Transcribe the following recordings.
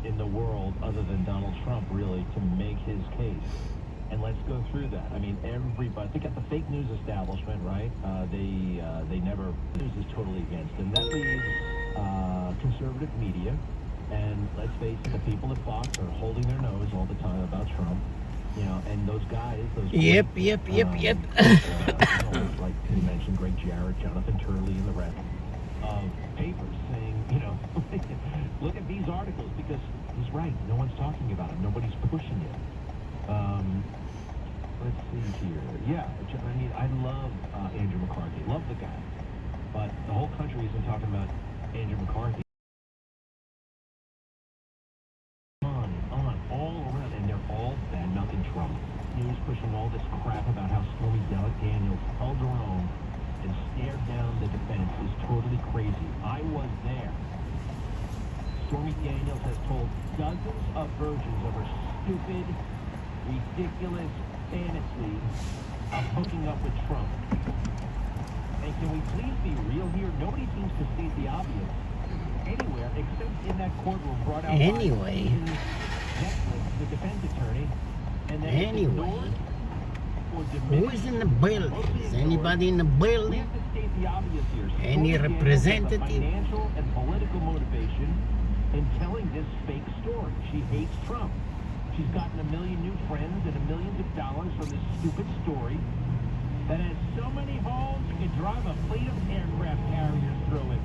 in the world other than Donald Trump, really, to make his case. And let's go through that. I mean, everybody, they got the fake news establishment, right? They never, news is totally against them. That leaves conservative media, and let's face it, the people at Fox are holding their nose all the time about Trump. You know, and those guys, those Yep. like you mentioned, Greg Jarrett, Jonathan Turley, and the rest of papers saying, you know, look at these articles because he's right. No one's talking about him. Nobody's pushing it. Let's see here. Yeah, I mean, I love Andrew McCarthy. Love the guy, but the whole country isn't talking about Andrew McCarthy. On, all around, and they're all bad-mouthing Trump. News pushing all this crap about how Stormy Daniels held her own and stared down the defense is totally crazy. I was there. Stormy Daniels has told dozens of virgins of her stupid, ridiculous fantasy of hooking up with Trump. And can we please be real here? Nobody seems to see the obvious anywhere except in that courtroom brought out Anyway. by Netflix, the defense attorney. And then Anyway. Who is in the building? Is anybody in the building? We have to state the obvious here. Any Stormy Daniels representative? has a financial and political motivation in telling this fake story. She hates Trump. She's gotten a million new friends and millions of dollars from this stupid story that has so many holes you could drive a fleet of aircraft carriers through it.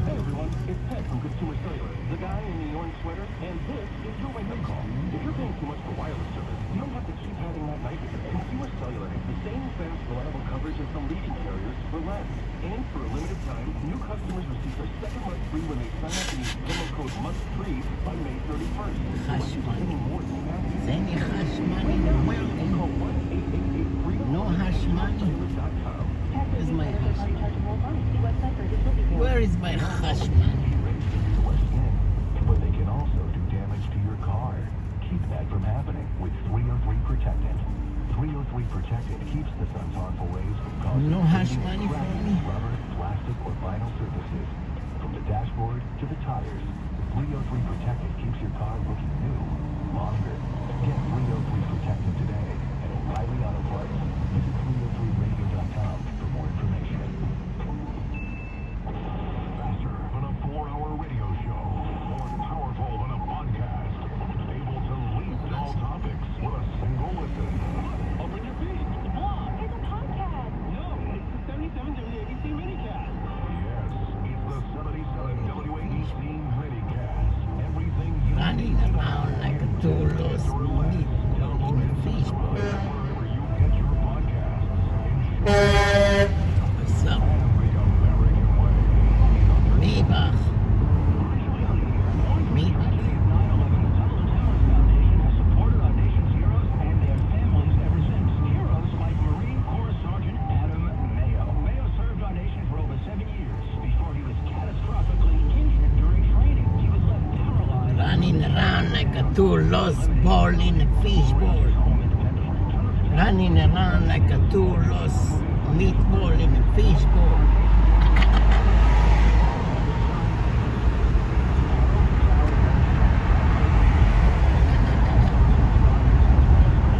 Hey everyone, it's Ted from Consumer Cellular, the guy in the orange sweater, and this is your wake-up call. If you're paying too much for wireless service, you don't have to keep having that nitrogen. Consumer Cellular has the same fast, reliable coverage as some leading carriers for less. And for a limited time, new customers receive their second month free when they sign up and use promo code MUST3 by May 31st. Hush money. More than that, Is any hush money in the building? call 1-888-3. No hush money. Where's my hush money? Where is my hush money? But they can also do damage to your car. Keep that from happening with 303 Protectant. 303 Protectant keeps the sun's harmful rays from causing No hush money for me? rubber, plastic, or vinyl surfaces. From the dashboard to the tires, 303 Protectant keeps your car looking new longer. Get 303 Protectant today at O'Reilly Auto Parts. Visit 303radio.com for more information. Faster than a 4-hour radio show. More powerful than a podcast. Able to leap all topics with a single listen. Open your feed. The blog is a podcast. No, it's the 77 WABC minicast. Yes, it's the 77 WABC minicast. Everything you Running need to know. around like a toolless meat in the fish bowl. Wherever you get your podcasts. What's up? The American way. Maybach. Maybach. Running around like a two lost ball in a fish bowl. Running around like a two lost meatball in a fish bowl.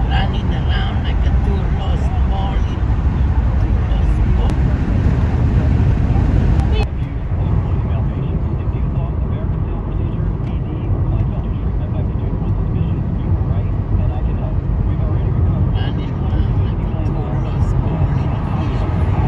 Running around like a two lost ball in two lost ball. Running around like a two lost ball in a fish bowl.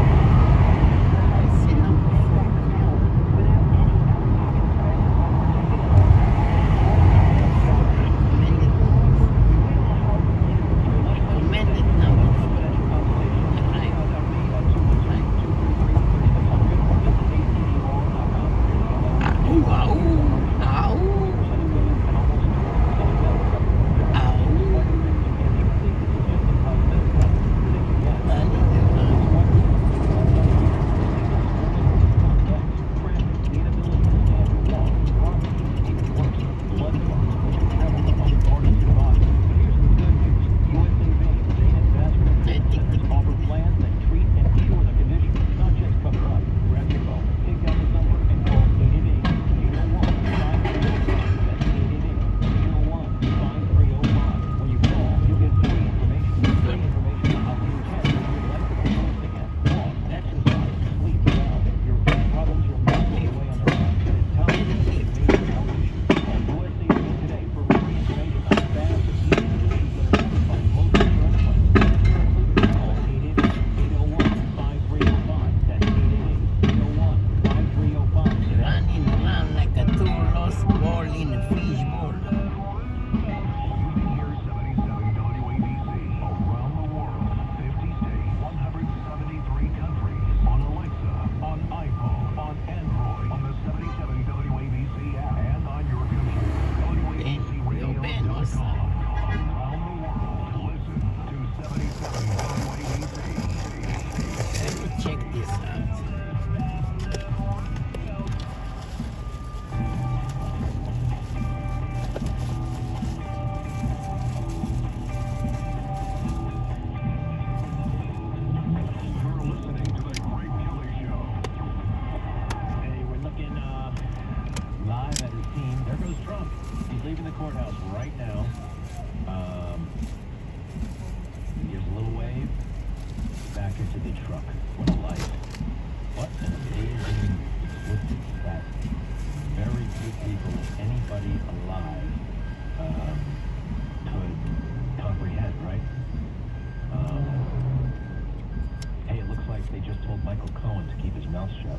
told Michael Cohen to keep his mouth shut.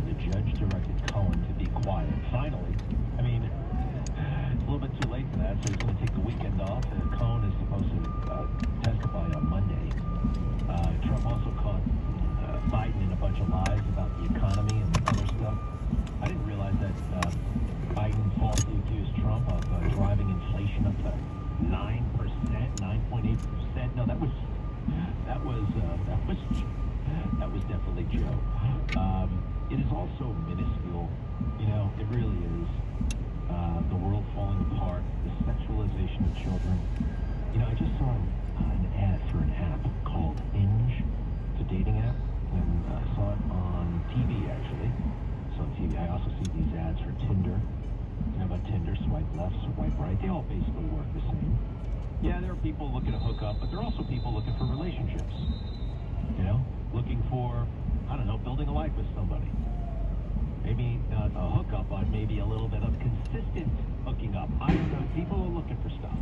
The judge directed Cohen to be quiet. Finally, I mean, it's a little bit too late for that, so he's going to take the weekend off. Cohen is supposed to testify on Monday. Trump also caught Biden in a bunch of lies about the economy and other stuff. I didn't realize that Biden falsely accused Trump of driving inflation up to 9%, 9.8%. No, that was definitely Joe. It is also minuscule. You know, it really is. The world falling apart, the sexualization of children. You know, I just saw an ad for an app called Hinge. It's a dating app, and I saw it on TV actually. So on TV, I also see these ads for Tinder. You know about Tinder, swipe left, swipe right. They all basically work the same. Yeah, there are people looking to hook up, but there are also people looking for relationships. You know, looking for, I don't know, building a life with somebody. Maybe not a hookup, but maybe a little bit of consistent hooking up. I don't know, people are looking for stuff.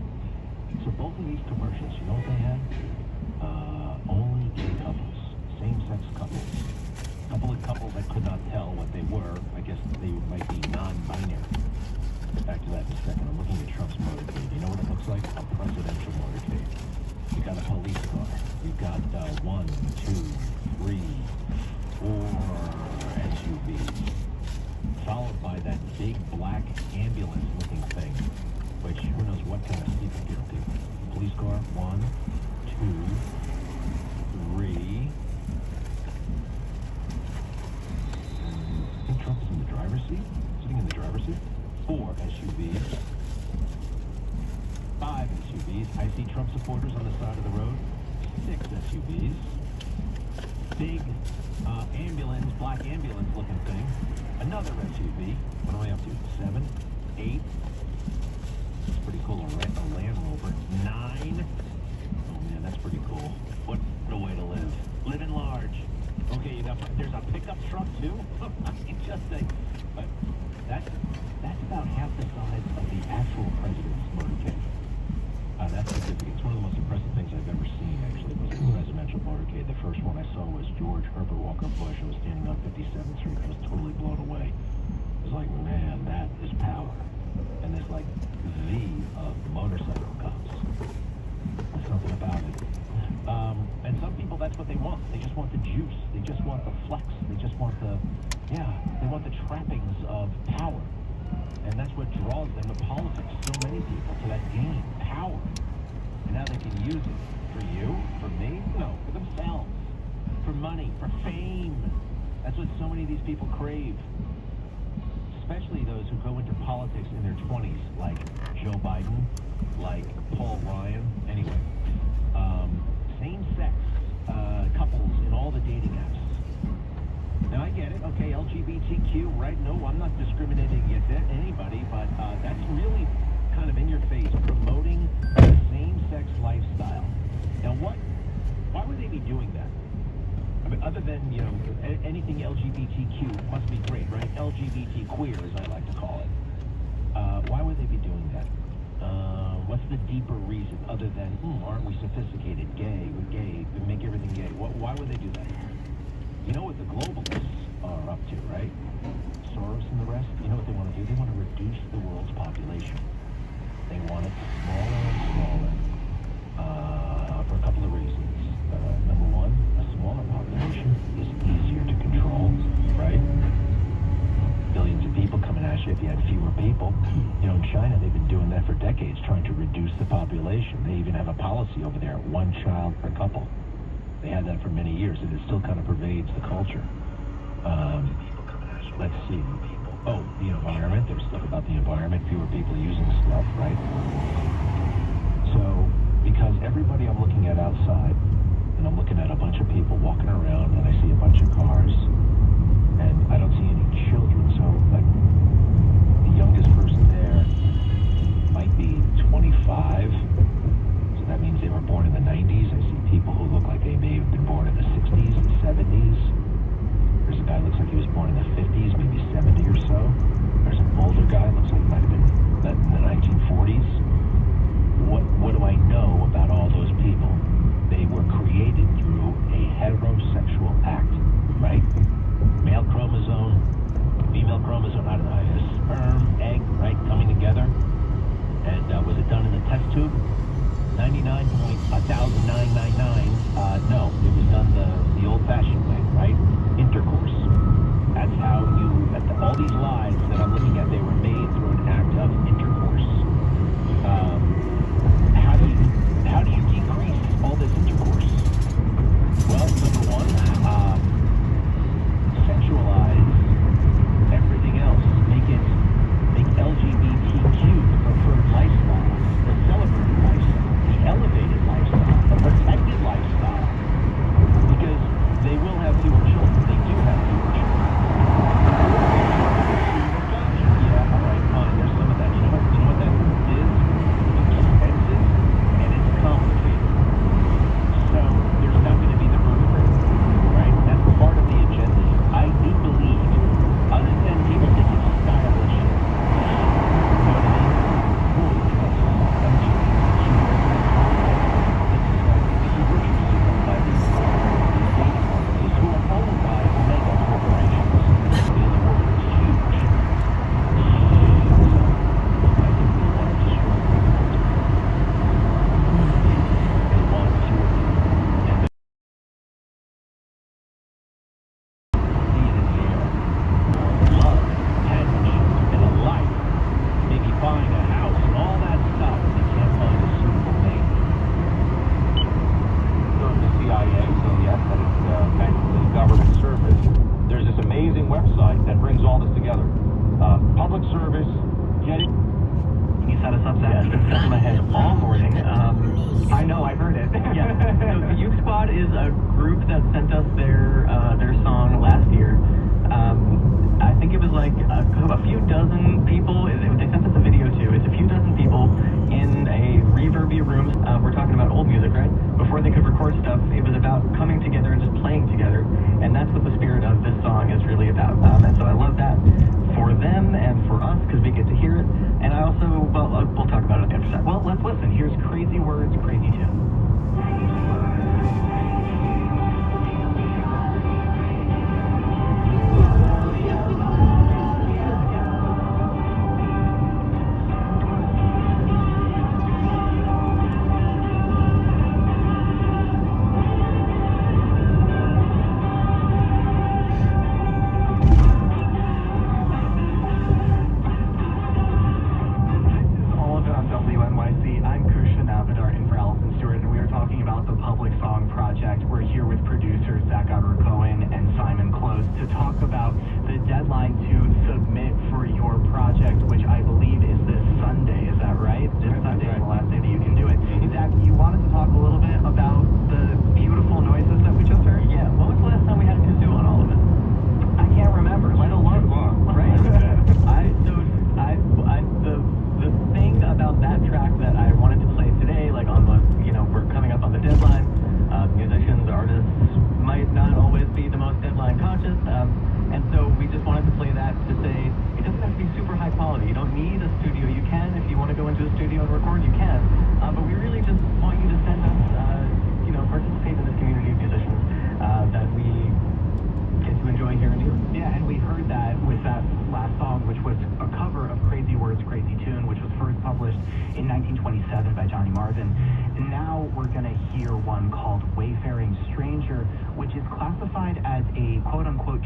So both of these commercials, you know what they had? Only gay couples, same-sex couples. A couple of couples I could not tell what they were. I guess they might be non-binary. Get back to that in a second. I'm looking at Trump's motorcade. You know what it looks like? A presidential motorcade. You got a police car. You've got 1, 2, 3, 4 SUVs. Followed by that big black ambulance-looking thing, which who knows what kind of people get to. Police car, 1, 2, 3. I think Trump's in the driver's seat. Sitting in the driver's seat. 4 SUVs. 5 SUVs. I see Trump supporters on the side of the road. 6 SUVs. Big ambulance, black ambulance-looking thing. Another SUV. What am I up to? 7, 8. That's pretty cool. A Land Rover. 9. Oh man, that's pretty cool. What a way to live. Living large. Okay, there's a pickup truck too. Just say, but that's about half the size of the actual president's motorcade. That's significant. It's one of the most impressive things I've ever seen. Actually, was the presidential motorcade. The first one I saw was George Herbert Walker Bush. I was standing on 57th Street. I was totally blown away. It was like, man, that is power. And there's like the motorcycle cops. There's something about it. And some people, that's what they want. They just want the juice. They just want the flex. They just want they want the trappings of power. And that's what draws them to politics. So many people to that game, power. And now they can use it for you, for me, no, for themselves, for money, for fame. That's what so many of these people crave. Especially those who go into politics in their 20s, like Joe Biden, like Paul Ryan. Anyway, same-sex couples in all the dating apps. Now I get it, okay, LGBTQ, right? No, I'm not discriminating against anybody, but that's really kind of in your face, promoting the same-sex lifestyle. Now why would they be doing that? I mean, other than, you know, anything LGBTQ must be great, right? LGBT queer, as I like to call it. Why would they be doing that? What's the deeper reason other than, aren't we sophisticated, gay, we're gay, we make everything gay? Why would they do that? You know what the globalists are up to, right? Soros and the rest, you know what they want to do? They want to reduce the world's population. They want it smaller and smaller for a couple of reasons. Number one, a smaller population is easier to control, right? Billions of people coming at you if you had fewer people. You know, in China, they've been doing that for decades, trying to reduce the population. They even have a policy over there, 1 child per couple. They had that for many years, and it still kind of pervades the culture. Let's see. Oh, the environment. There's stuff about the environment. Fewer people using stuff, right? So, because everybody I'm looking at outside, and I'm looking at a bunch of people walking around, and I see a bunch of cars, and I don't see any children. So, like, the youngest person there might be 25. So that means they were born in the 90s. I see people who look like they may have been born in the 60s and 70s. There's a guy who looks like he was born in the 50s, maybe 70 or so. There's an older guy who looks like he might have been in the 1940s. What do I know about all those people? They were created through a hetero all this together. Public service, get it. You set us up, Zach. It's been stuck in my head all morning. I know, I heard it. Yeah. So the Youth Squad is a group that sent us their song last year. I think it was like a few dozen people. They sent us a video too. It's a few dozen people in a reverby room. We're talking about old music, right? Before they could record stuff, it was about coming together and just playing together. And that's what the spirit of this song is really about. And so I love that for them and for us because we get to hear it. And I also, well, we'll talk about it after that. Well, let's listen. Here's Crazy Words, Crazy Tune.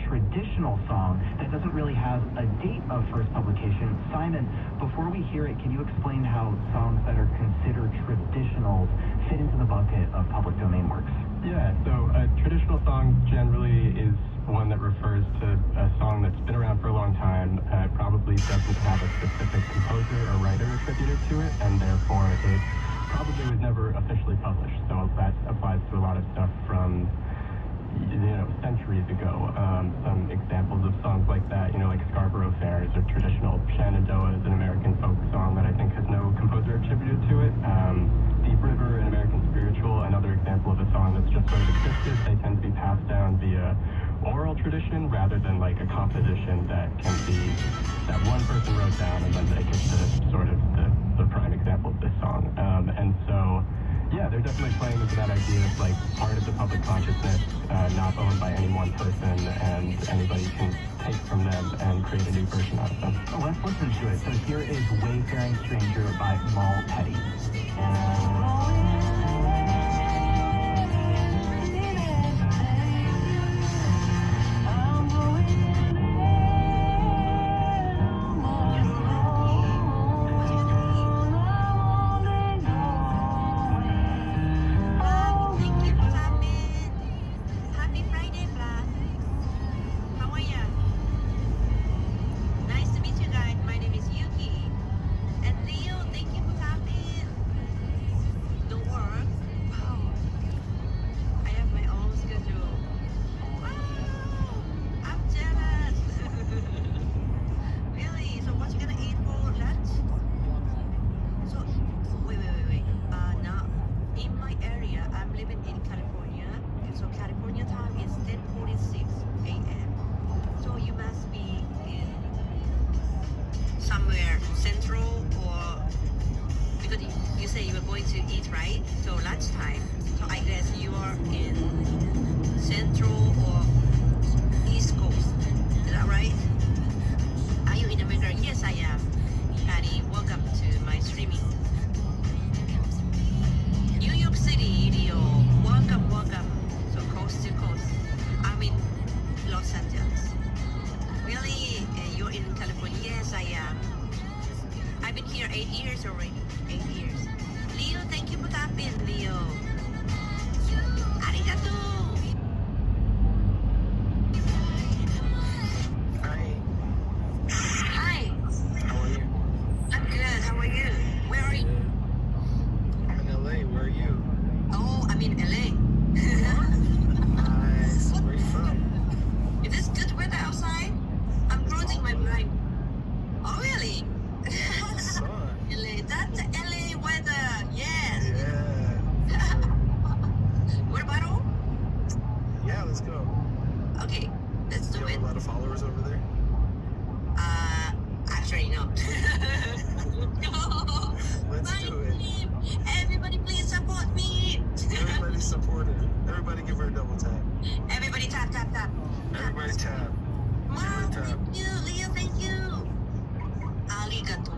Traditional song that doesn't really have a date of first publication. Simon, before we hear it, can you explain how songs that are considered traditionals fit into the bucket of public domain works? Yeah, so a traditional song generally is one that refers to a song that's been around for a long time, probably doesn't have a specific composer or writer attributed to it, and therefore it probably was never officially published. So that applies to a lot of stuff from centuries ago. Some examples of songs like that, like Scarborough Fair is a traditional. Shenandoah is an American folk song that I think has no composer attributed to it. Deep River, an American spiritual, another example of a song that's just sort of existed. They tend to be passed down via oral tradition rather than like a composition that one person wrote down and then make it sort of the prime example of this song. And so yeah, they're definitely playing into that idea of like part of the public consciousness, not owned by any one person, and anybody can take from them and create a new version out of them. So let's listen to it. So here is Wayfaring Stranger by Mal Petty. let's go. Okay, let's Do do you it. have a lot of followers over there? Actually, no. No. Let's My do it. team. Everybody, please support me. Everybody support her. Everybody give her a double tap. Everybody tap, tap, tap. Everybody tap. Wow, Give her a tap. thank you, Leo. Thank you. Arigato.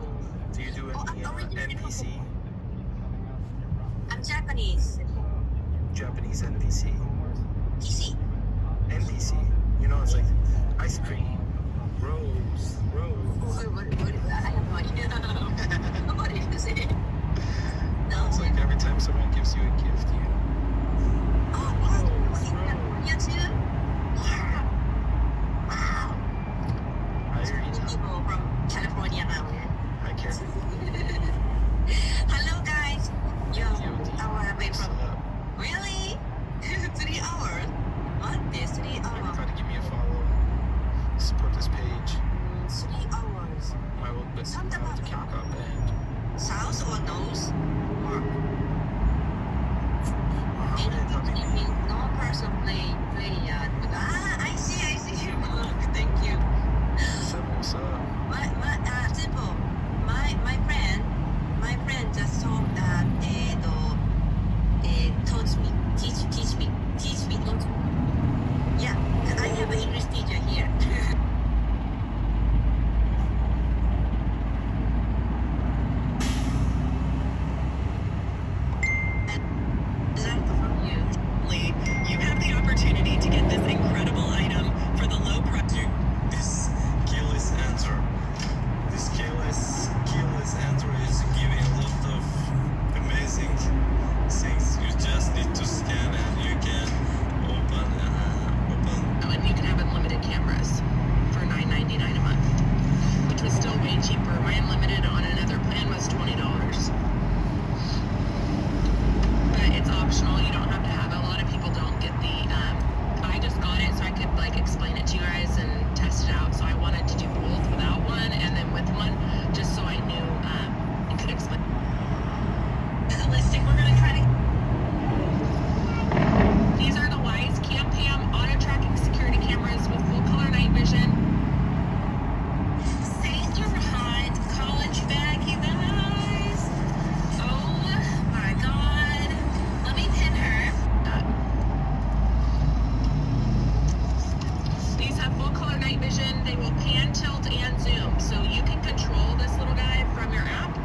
Do you do any NPC? I'm Japanese. Japanese NPC? PC. NPC. You know, it's like ice cream. Rose. What, I have no idea. What did you say? No. It's like every time someone gives you a gift, you. Oh, wow. You too? Yeah. Wow. I hear you. People from California now. Hi, Karen. Hello, guys. Yo, our way What's from. up? Really? 3 hours? What? This 3 hours? Everybody give me a follow. Support this page. 3 hours. My account got banned. South or nose? Or Mohammed, how many? anything? No person play yet. But I see. Thank you. What's up? Simple. My friend just told that teach me. Not. Yeah, I have an English teacher here. From you. You have the opportunity to get this incredible item for the low price. This keyless answer. This keyless answer is giving a lot of amazing things. You just need to scan and you can open. Oh, and you can have unlimited cameras for $9.99 a month, which was still way cheaper. My unlimited on another plan was $20. But it's optional. You don't have to have. A lot of people don't get the. I just got it so I could like explain it to you guys and test it out. So I wanted to do both without one and then with one, just so I knew you could explain. The listing we're gonna try to. These are the Wise Cam auto tracking security cameras with full color night vision. Safe behind college bag, you guys. Oh my God. Let me pin her. These have full color night vision. They will pan, tilt, and zoom. So you can control this little guy from your app.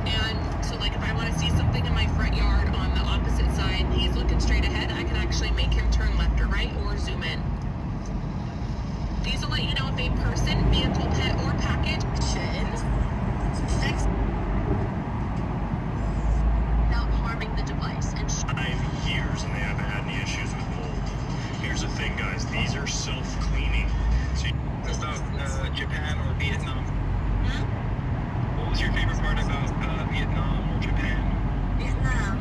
And so like if I want to see something in my front yard on the opposite side, he's looking straight ahead, I can actually make him turn left or right or zoom in. These will let you know if a person, vehicle, pet, or package next without harming the device. And 5 years and they haven't had any issues with mold. Here's the thing, guys. These are self-cleaning. So About Japan or Vietnam. What was your favorite part about Vietnam or Japan? Vietnam,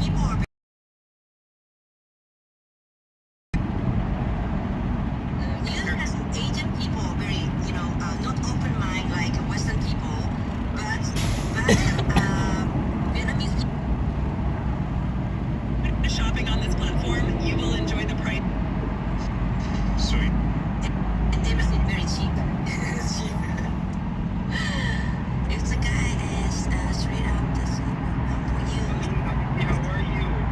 people are Asian people are very, not open mind like Western people, but Vietnamese people. shopping on this platform, you will enjoy the price. sweet. And everything very cheap. If the guy is straight up, that's for you. How are you?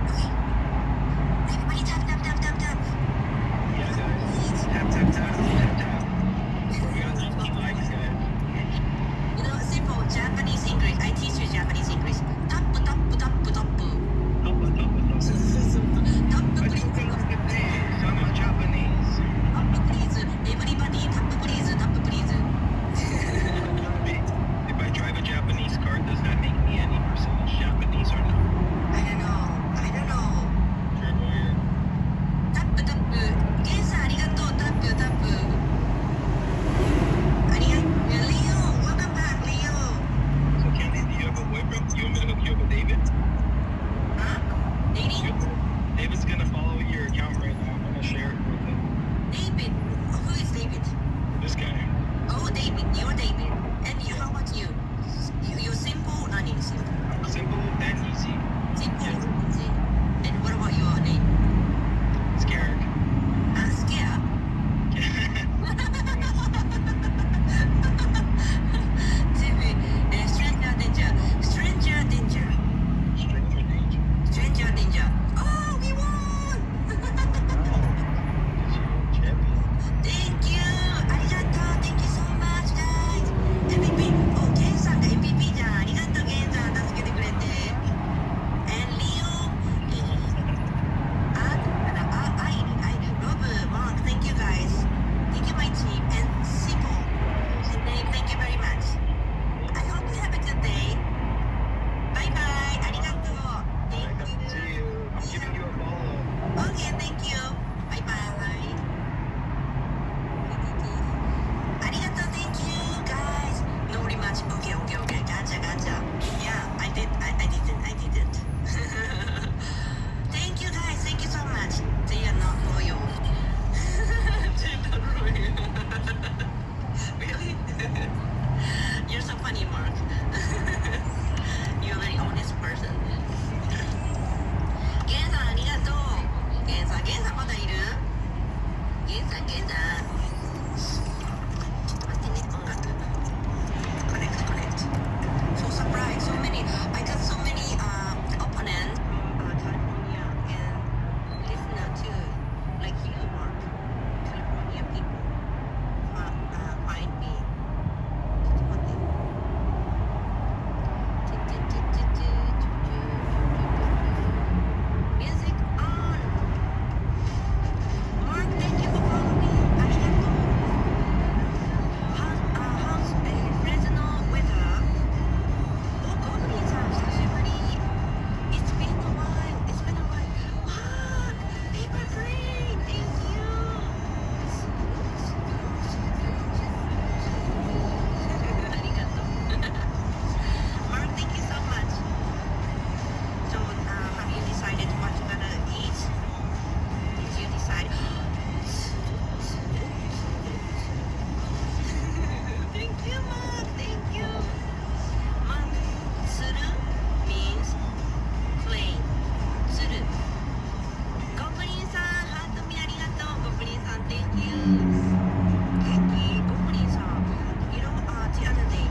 The other day,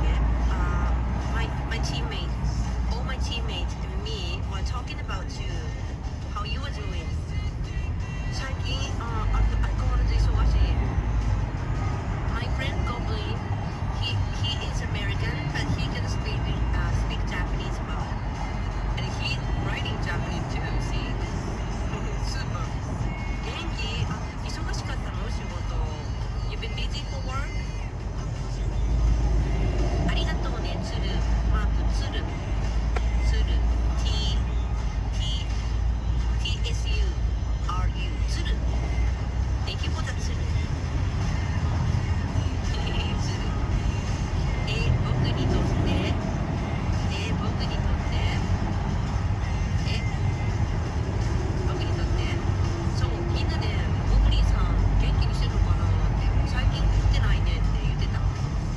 my teammates, all my teammates and me were talking about you, how you were doing. 最近、相変わらず忙しい。My friend Goblin, he is American, but he can speak Japanese well. And he's writing Japanese too, see? Super. 元気？忙しかったの？仕事。You've been busy for work? ありがとうね、つる。マーク、つる。つる。TSURU。つる。Thank you for the つる。つる。僕にとって、そう、みんなで、ゴブリンさん、元気にしてるのかなって、最近食ってないねって言ってた。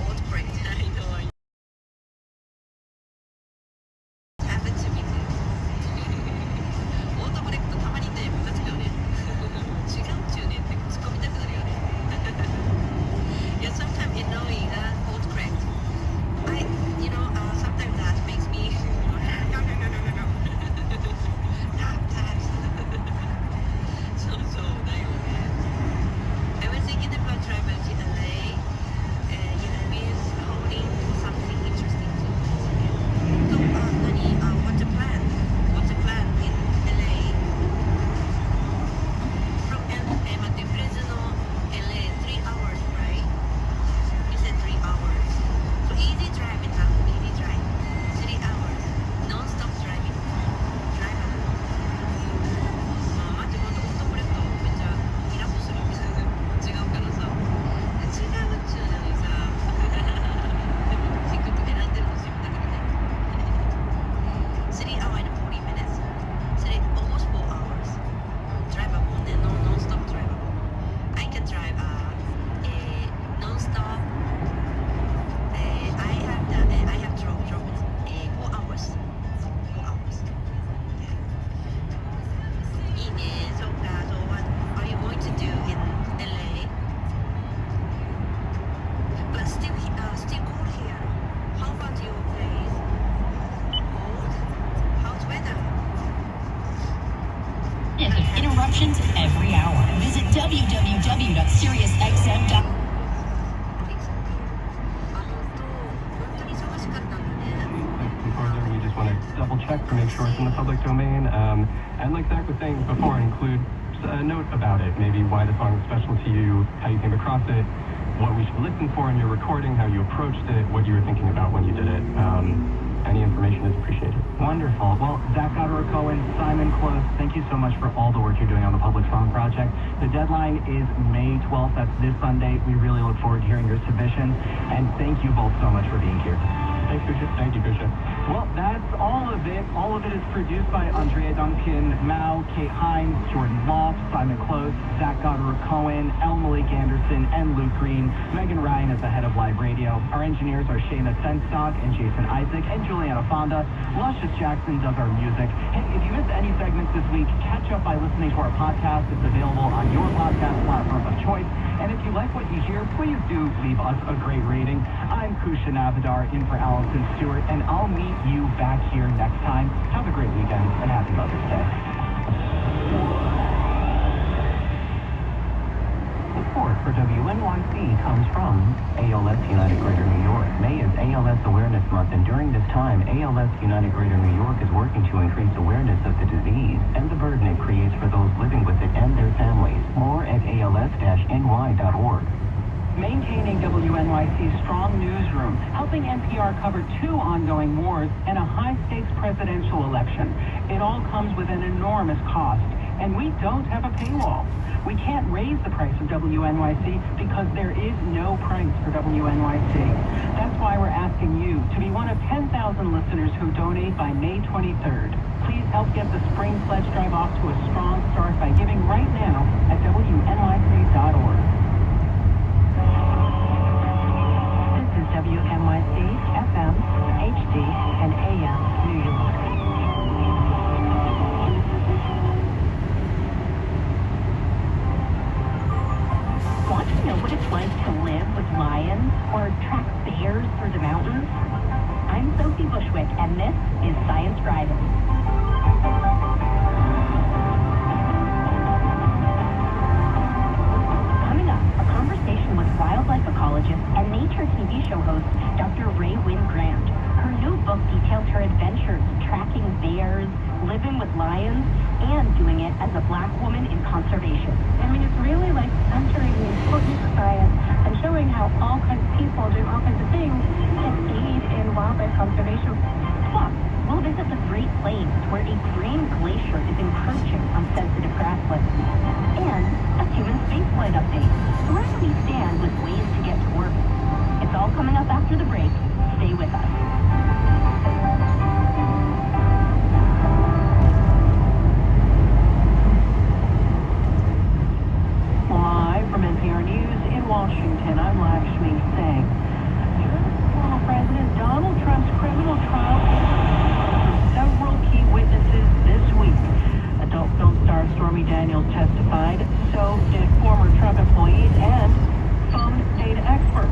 Old break. I know. Happened to me too. オートブレックたまにね、ムカつくよね。違うっちゅうねって突っ込みたくなるよね。Yeah, sometimes annoying that old correct. Sometimes that makes me no. Tap. そうだよね。I was thinking about traveling to LA, and been holding something interesting to hold. So, what's the plan? What's the plan in LA? From Fresno, LA, 3 hours, right? You said 3 hours. So easy driving, huh? Easy drive. 3 hours. Non-stop driving. Drivable. 待って、オートブレックめっちゃイラッとする。違うからさ。違うっちゅうのにさ。でも、結局選んでるの自分だからね。3 hours and 40 minutes. Almost 4 hours. Drivable ね。Non-stop drivable. I can drive non-stop. I have drove 4 hours. 4 hours. Yeah. いいね。そうか。So what are you going to do in LA? But still cold here. How about your place? Cold? How's weather? Interruptions every hour. Visit www.siriusxm.com. 本当に忙しかったんだね。Before there, we just want to double check to make sure it's in the public domain. And like Zach was saying before, include a note about it, maybe why the song is special to you, how you came across it, what we should listen for in your recording, how you approached it, what you were thinking about when you did it. Any information is appreciated. Wonderful. Well, Zach Cohen, Simon Close, thank you so much for all the work you're doing on the Public Song Project. The deadline is May 12th. That's this Sunday. We really look forward to hearing your submissions. And thank you both so much for being here. Thanks, Kusha. Thank you, Kusha. Well, that's all of it. All of it is produced by Andrea Duncan, Mao, Kate Hines, Jordan Loft, Simon Close, Zach Cohen, El Malik Anderson, and Luke Green. Megan Ryan is the head of Live Radio. Our engineers are Shayna Senstock and Jason Isaac and Juliana Fonda. Luscious Jackson does our music. Hey, if you missed any segments this week, catch up by listening to our podcast. It's available on your podcast platform of choice. And if you like what you hear, please do leave us a great rating. I'm Kusha Navidar in for Allison Stewart, and I'll meet you back here next time. Have a great weekend, and happy Mother's Day. Support for WNYC comes from ALS United Greater New York. May is ALS Awareness Month, and during this time, ALS United Greater New York is working to increase awareness of the disease and the burden it creates for those living with it and their families. More at als-ny.org. Maintaining WNYC's strong newsroom, helping NPR cover 2 ongoing wars and a high-stakes presidential election. It all comes with an enormous cost, and we don't have a paywall. We can't raise the price of WNYC because there is no price for WNYC. That's why we're asking you to be one of 10,000 listeners who donate by May 23rd. Please help get the Spring Pledge Drive off to a strong start by giving right now at WNYC.org. This is WNYC, FM, HD, and AM, New York. like to live with lions or track bears through the mountains? I'm Sophie Bushwick, and this is Science Driving. Coming up, a conversation with wildlife ecologist and nature TV show host Dr. Ray Wynn Grant. Her new book details her adventures tracking bears, living with lions, and doing it as a Black woman in conservation. I mean, it's really like centering the importance of science and showing how all kinds of people doing all kinds of things can aid in wildlife conservation. Plus, we'll visit the Great Plains, where a green glacier is encroaching on sensitive grasslands. And a human spaceflight update. Where do we stand with ways to get to work? It's all coming up after the break. Stay with us. Live from NPR News in Washington, I'm Lakshmi Singh. Former President Donald Trump's criminal trial several key witnesses this week. Adult film star Stormy Daniels testified, so did former Trump employees and phone data experts.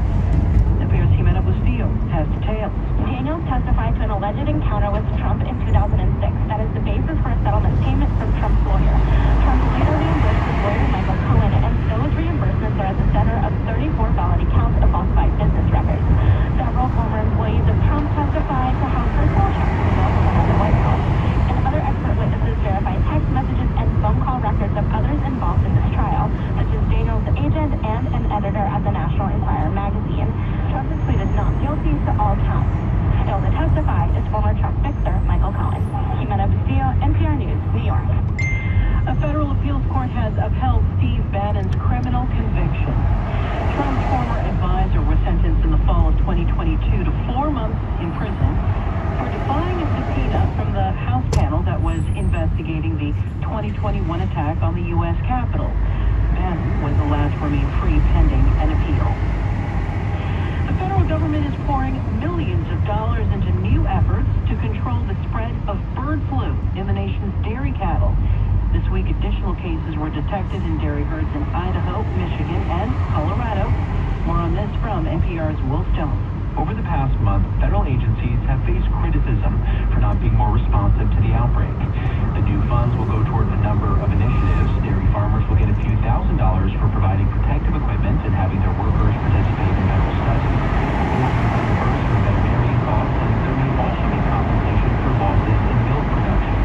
NPR's Jimena Bustillo has details. Daniels testified to an alleged encounter with Trump in 2006. That is the basis for a settlement payment from Trump's lawyer. Trump later reimbursed his lawyer Michael Cohen, and those reimbursements are at the center of 34 felony counts of falsified business records. Several former employees of Trump testified to how personal checks resulted from the White House. And other expert witnesses verified text messages and phone call records of others involved in this trial, such as Daniels' agent and an editor at the National Enquirer magazine. Trump has pleaded not guilty to all counts. Still to testify is former Trump fixer Michael Cohen. Jimena Bustillo, NPR News, New York. A federal appeals court has upheld Steve Bannon's criminal conviction. Trump's former advisor was sentenced in the fall of 2022 to 4 months in prison for defying a subpoena from the House panel that was investigating the 2021 attack on the U.S. Capitol. Bannon was allowed to remain free pending an appeal. The federal government is pouring millions of dollars into new efforts to control the spread of bird flu in the nation's dairy cattle. This week, additional cases were detected in dairy herds in Idaho, Michigan, and Colorado. More on this from NPR's Will Stone. Over the past month, federal agencies have faced criticism for not being more responsive to the outbreak. The new funds will go toward a number of initiatives. Dairy farmers will get a few $1,000s for providing protective equipment and having their workers participate in medical studies. They will be reimbursed for veterinary costs, and there may also be compensation for losses in milk production.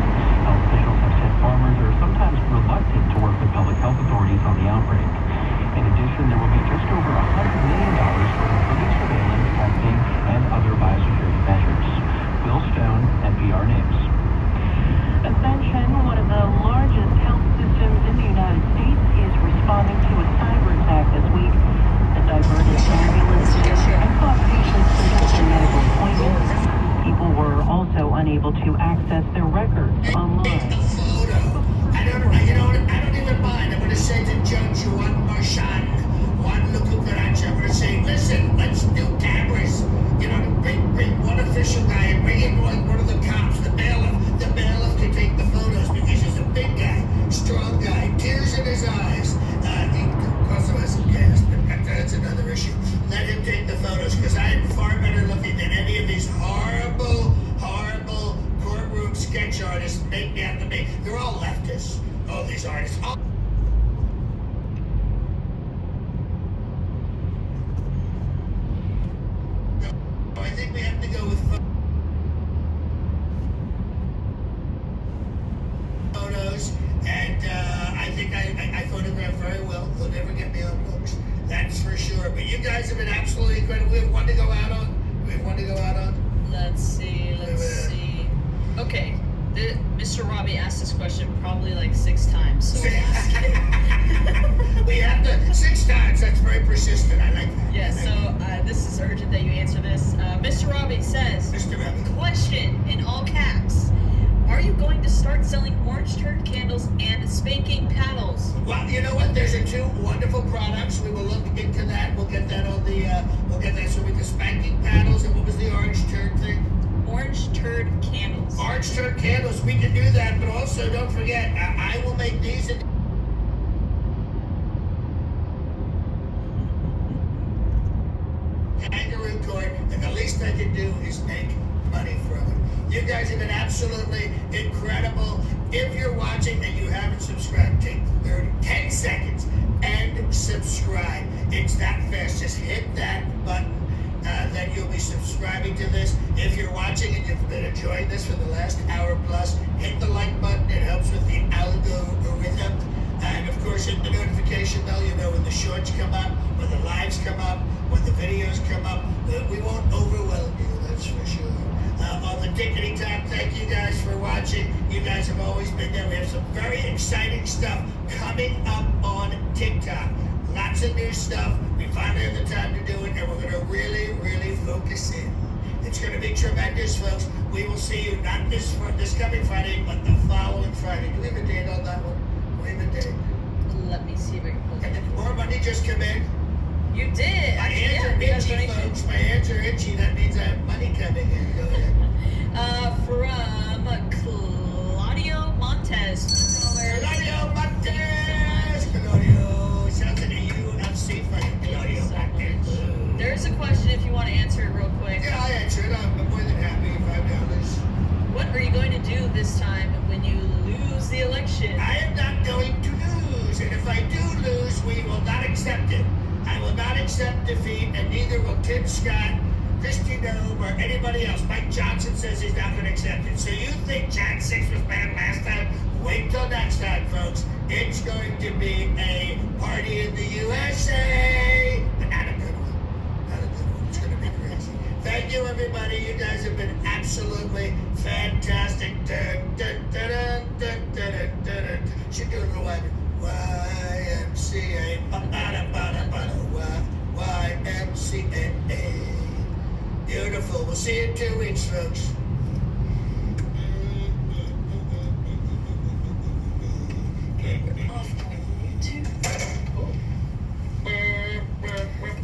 Health officials have said farmers are sometimes reluctant to work with public health authorities on the outbreak. In addition, there will be just over $100 million for improving surveillance, testing, and other biosecurity measures. Will Stone, NPR News. Ascension, one of the largest health systems in the United States, is responding to a cyber attack this week that diverted ambulances and caused patients to miss their medical appointments. People were also unable to access their records online. I don't even mind. I'm going to say to Judge Juan Marchand, Juan Cucaracha, I'm going to say, listen, let's do cameras. Bring one official guy and bring in one of the cops, the bailiff. The bailiff can take the photos because he's a big guy, strong guy, tears in his eyes. He costs us some gas, but that's another issue. Let him take the photos because I'm far better looking than any of these horrible courtroom sketch artists make me out to be. They're all leftists, all these artists. I think we have to go with photos, and I think I photograph very well. They'll never get me on books, that's for sure. But you guys have been absolutely incredible. We have one to go out on. Let's see. Okay, Mr. Robbie asked this question probably like 6 times, so we'll ask it. We have to 6 times. That's very persistent. I like that. Yeah, so this is urgent that you answer this. Mr. Robbie says, question in all caps. Are you going to start selling orange turd candles and spanking paddles? Well, you know what? There's 2 wonderful products. We will look into that. We'll get that on the, so with the spanking paddles, and what was the orange turd thing? Orange turd candles. Orange turd candles. We can do that, but also don't forget, I will make these. the least I can do is make money from it. You guys have been absolutely incredible. If you're watching and you haven't subscribed, take 10 seconds and subscribe. It's that fast. Just hit that button. Then you'll be subscribing to this. If you're watching and you've been enjoying this for the last hour plus, hit the like button. It helps with the algorithm. And of course, hit the notification bell. You know when the shorts come up, when the lives come up, when the videos come up. We won't overwhelm you, that's for sure. On the Tickety Talk, thank you guys for watching. You guys have always been there. We have some very exciting stuff coming up on TikTok. Lots of new stuff. We finally have the time to do it, and we're going to really, really focus in. It's going to be tremendous, folks. We will see you not this coming Friday, but the following Friday. Do we have a date on that one? We have a date. Let me see if I can pull it. More money just come in. You did. My hands are itchy, folks. My hands are itchy. That means I have money coming in. Go ahead. From Claudio Montes. Claudio Montes. Claudio. Sounds like a UFC fight. Claudio Montes. There's a question if you want to answer it real quick. Yeah, I'll answer it. I'm more than happy. $5. What are you going to do this time when you lose the election? I am not going to lose. And if I do lose, we will not accept it. I will not accept defeat, and neither will Tim Scott, Christy Nome, or anybody else. Mike Johnson says he's not going to accept it. So you think Jan 6 was bad last time? Wait till next time, folks. It's going to be a party in the USA. But not a good one. Not a good one. It's going to be crazy. Thank you, everybody. You guys have been absolutely fantastic. Dun, dun, dun, dun, dun, dun, dun, dun. Should do a little YMCA. YMCA. Beautiful. We'll see you in 2 weeks, folks.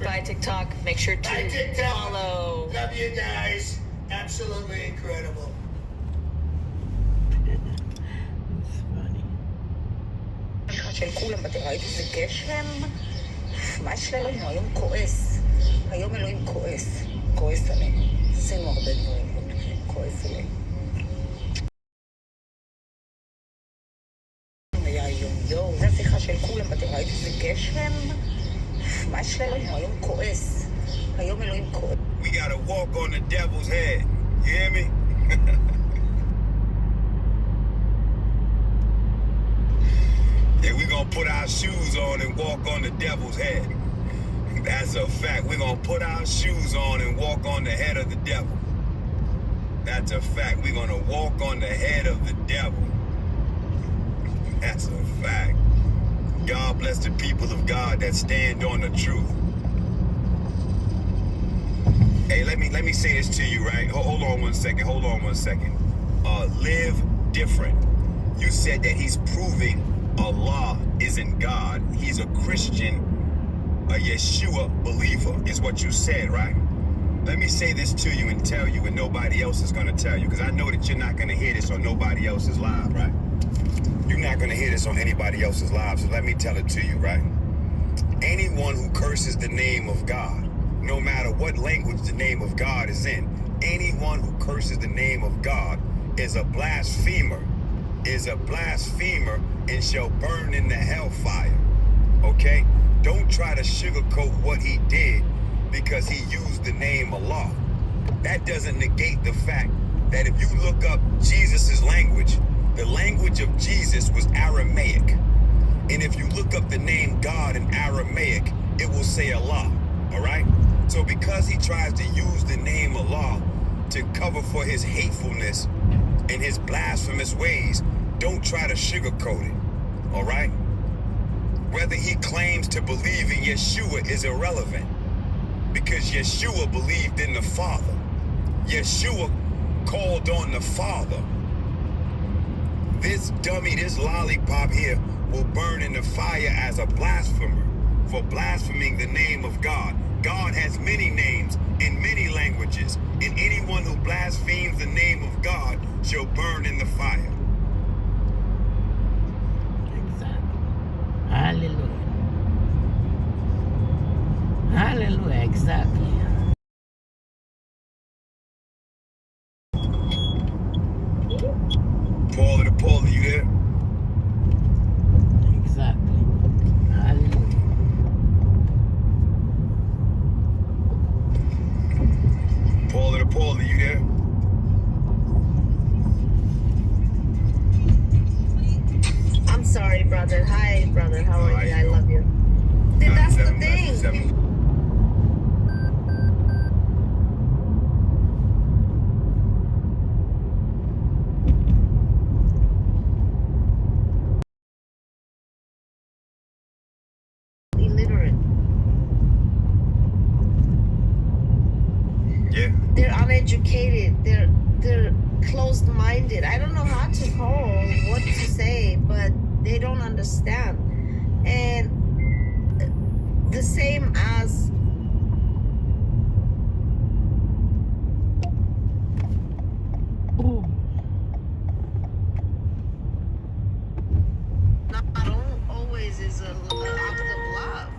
Bye, TikTok. Make sure to Bye, TikTok. follow. Love you guys. Absolutely incredible. של כולם, ואתם ראיתי איזה גשם? מה יש לאלוהים? היום כועס. היום אלוהים כועס. כועס עלינו. עשינו הרבה דברים. כועס עלינו. היה היום יואו. זו השיחה של כולם, ואתם ראיתי איזה גשם? מה יש לאלוהים? היום כועס. היום אלוהים כועס. We gotta walk on the devil's head. You hear me? Yeah, we're gonna put our shoes on and walk on the devil's head. That's a fact. We're gonna put our shoes on and walk on the head of the devil. That's a fact. We're gonna walk on the head of the devil. That's a fact. God bless the people of God that stand on the truth. Hey, let me say this to you, right? Hold on one second. Live different. You said that he's proving Allah isn't God. He's a Christian, a Yeshua believer, is what you said, right? Let me say this to you and tell you, and nobody else is going to tell you, because I know that you're not going to hear this on nobody else's live, right? You're not going to hear this on anybody else's live, so let me tell it to you, right? Anyone who curses the name of God, no matter what language the name of God is in, anyone who curses the name of God is a blasphemer, and shall burn in the hellfire, okay? Don't try to sugarcoat what he did because he used the name Allah. That doesn't negate the fact that if you look up Jesus's language, the language of Jesus was Aramaic. And if you look up the name God in Aramaic, it will say Allah, all right? So because he tries to use the name Allah to cover for his hatefulness and his blasphemous ways, don't try to sugarcoat it, all right? Whether he claims to believe in Yeshua is irrelevant because Yeshua believed in the Father. Yeshua called on the Father. This dummy, this lollipop here will burn in the fire as a blasphemer for blaspheming the name of God. God has many names in many languages, and anyone who blasphemes the name of God shall burn in the fire. Hallelujah. Hallelujah, exactly. they're uneducated, they're closed-minded. I don't know how to call, what to say, but they don't understand. And the same as not always is a act of love,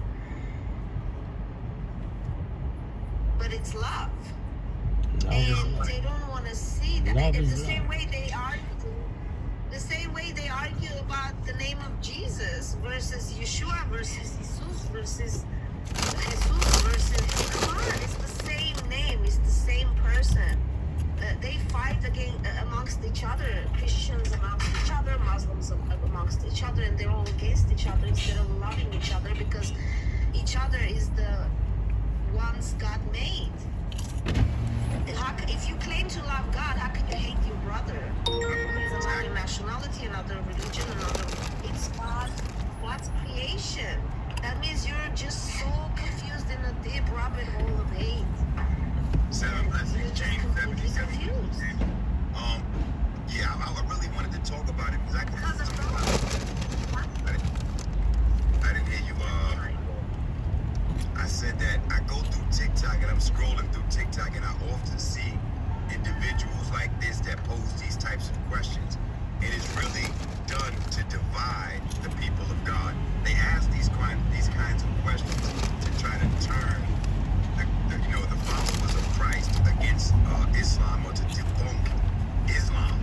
but it's love. And they don't want to see that. It's the same way they argue. The same way they argue about the name of Jesus versus Yeshua versus Jesus versus come on, it's the same name, it's the same person. They fight amongst each other, Christians amongst each other, Muslims amongst each other, and they're all against each other instead of loving each other, because each other is the ones God made. If you claim to love God, how can you hate your brother? He's another nationality, another religion, it's God's creation. That means you're just so confused in a deep rabbit hole of hate. 7 blessings, James, 77. Confused. Yeah, I really wanted to talk about it because I didn't hear you. I said that I go through TikTok and I'm scrolling through TikTok and I often see individuals like this that pose these types of questions. It is really done to divide the people of God. They ask these kinds of questions to try to turn the followers of Christ against Islam, or to debunk Islam.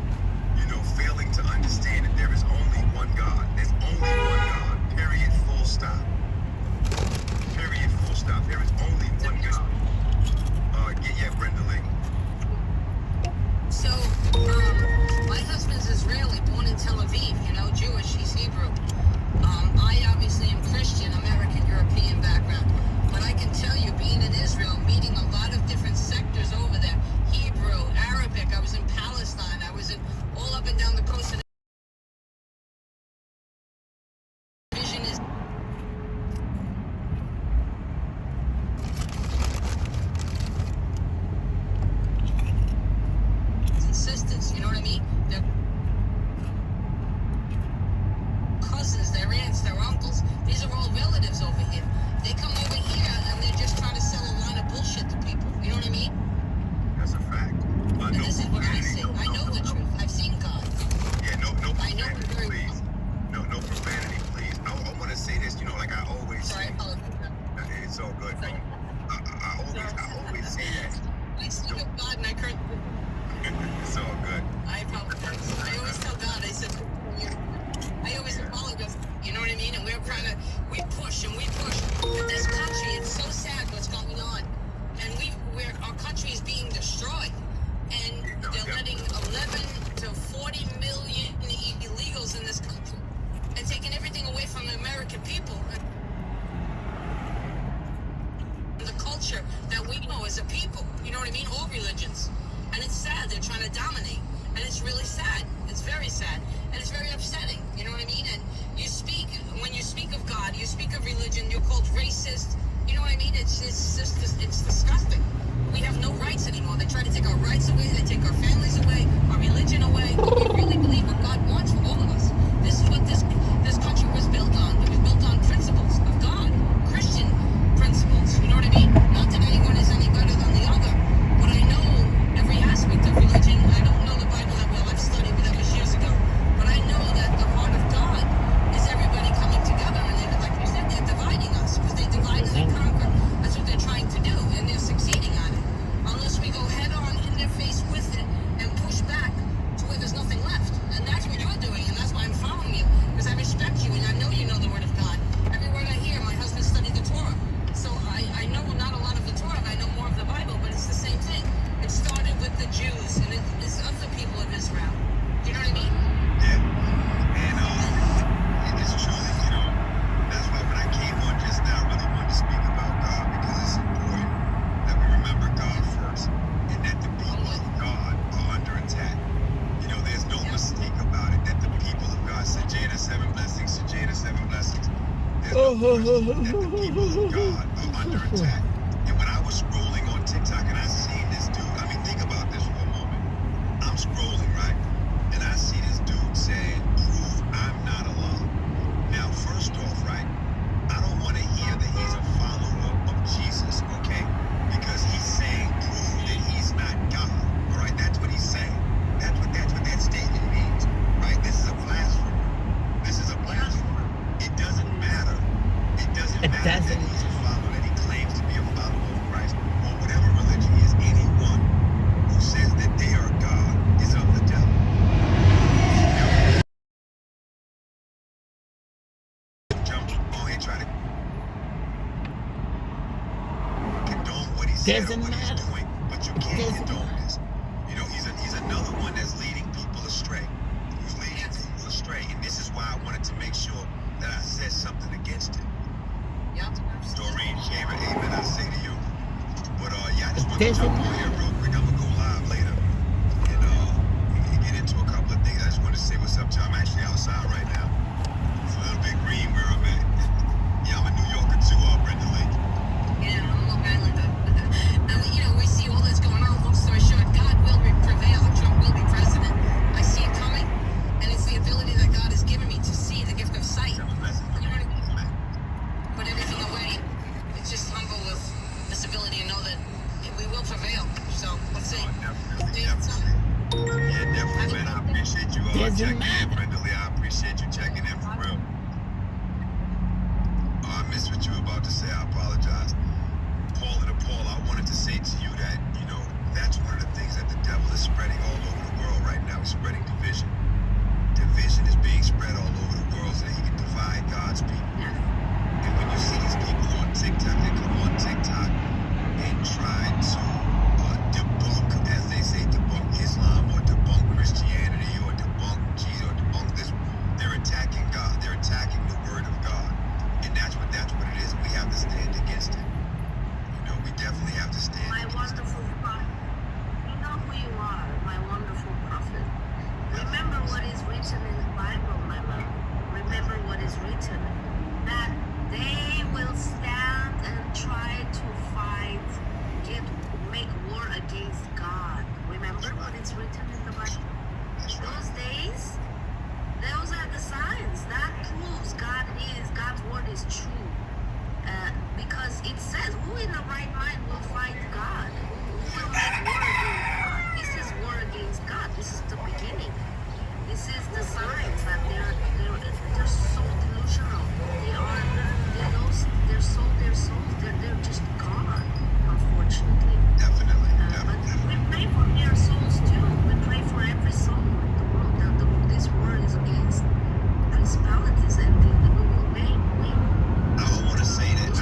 Failing to understand that there is only one God. There's only one God. Period. Full stop. Period. Full stop. There is only one God. Brenda Lee. So, my husband's Israeli, born in Tel Aviv, Jewish, he's Hebrew. I obviously am Christian, American, European background. But I can tell you, being in Israel, meeting a lot of different sectors over there, Hebrew, Arabic, I was in Palestine, I was all up and down the coast of the vision is sisters, you know what I mean? They're cousins, their aunts, their uncles. These are all relatives over here. They come over here and they're just trying to sell a line of bullshit to people. You know what I mean? That's a fact. And this is what I see. I know the truth. I've seen God. Yeah, no I know profanity, it very please. well. No profanity, please. I want to say this, like I always Sorry, I say. apologize. It's all good. I always say that. I speak of God and I curse. It's all good. I apologize. I always tell God, I said, I always apologize. You know what I mean? And we push and we push. But this country, it's so sad what's going on. And our country is being destroyed. And they're letting 11 to 40 million illegals in this country and taking everything away from the American people. And the culture that we know as a people. You know what I mean? All religions. And it's sad. They're trying to dominate. And it's really sad. It's very sad. And it's very upsetting. You know what I mean? And when you speak of God, you speak of religion, you're called racist. You know what I mean? It's disgusting. We have no rights anymore. They try to take our rights away. They take our families away, our religion away. But we really believe what God wants for all of us. This is what this country was built on. It was built on principles of God, Christian principles. You know what I mean? Not that anyone is any better than the other, but I know every aspect of religion. I don't know the Bible that well. I've studied, but that was years ago. But I know that the heart of God is everybody coming together, and like you said, they're dividing us because they divide and they conquer. That's what they're trying to do, and they're succeeding at it. Unless we go head on in their face with it and push back to where there's nothing left. And that's what you're doing, and that's why I'm following you, because I respect you and I know you know the Word of God. Every word I hear, my husband studied the Torah. So I know not a lot of the Torah, I know more of the Bible, but it's the same thing. It started with the Jews, and it's of the people of Israel. Do you know what I mean? Yeah. And it's truly, that's why when I came on just now, I really wanted to speak about God, because it's important that we remember God first, and that the people of God are under attack. There's no mistake about it, that the people of God, Sajana 7 blessings, Sajana 7 blessings. There's no question that the people of God are under attack. And when I was scrolling on TikTok and I seen this dude, It doesn't. That he's a follower, that he claims to be a follower of Christ, or whatever religion he is, anyone who says that they are God is of the devil. Jump on here, try to condone what he said or what he's doing, but you can't condone this. You know, he's another one that's leading people astray. Who's leading people astray, and this is why I wanted to make sure that I said something against it. Doreen, Shaver, amen, I say to you. But yeah, I just want to jump on here real quick. I'm gonna go live later and get into a couple of things. I just want to say what's up to you. I'm actually outside right now. It's a little bit green where I'm at. Yeah, I'm a New Yorker too, Brenda Lake. Yeah, I'm Long Island. You know, we see all that's going on. Long story short, God will prevail. Trump will be president. I see it coming, and it's the ability that God has given me to see, the gift of sight. Put everything away. It's just humble with this ability to know that we will prevail. So let's see. Yeah, definitely, man. I appreciate you checking in, Brenda Lee. I appreciate you checking in for real. Oh, I missed what you were about to say. I apologize. Paul, I wanted to say to you that, you know, that's one of the things that the devil is spreading all over the world right now. He's spreading division. Division is being spread all over the world so that he can divide God's people. And when you see these people on TikTok, they come on TikTok and try to debunk, as they say, debunk Islam or debunk Christianity or debunk Jesus or debunk this. They're attacking God. They're attacking the word of God. And that's what it is. We have to stand against it. You know, we definitely have to stand against it. My wonderful prophet. You know who you are, my wonderful prophet. Remember what is written in the Bible, my love. Remember what is written. That they will stand and try to fight, make war against God. Remember what is written in the Bible? Those days, those are the signs. That proves God's word is true. Because it says, who in the right mind will fight God? Who will make war against God? This is war against God. This is the beginning. This is the signs that they're so delusional. They're just gone, unfortunately. Definitely. But we pray for their souls too. We pray for every soul in the world. This war is against principalities and we will win. I don't want to say that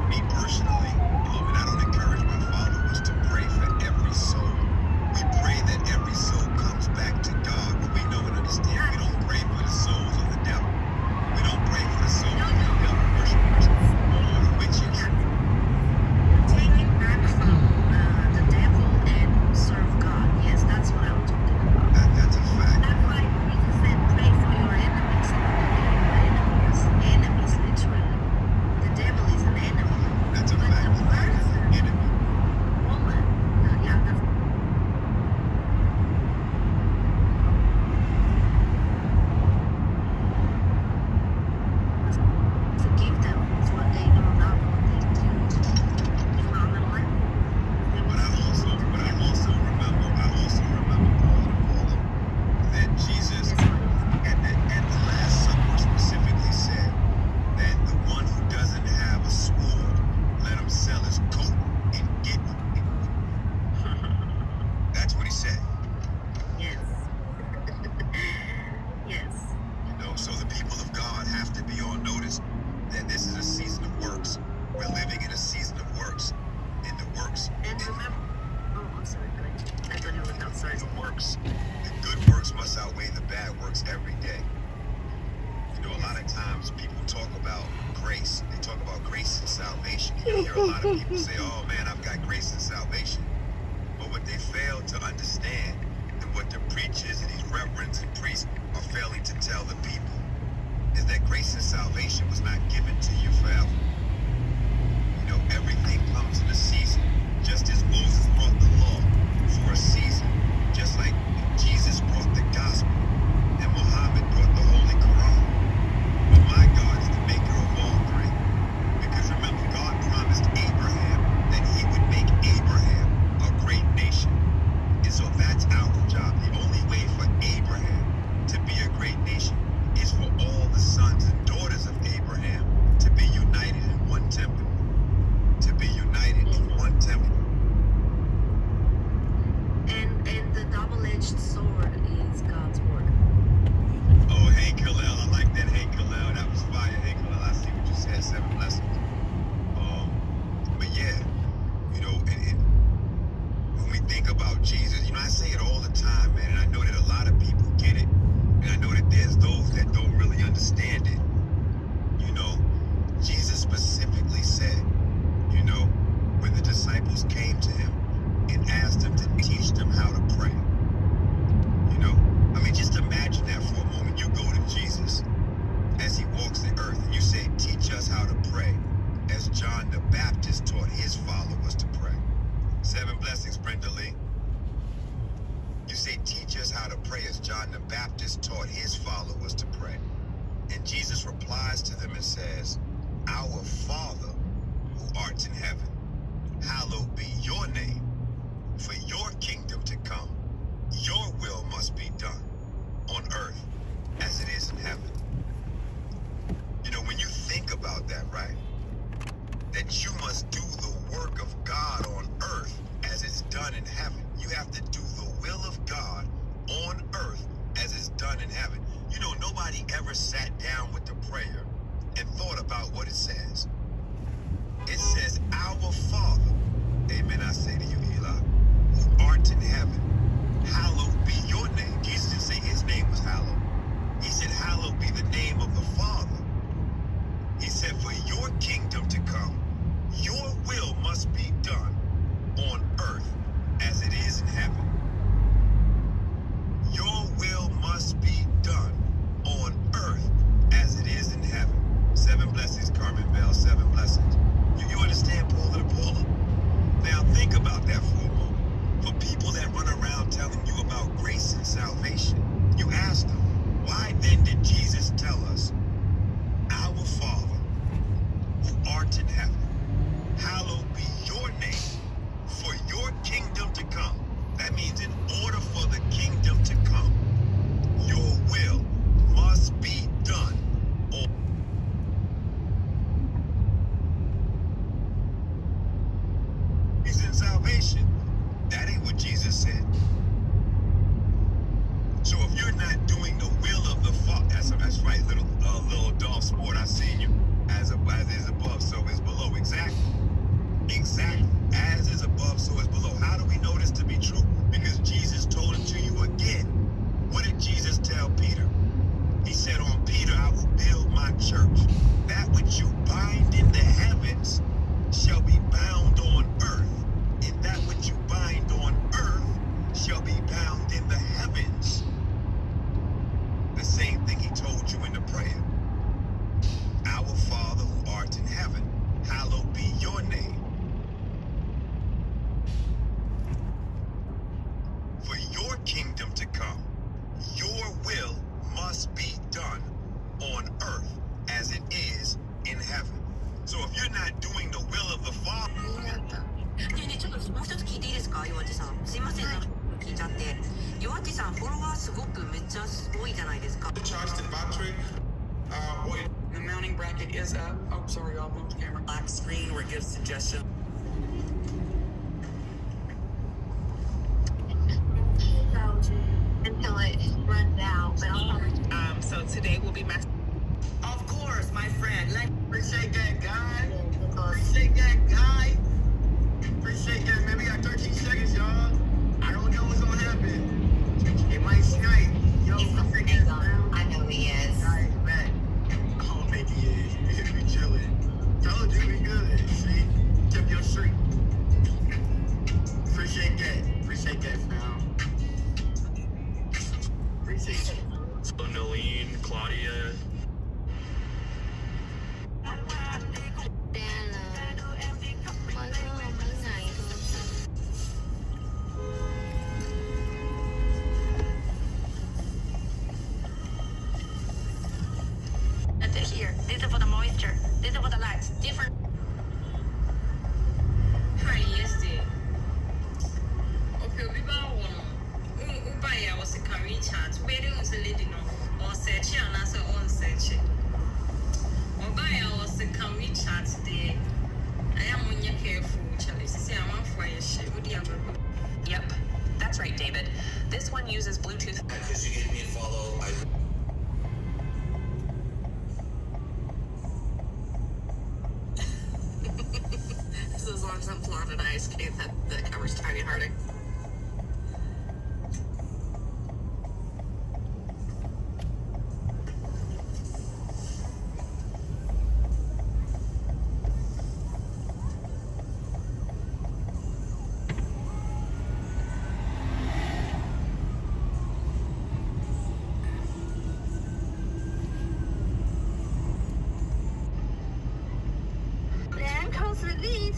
me personally, and I don't encourage my followers to pray for every soul. We pray that every soul comes back to God, but we know and understand we don't pray for the souls of the devil. We don't pray for the souls of the devil worshipers or the witches. Take it back from the devil and serve God. Yes, that's what I'm talking about. That's a fact. That's why Jesus said, pray for your enemies. Enemies, literally. The devil is an enemy. That's a fact. The person, enemy. Woman, forgive them for they don't know what they do. You know what I mean? But I also remember, Paula, that Jesus at the Last Supper specifically said that the one who doesn't have a sword, let him sell his coat and get one. That's what he said. Yes. Yes. You know, so the people of God have to be on notice that this is a season of works. We're living in a season of works. And the works. And remember, I'm sorry, go ahead. I thought you were outside. The works. The good works must outweigh the bad works every day. You know, a lot of times people talk about grace. They talk about grace and salvation. You hear a lot of people say, oh man, I've got grace and salvation. But what they fail to understand, and what the preachers and these reverends and priests are failing to tell the people, is that grace and salvation was not given to you forever. You know, everything comes in a season. Just as Moses brought the law for a season, just like Jesus brought the gospel, and Muhammad brought the Holy Quran. But my God is the maker of all three. Because remember, God promised Abraham that he would make Abraham a great nation. And so that's our job. The only way for Abraham to be a great nation is for all the sons and daughters of Abraham to be united John the Baptist taught his followers to pray. And Jesus replies to them and says, "Our Father who art in heaven, hallowed be your name. For your kingdom to come, your will must be done on earth as it is in heaven." You know, when you think about that, right? That you must do the work of God on earth as it's done in heaven. You have to do the will of God on earth as it's done in heaven. You know, nobody ever sat down with the prayer and thought about what it says. It says, "Our Father," amen, I say to you, Eli, "who art in heaven, hallowed be your name." Jesus didn't say his name was hallowed. He said, "Hallowed be the name of the Father." He said, "For your kingdom to come, your will must be done on earth as it is in heaven." Your will must be done on earth as it is in heaven. 7 blessings, Carmen Bell, 7 blessings. You understand, Paula the Paula? Now think about that for a moment. For people that run around telling you about grace and salvation, you ask them, why then did Jesus tell us, "Our Father who art in heaven, hallowed be your name, for your kingdom to come"? That means in order for the kingdom to come, your will must be done on in salvation. That ain't what Jesus said. So if you're not doing the will of the Father, that's right, little dog sport. I seen you. As is above, so is below. Exactly. As is above, so is below. How do we know this to be true? Because Jesus told it to you again. What did Jesus tell Peter? He said, "On Peter I will build my church. That which you bind in the heavens shall be bound on earth, and that which you bind on earth shall be bound in the heavens." The same thing he told you in the prayer. "Our Father who art in heaven, hallowed be your name. For your kingdom to come, your will must be done on earth as it is in heaven." So if you're not doing the will of the Father... ねえねえ、ちょっともう一つ聞いていいですか、岩地さん。すいません、聞いちゃって。岩地さん、フォロワーすごくめっちゃ多いじゃないですか。The mounting bracket is up. Oh, sorry, y'all moved the camera. Black screen where it gives suggestions. Until it runs out. But so today will be max. Of course, my friend. Appreciate that, guy. Appreciate that, guy. Appreciate that, man. We got 13 seconds, y'all. I don't know what's gonna happen. It might snipe. Yo, I know he is. Guys, man. I don't think he is. He be chilling. Told you we good. See? Kept your streak. Appreciate that, fam. Appreciate that. So Nalene, Claudia. Here, this is for the moisture. This is for the lights. Different. Hi, yes, dear. Okay, we bought one. Buy our security chat. Where do you lady know? Or search and answer on search. Or buy our security chat today. I am on your careful, Charlie. See, I'm on fire shit. What do you have? Yep, that's right, David. This one uses Bluetooth. Because you gave me a follow. As long as I'm flawed and I escape that the camera's tiny hearting. Then comes the lead.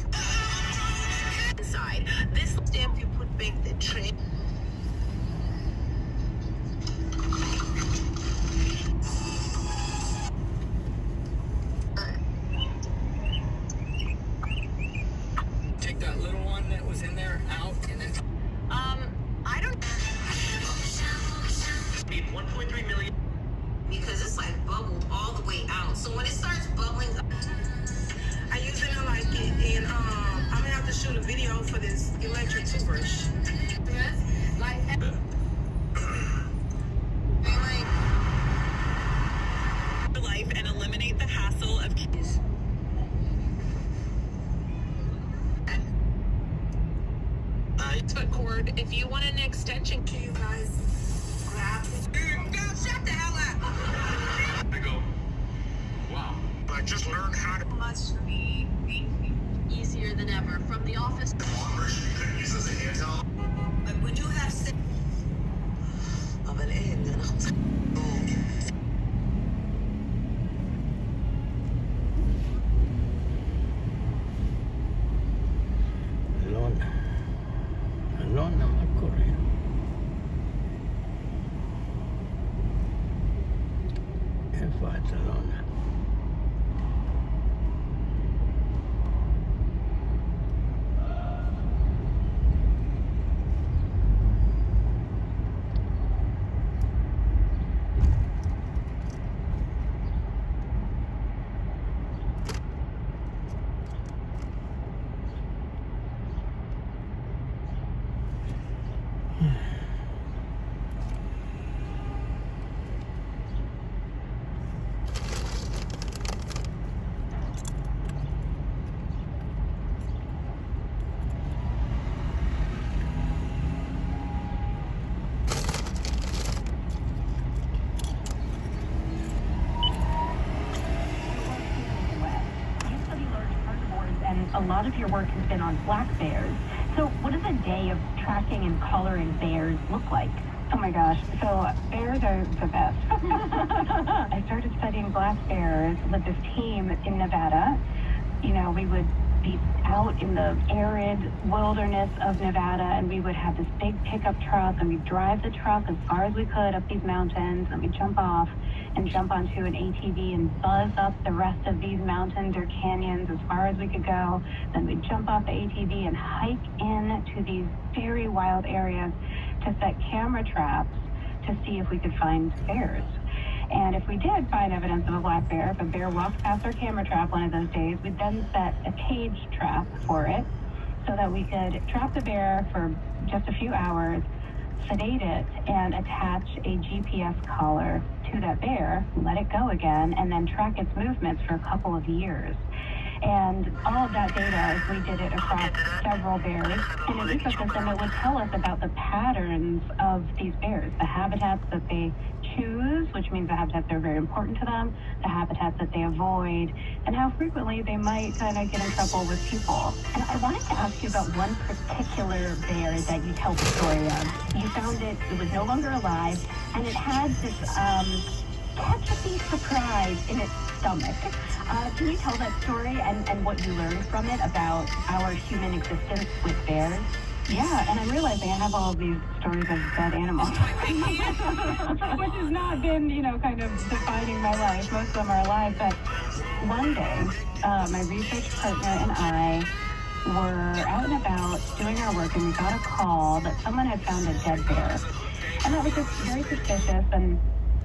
Inside. This stamp you put that little one that was in there out and then... I don't... Need 1.3 million. Because it's like bubbled all the way out. So when it starts bubbling... I use it in like it, and I'm gonna have to shoot a video for this electric toothbrush. Life and eliminate the hassle of kids. Foot cord. If you want an extension, Can you guys grab it? Girl, shut the hell up! I go, wow. I just learned how to... must be easier than ever from the office. One version you couldn't use as a hand towel. But would you have said... אבל אין, אנחנו צריכים... אלונה, מה קורה? איפה את, אלונה? A lot of your work has been on black bears. So what does a day of tracking and collaring bears look like? Oh my gosh, so bears are the best. I started studying black bears with this team in Nevada. You know, we would be out in the arid wilderness of Nevada, and we would have this big pickup truck, and we'd drive the truck as far as we could up these mountains, and we'd jump off and jump onto an ATV and buzz up the rest of these mountains or canyons as far as we could go. Then we'd jump off the ATV and hike into these very wild areas to set camera traps to see if we could find bears. And if we did find evidence of a black bear, if a bear walked past our camera trap one of those days, we'd then set a cage trap for it so that we could trap the bear for just a few hours, sedate it, and attach a GPS collar to that bear, let it go again, and then track its movements for a couple of years. And all of that data, we did it across several bears in an ecosystem that would tell us about the patterns of these bears, the habitats that they choose, which means the habitats that are very important to them, the habitats that they avoid, and how frequently they might kind of get in trouble with people. And I wanted to ask you about one particular bear that you tell the story of. You found it was no longer alive, and it had this ketchupy surprise in its stomach. Can you tell that story and what you learned from it about our human existence with bears? Yeah, and I'm realizing I have all of these stories of dead animals, which has not been, you know, kind of defining my life. Most of them are alive, but one day, my research partner and I were out and about doing our work, and we got a call that someone had found a dead bear. And that was just very suspicious, and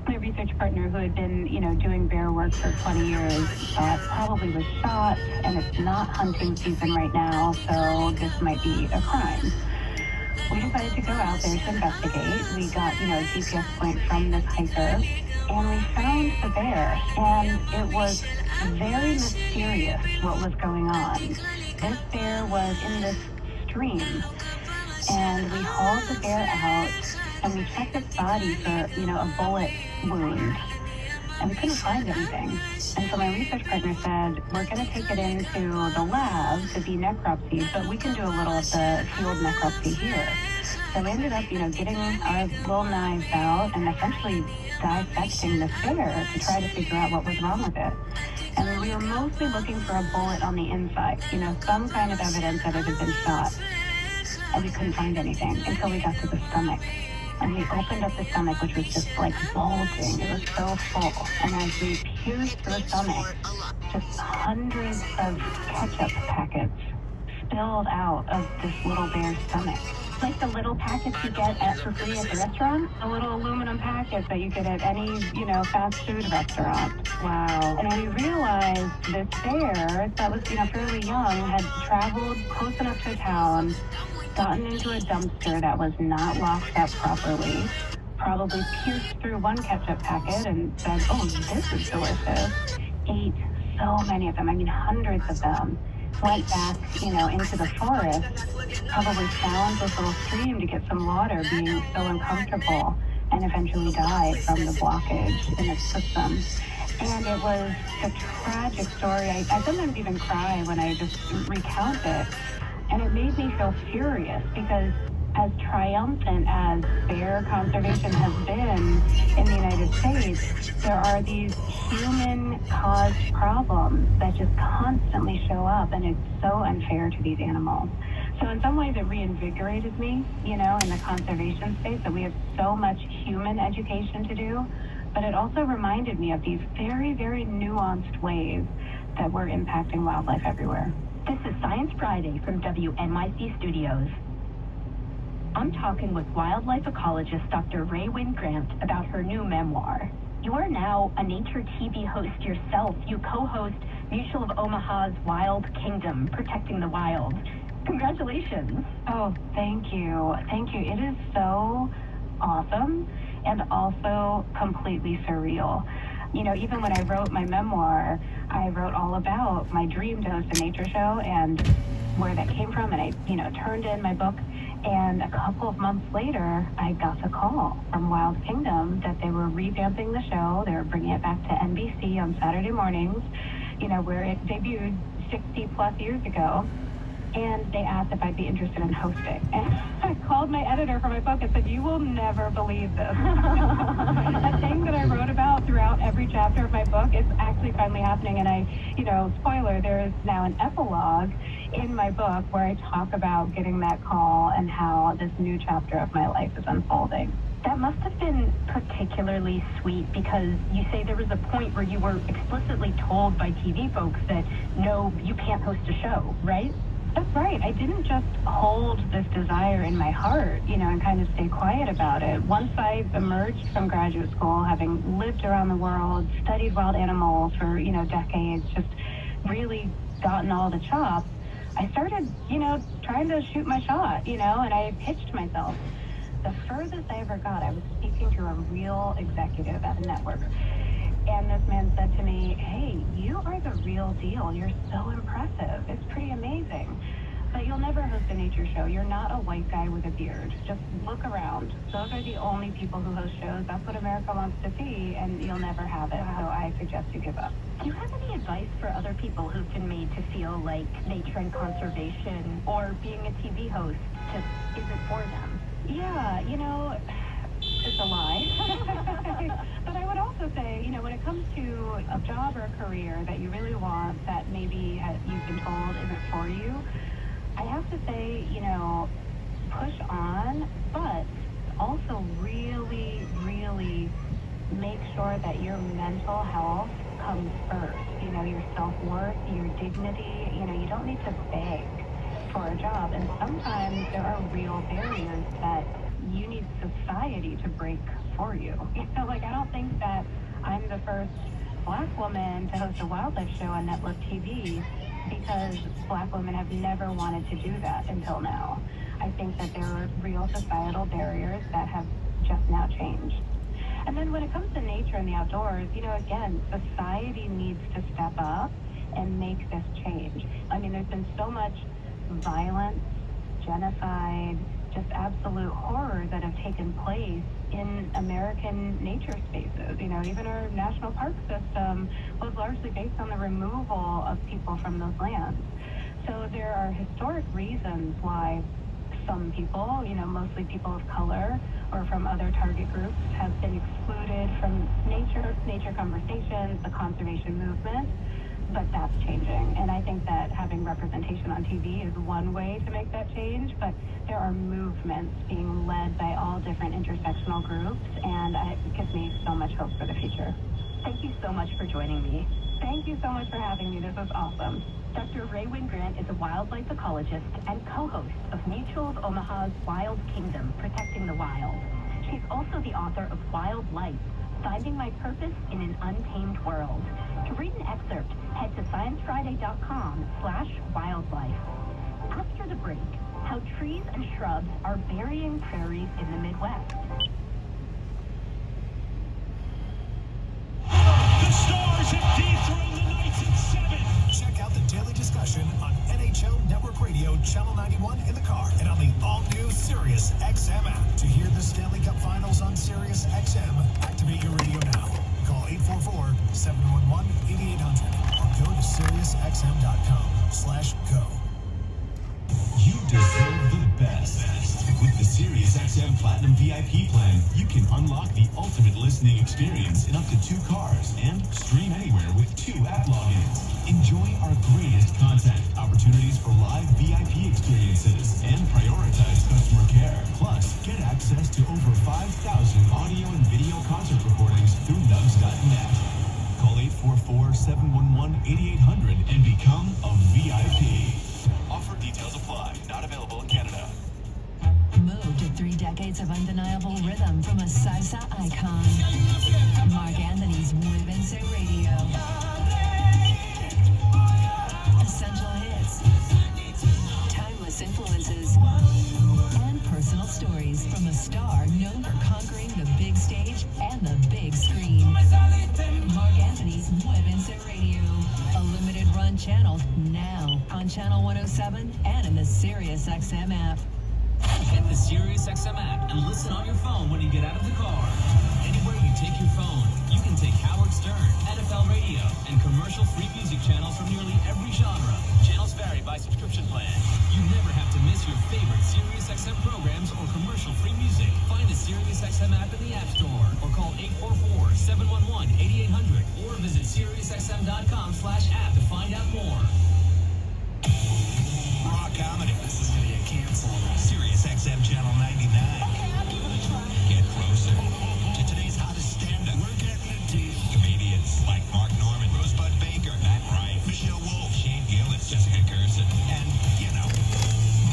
my research partner, who had been, you know, doing bear work for 20 years, probably was shot, and it's not hunting season right now, so this might be a crime. We decided to go out there to investigate. We got, you know, a GPS point from this hiker, and we found the bear, and it was very mysterious what was going on. This bear was in this stream, and we hauled the bear out, and we checked its body for, you know, a bullet wound, and we couldn't find anything. And so my research partner said, we're going to take it into the lab to be necropsied, but we can do a little of the field necropsy here. So we ended up, you know, getting our little knives out and essentially dissecting this bear to try to figure out what was wrong with it. And we were mostly looking for a bullet on the inside, you know, some kind of evidence that it had been shot. And we couldn't find anything until we got to the stomach. And we opened up the stomach, which was just like bulging. It was so full. And as we pierced the stomach, just hundreds of ketchup packets spilled out of this little bear's stomach. Like the little packets you get for free at the restaurant? The little aluminum packets that you get at any, fast food restaurant. Wow. And we realized this bear that was, fairly young had traveled close enough to a town, gotten into a dumpster that was not locked up properly, probably pierced through one ketchup packet and said, oh, this is delicious. Ate so many of them, hundreds of them. Went back, into the forest, probably found this little stream to get some water, being so uncomfortable, and eventually died from the blockage in its system. And it was a tragic story. I sometimes even cry when I just recount it. And it made me feel furious because as triumphant as bear conservation has been in the United States, there are these human-caused problems that just constantly show up, and it's so unfair to these animals. So in some ways it reinvigorated me, in the conservation space, that we have so much human education to do, but it also reminded me of these very, very nuanced ways that we're impacting wildlife everywhere. This is Science Friday from WNYC Studios. I'm talking with wildlife ecologist Dr. Rae Wynn Grant about her new memoir. You are now a nature TV host yourself. You co-host Mutual of Omaha's Wild Kingdom, Protecting the Wild. Congratulations. Oh, thank you. Thank you. It is so awesome and also completely surreal. Even when I wrote my memoir, I wrote all about my dream to host a nature show and where that came from, and I, turned in my book. And a couple of months later, I got the call from Wild Kingdom that they were revamping the show. They were bringing it back to NBC on Saturday mornings, where it debuted 60 plus years ago. And they asked if I'd be interested in hosting. And I called my editor for my book and said, you will never believe this. That thing that I wrote about throughout every chapter of my book is actually finally happening. And I, spoiler, there is now an epilogue in my book where I talk about getting that call and how this new chapter of my life is unfolding. That must have been particularly sweet because you say there was a point where you were explicitly told by TV folks that, no, you can't host a show, right? That's right. I didn't just hold this desire in my heart, and kind of stay quiet about it. Once I emerged from graduate school, having lived around the world, studied wild animals for, decades, just really gotten all the chops, I started, trying to shoot my shot, and I pitched myself. The furthest I ever got, I was speaking to a real executive at a network. And this man said to me, hey, you are the real deal. You're so impressive. It's pretty amazing. But you'll never host a nature show. You're not a white guy with a beard. Just look around. Those are the only people who host shows. That's what America wants to see, and you'll never have it. So I suggest you give up. Do you have any advice for other people who've been made to feel like nature and conservation or being a TV host just isn't for them? Yeah, it's a lie. But I would also say, when it comes to a job or a career that you really want that maybe you've been told isn't for you, I have to say, push on, but also really, really make sure that your mental health comes first. Your self-worth, your dignity, you don't need to beg for a job. And sometimes there are real barriers that you need society to break for you. I don't think that I'm the first Black woman to host a wildlife show on network TV because Black women have never wanted to do that until now. I think that there are real societal barriers that have just now changed. And then when it comes to nature and the outdoors, again, society needs to step up and make this change. There's been so much violence, genocide, just absolute horror that have taken place in American nature spaces. Even our national park system was largely based on the removal of people from those lands. So there are historic reasons why some people, mostly people of color or from other target groups, have been excluded from nature conversations, the conservation movement. But that's changing. And I think that having representation on TV is one way to make that change, but there are movements being led by all different intersectional groups, and it gives me so much hope for the future. Thank you so much for joining me. Thank you so much for having me. This was awesome. Dr. Rae Wynn Grant Grant is a wildlife ecologist and co-host of Mutual of Omaha's Wild Kingdom, Protecting the Wild. She's also the author of Wild Life, Finding My Purpose in an Untamed World. To read an excerpt, head to sciencefriday.com/wildlife. After the break, how trees and shrubs are burying prairies in the Midwest. The Stars have dethroned the Knights at 7. Check out the daily discussion on NHL Network Radio, Channel 91 in the car, and on the all-new Sirius XM app. To hear the Stanley Cup Finals on Sirius XM, activate your radio now. Call 844-711-8800 or go to SiriusXM.com/go. You deserve the best. With the SiriusXM Platinum VIP plan, you can unlock the ultimate listening experience in up to 2 cars and stream anywhere with 2 app logins. Enjoy our greatest content, opportunities for live VIP experiences, and prioritize customer care. Plus, get access to over 5,000 audio and video concert recordings through nugs.net. Call 844-711-8800 and become a VIP. Offer details apply. Not available in Canada. Move to 3 decades of undeniable rhythm from a salsa icon. Mark Anthony's Women's Radio. Essential hits, timeless influences, and personal stories from a star known for conquering the big stage and the big screen. Mark Anthony's Women's Radio. A limited run channel now on Channel 107 and in the SiriusXM app. Get the SiriusXM app and listen on your phone when you get out of the car. Anywhere you take your phone, you can take Howard Stern, NFL Radio, and commercial-free music channels from nearly every genre. Channels vary by subscription plan. You never have to miss your favorite SiriusXM programs or commercial-free music. Find the SiriusXM app in the App Store or call 844-711-8800 or visit SiriusXM.com/app to find out more. Raw comedy. This is going to get canceled. SiriusXM Channel 99. Get closer to today's hottest stand-up. We're getting it deep. Comedians like Mark Norman, Rosebud Baker, Matt Wright, Michelle Wolf, Shane Gillis, Jessica Gerson, and, you know,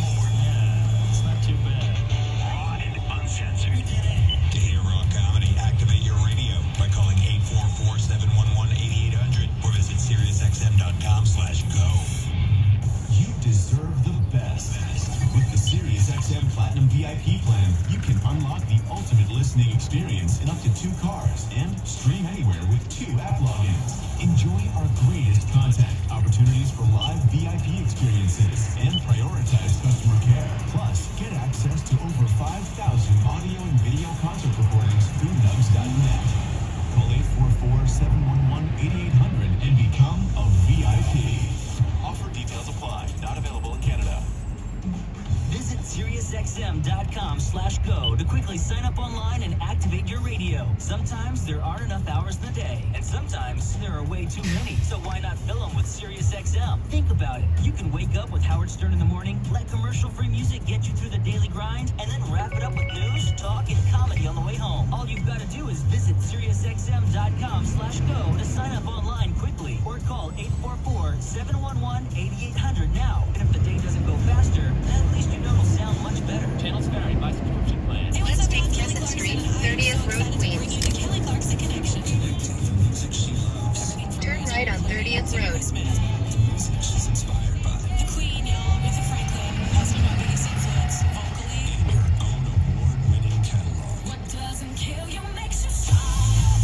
more. Yeah, it's not too bad. Raw and uncensored. To hear raw comedy, activate your radio by calling 844-711-8800 or visit SiriusXM.com/go. You deserve the best. With the SiriusXM Platinum VIP plan, you can unlock the ultimate listening experience in up to 2 cars and stream anywhere with 2 app logins. Enjoy our greatest content, opportunities for live VIP experiences, and prioritize customer care. Plus, get access to over 5,000 audio and video concert recordings through nugs.net. Call 844-711-8800 and become a VIP. Offer details apply. Not available in Canada. Visit SiriusXM.com/go to quickly sign up online and activate your radio. Sometimes there aren't enough hours in the day, and sometimes there are way too many. So why not fill them with SiriusXM? Think about it. You can wake up with Howard Stern in the morning, let commercial-free music get you through the daily grind, and then wrap it up with news, talk, and comedy on the way home. All you've got to do is visit SiriusXM.com/go to sign up online quickly, or call 844-711-8800 now. And if the day doesn't go faster, at least you know it'll sound much better. Channels vary by subscription plan. Let's take Pleasant Street, 30th Road, Queens. Turn right on 30th Road. She's inspired by The Queen, y'all, Aretha Franklin, also my biggest influence vocally. her own award-winning catalog. What doesn't kill you makes you strong.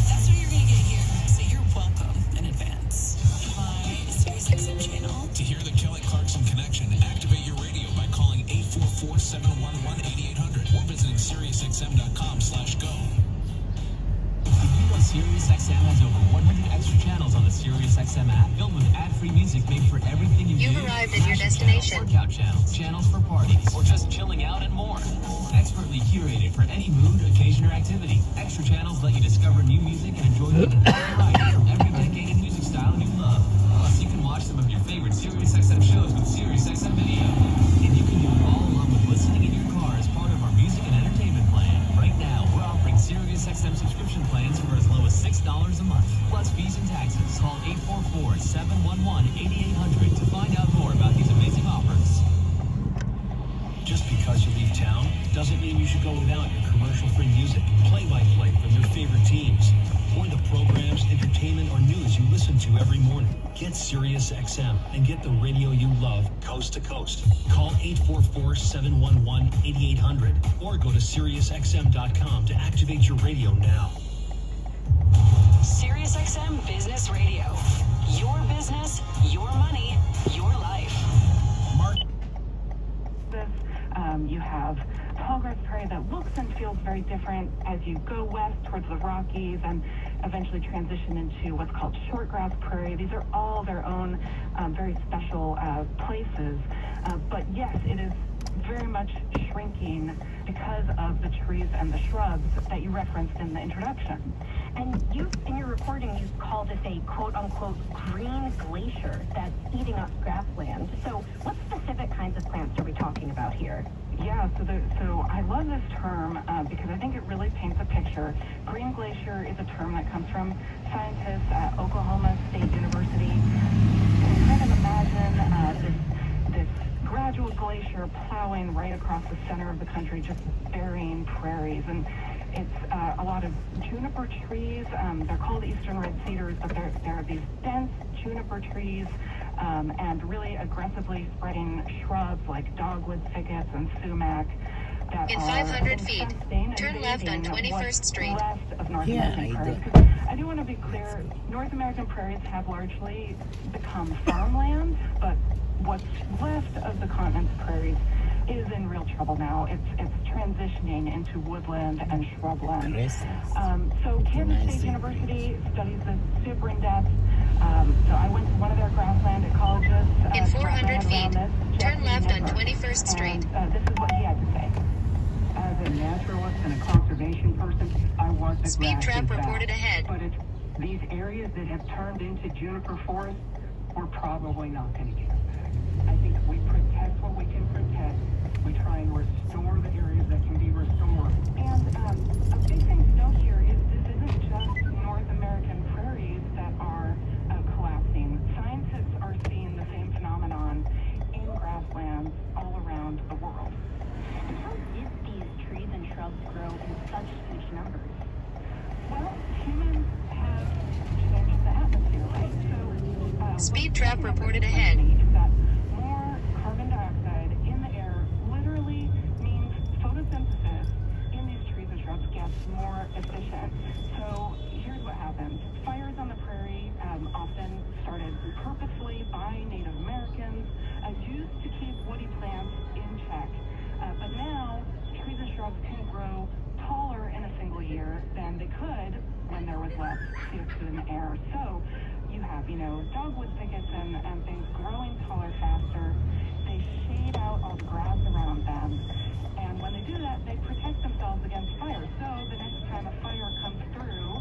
That's what you're gonna get here. So you're welcome in advance. My SiriusXM channel. To hear the Kelly Clarkson Connection, activate your radio by calling 844-711-8800 or visiting SiriusXM.com/go. Did you know SiriusXM has over 100 extra channels on the SiriusXM app, filled with ad-free music made for everything you You've do? arrived at your destination. Workout channels, channels for parties, or just chilling out and more. Expertly curated for any mood, occasion, or activity. Extra channels let you discover new music and enjoy the entire variety from every decade and music style you love. Plus, you can watch some of your favorite SiriusXM shows with SiriusXM Video. And you can do it all along with listening in your car as part of our music and entertainment plan. Right now, we're offering SiriusXM subscription plans for as low as $6 a month, plus fees and taxes. Call 844-711-8800 to find out more about these amazing country music, play-by-play from your favorite teams, or the programs, entertainment, or news you listen to every morning. Get Sirius XM and get the radio you love coast to coast. Call 844-711-8800 or go to SiriusXM.com to activate your radio now. SiriusXM Business Radio. Your business, your money, your life. Mark. You have tallgrass prairie that looks and feels very different as you go west towards the Rockies and eventually transition into what's called shortgrass prairie. These are all their own very special places. But yes, it is very much shrinking because of the trees and the shrubs that you referenced in the introduction. And in your recording, you call this a quote-unquote green glacier that's eating up grassland. So what specific kinds of plants are we talking about here? Yeah, so I love this term because I think it really paints a picture. Green glacier is a term that comes from scientists at Oklahoma State University. You can kind of imagine this gradual glacier plowing right across the center of the country, just burying prairies. And it's a lot of juniper trees. They're called eastern red cedars, but they're these dense juniper trees and really aggressively spreading shrubs like dogwood thickets and sumac. That In 500 feet, turn left on 21st Street. I do want to be clear, North American prairies have largely become farmland, but what's left of the continent's prairies is in real trouble now. It's transitioning into woodland and shrubland. So Kansas State University studies this super in depth. So I went to one of their grassland ecologists. In 400 feet, turn left on 21st Street. This is what he had to say. As a naturalist and a conservation person, I want the Speed trap grasses reported back. ahead. But these areas that have turned into juniper forest, we're probably not going to get them back. I think we protect what we can protect. We try and restore the areas that can be restored. And a big thing to note here is this isn't just North American prairies that are collapsing. Scientists are seeing the same phenomenon in grasslands all around the world. And how did these trees and shrubs grow in such huge numbers? Well, humans have changed the atmosphere, right? So, Speed trap reported ahead. Is that more carbon dioxide in the air literally means photosynthesis in these trees and shrubs gets more efficient. So here's what happens. Fires on the prairie often started purposely by Native Americans, used to keep woody plants in check. But now, trees and shrubs can grow taller in a single year than they could when there was less CO2 in the air. So you have, dogwood thickets and things growing taller faster. They shade out all the grass around them. And when they do that, they protect themselves against fire. So the next time a fire comes through,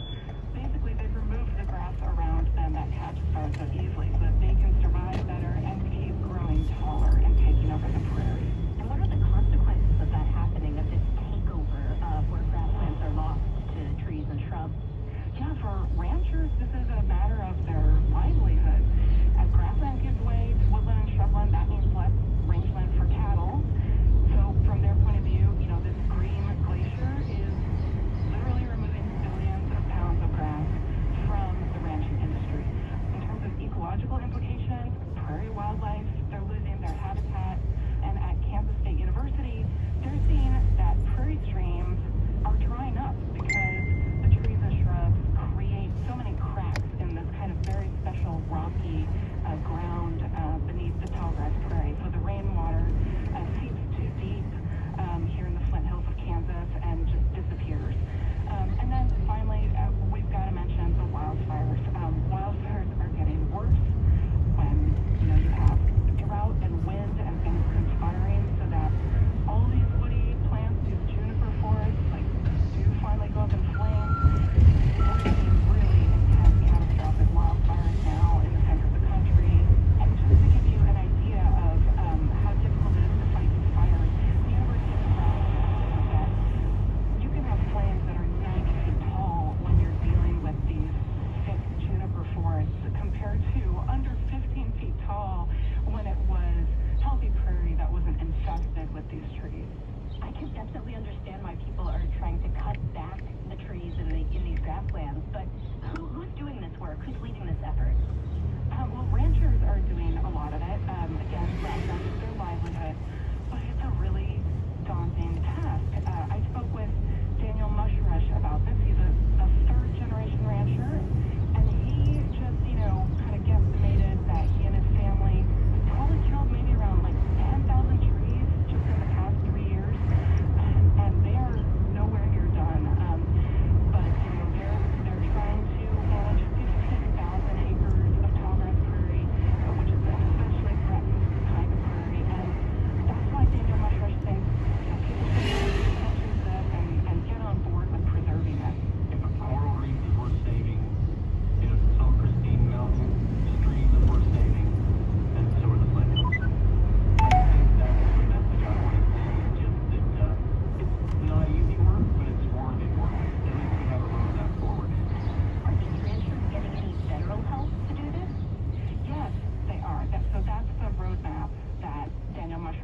basically they've removed the grass around them that catches fire so easily so that they can survive better and keep growing taller and taking over the prairie. And what are the consequences of that happening, of this takeover where grasslands are lost to trees and shrubs? Yeah, for ranchers, this is a matter of their livelihood. As grassland gives way,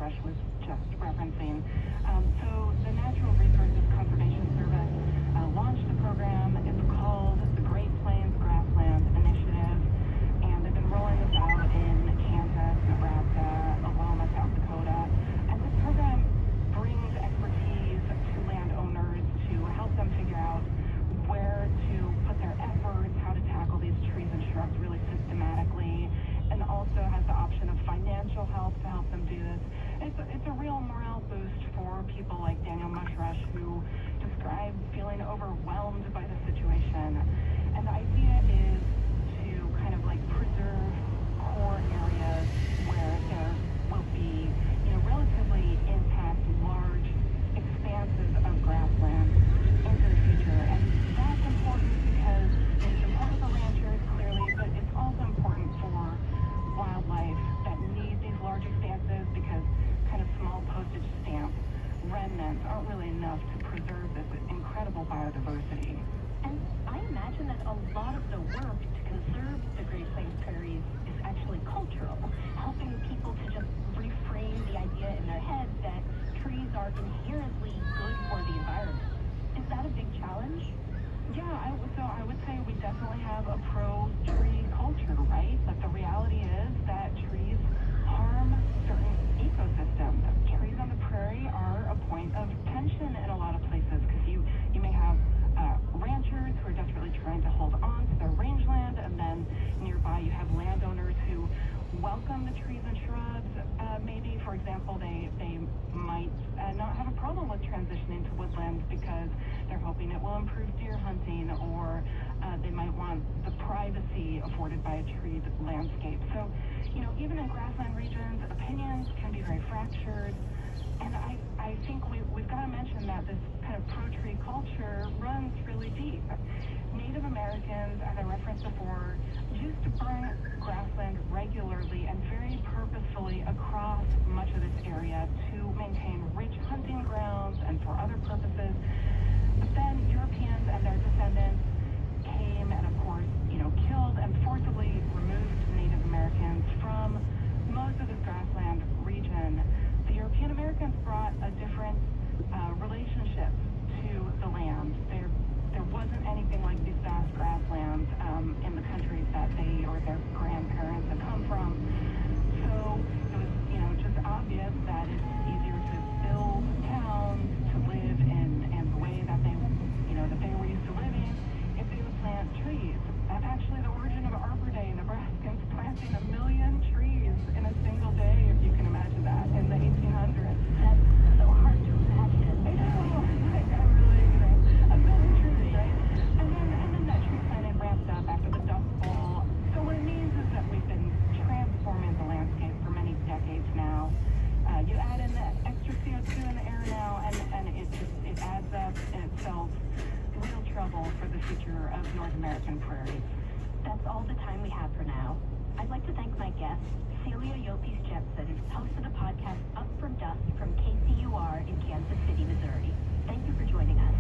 Rush was just referencing. So the Natural Resources Conservation Service launched a program. It's called the Great Plains Grasslands Initiative, and they've been rolling this out in Kansas, Nebraska, Oklahoma, South Dakota. And this program brings expertise to landowners to help them figure out where to put their efforts, how to tackle these trees and shrubs really systematically, and also has the option of financial help to help them do this. It's a real morale boost for people like Daniel Mushrush, who described feeling overwhelmed by the situation. And the idea is to kind of like preserve core areas where there will be, relatively intact, large expanses of grassland into the future. And that's important because it's important for ranchers, clearly, but it's also important for wildlife that need these large expanses, because kind of small postage stamp remnants aren't really enough to preserve this incredible biodiversity. And I imagine that a lot of the work to conserve the Great Plains prairies is actually cultural, helping people to just reframe the idea in their heads that trees are inherently good for the environment. Is that a big challenge? Yeah, I would say we definitely have a pro-tree culture, right? But the reality is that trees harm certain ecosystems. Trees on the prairie are a point of tension in a lot of places, because you may have ranchers who are desperately trying to hold on to their rangeland, and then nearby you have landowners who welcome the trees and shrubs. Maybe, for example, they might not have a problem with transitioning to woodlands because they're hoping it will improve deer hunting, or they might want the privacy afforded by a treed landscape. So, even in grassland regions, opinions can be very fractured. And I think we've got to mention that this kind of pro-tree culture runs really deep. Native Americans, as I referenced before, used to burn grassland regularly and very purposefully across much of this area to maintain rich hunting grounds and for other purposes. But then Europeans and their descendants came and, of course, killed and forcibly removed Native Americans from most of this grassland region. The European Americans brought a different relationship to the land. There wasn't anything like these vast grasslands in the countries that they or their grandparents had come from. So it was, just obvious that it's easier to build towns, to live in the way that they were used to living, if they would plant trees. That's actually the origin of Arbor Day. Nebraskans planting 1 million trees in a single day, if you can imagine that, in the 1800s. That's so hard to imagine. I know. I really, 1 million trees, right? And then that tree planting ramped up after the Dust Bowl. So what it means is that we've been transforming the landscape for many decades now. You add in the extra CO2 in the air now, and it adds up, and it spells real trouble for the future of North American prairies. That's all the time we have for now. I'd like to thank my guest, Celia Yopes Jepson, host of the podcast Up From Dust from KCUR in Kansas City, Missouri. Thank you for joining us.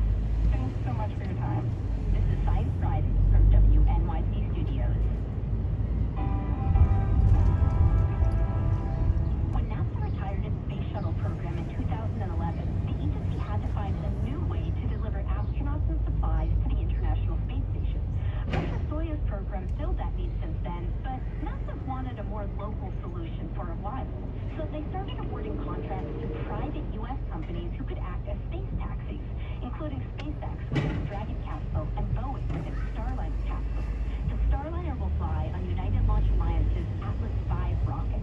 Thanks so much for your time. This is Science Friday from WNYC Studios. When NASA retired its Space Shuttle program in 2011, the agency had to find a new way to deliver astronauts and supplies to the International Space Station. Russia's Soyuz program filled that need since then, but NASA wanted a more local solution for a while. So they started awarding contracts to private U.S. companies who could act as space taxis, including SpaceX with its Dragon capsule and Boeing with its Starliner capsule. The Starliner will fly on United Launch Alliance's Atlas V rocket.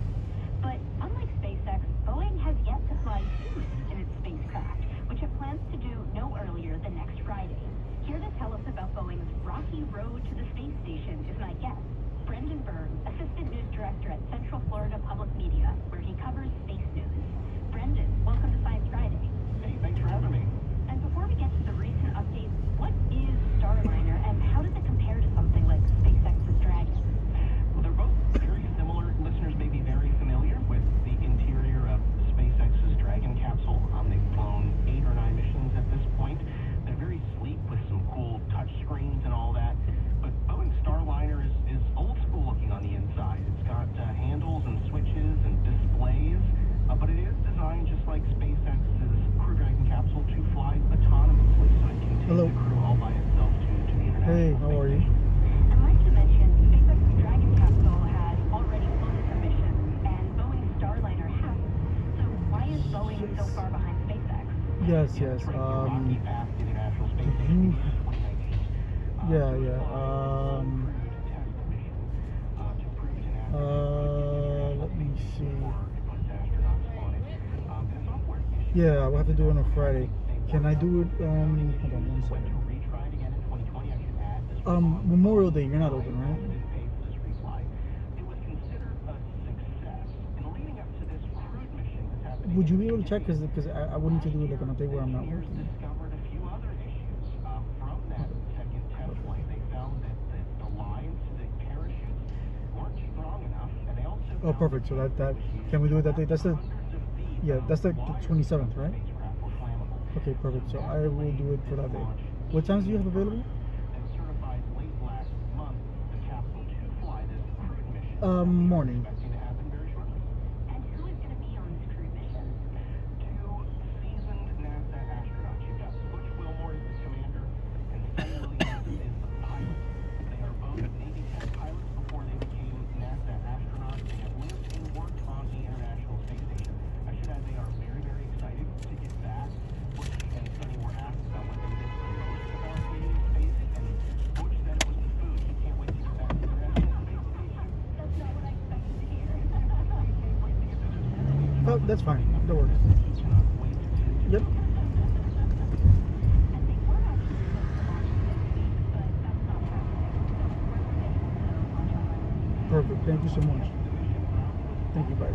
But unlike SpaceX, Boeing has yet to fly humans in its spacecraft, which it plans to do no earlier than next Friday. Here to tell us about Boeing's rocky road to the space station is my guest, Brendan Byrne, Assistant News Director at Central Florida Public Media, where he covers space news. Brendan, welcome to Science Friday. Hey, thanks for having me. And before we get to the recent updates, what is so far behind SpaceX. Yes. Yeah. Let me see. Yeah, we'll have to do it on a Friday. Can I do it? Hold on 1 second. Memorial Day, you're not open, right? Would you be able to check? Because I wouldn't to do it like on a day where I'm not working. Oh, perfect. So that can we do it that day? That's the 27th, right? Okay, perfect. So I will do it for that day. What times do you have available? Morning. And who is going to be on this crewed mission? 2 seasoned NASA astronauts. You've got Butch Wilmore as the commander, and Sonny Williams is the pilot. They are both Navy test pilots before they became NASA astronauts. They have lived and worked on the International Space Station. I should add they are very, very excited to get back. Butch and Sonny were asked about what they missed the most about being in space, and Butch said it was the food. He can't wait to get back to the International Space Station. That's not what I expected to hear. Oh, that's fine. That works. Yep. Perfect. Thank you so much. Thank you. Bye.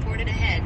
reported ahead.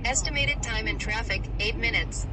Estimated time in traffic, 8 minutes.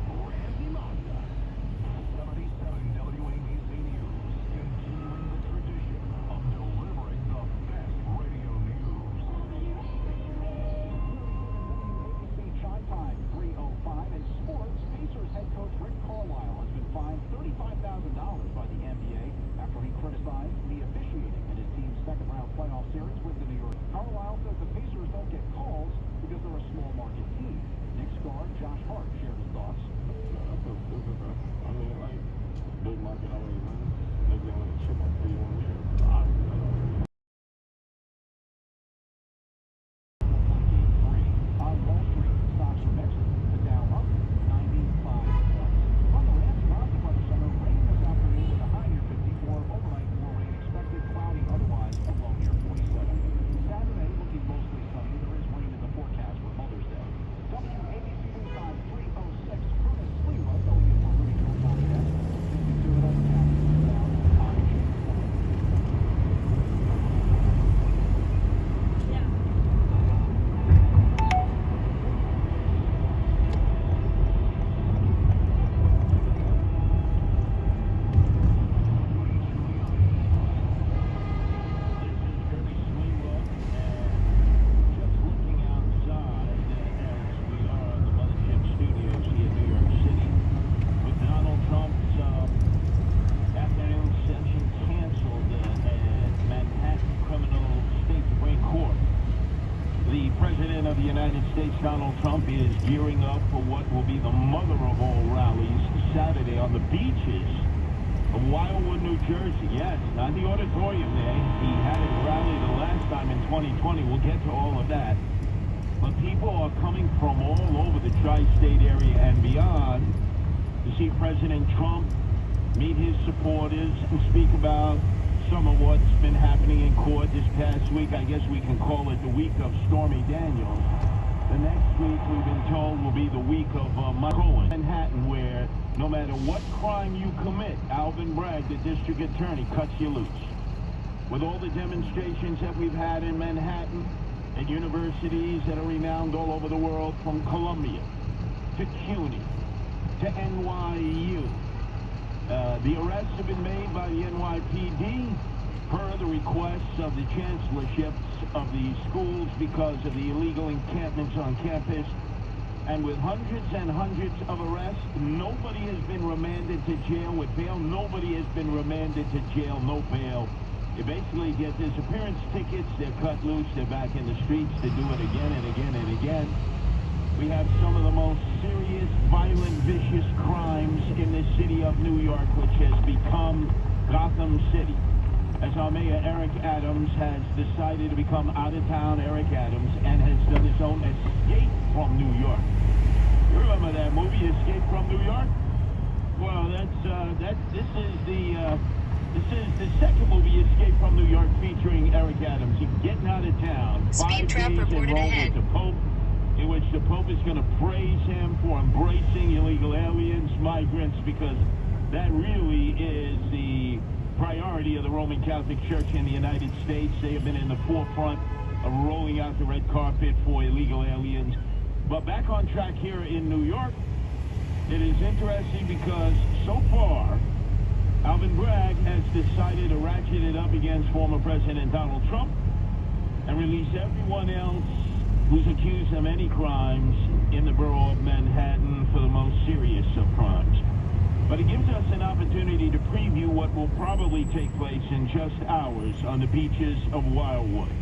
Donald Trump is gearing up for what will be the mother of all rallies Saturday on the beaches of Wildwood, New Jersey. Yes, not the auditorium there. He had his rally the last time in 2020. We'll get to all of that. But people are coming from all over the tri-state area and beyond to see President Trump meet his supporters and speak about some of what's been happening in court this past week. I guess we can call it the week of Stormy Daniels. The next week, we've been told, will be the week of Cohen, Manhattan, where no matter what crime you commit, Alvin Bragg, the district attorney, cuts you loose. With all the demonstrations that we've had in Manhattan, at universities that are renowned all over the world, from Columbia to CUNY to NYU. The arrests have been made by the NYPD per the requests of the chancellorships of the schools because of the illegal encampments on campus. And with hundreds and hundreds of arrests, nobody has been remanded to jail with bail. Nobody has been remanded to jail, no bail. They basically get disappearance tickets, they're cut loose, they're back in the streets to do it again and again and again. We have some of the most serious, violent, vicious crimes in the city of New York, which has become Gotham City. As our mayor, Eric Adams, has decided to become out-of-town Eric Adams and has done his own escape from New York. You remember that movie, Escape from New York? Well, this is the second movie, Escape from New York, featuring Eric Adams. He's getting out of town. Speed trap reported ahead. With the Pope, in which the Pope is going to praise him for embracing illegal aliens, migrants, because that really is the priority of the Roman Catholic Church in the United States. They have been in the forefront of rolling out the red carpet for illegal aliens. But back on track here in New York, it is interesting because so far, Alvin Bragg has decided to ratchet it up against former President Donald Trump and release everyone else who's accused of any crimes in the borough of Manhattan for the most serious of crimes. But it gives us an opportunity to preview what will probably take place in just hours on the beaches of Wildwood.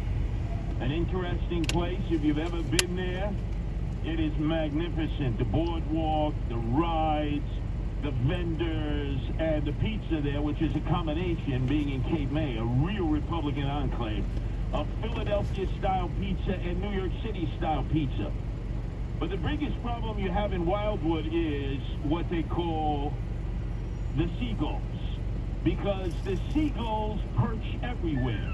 An interesting place, if you've ever been there. It is magnificent. The boardwalk, the rides, the vendors, and the pizza there, which is a combination, being in Cape May, a real Republican enclave, of Philadelphia-style pizza and New York City-style pizza. But the biggest problem you have in Wildwood is what they call the seagulls, because the seagulls perch everywhere.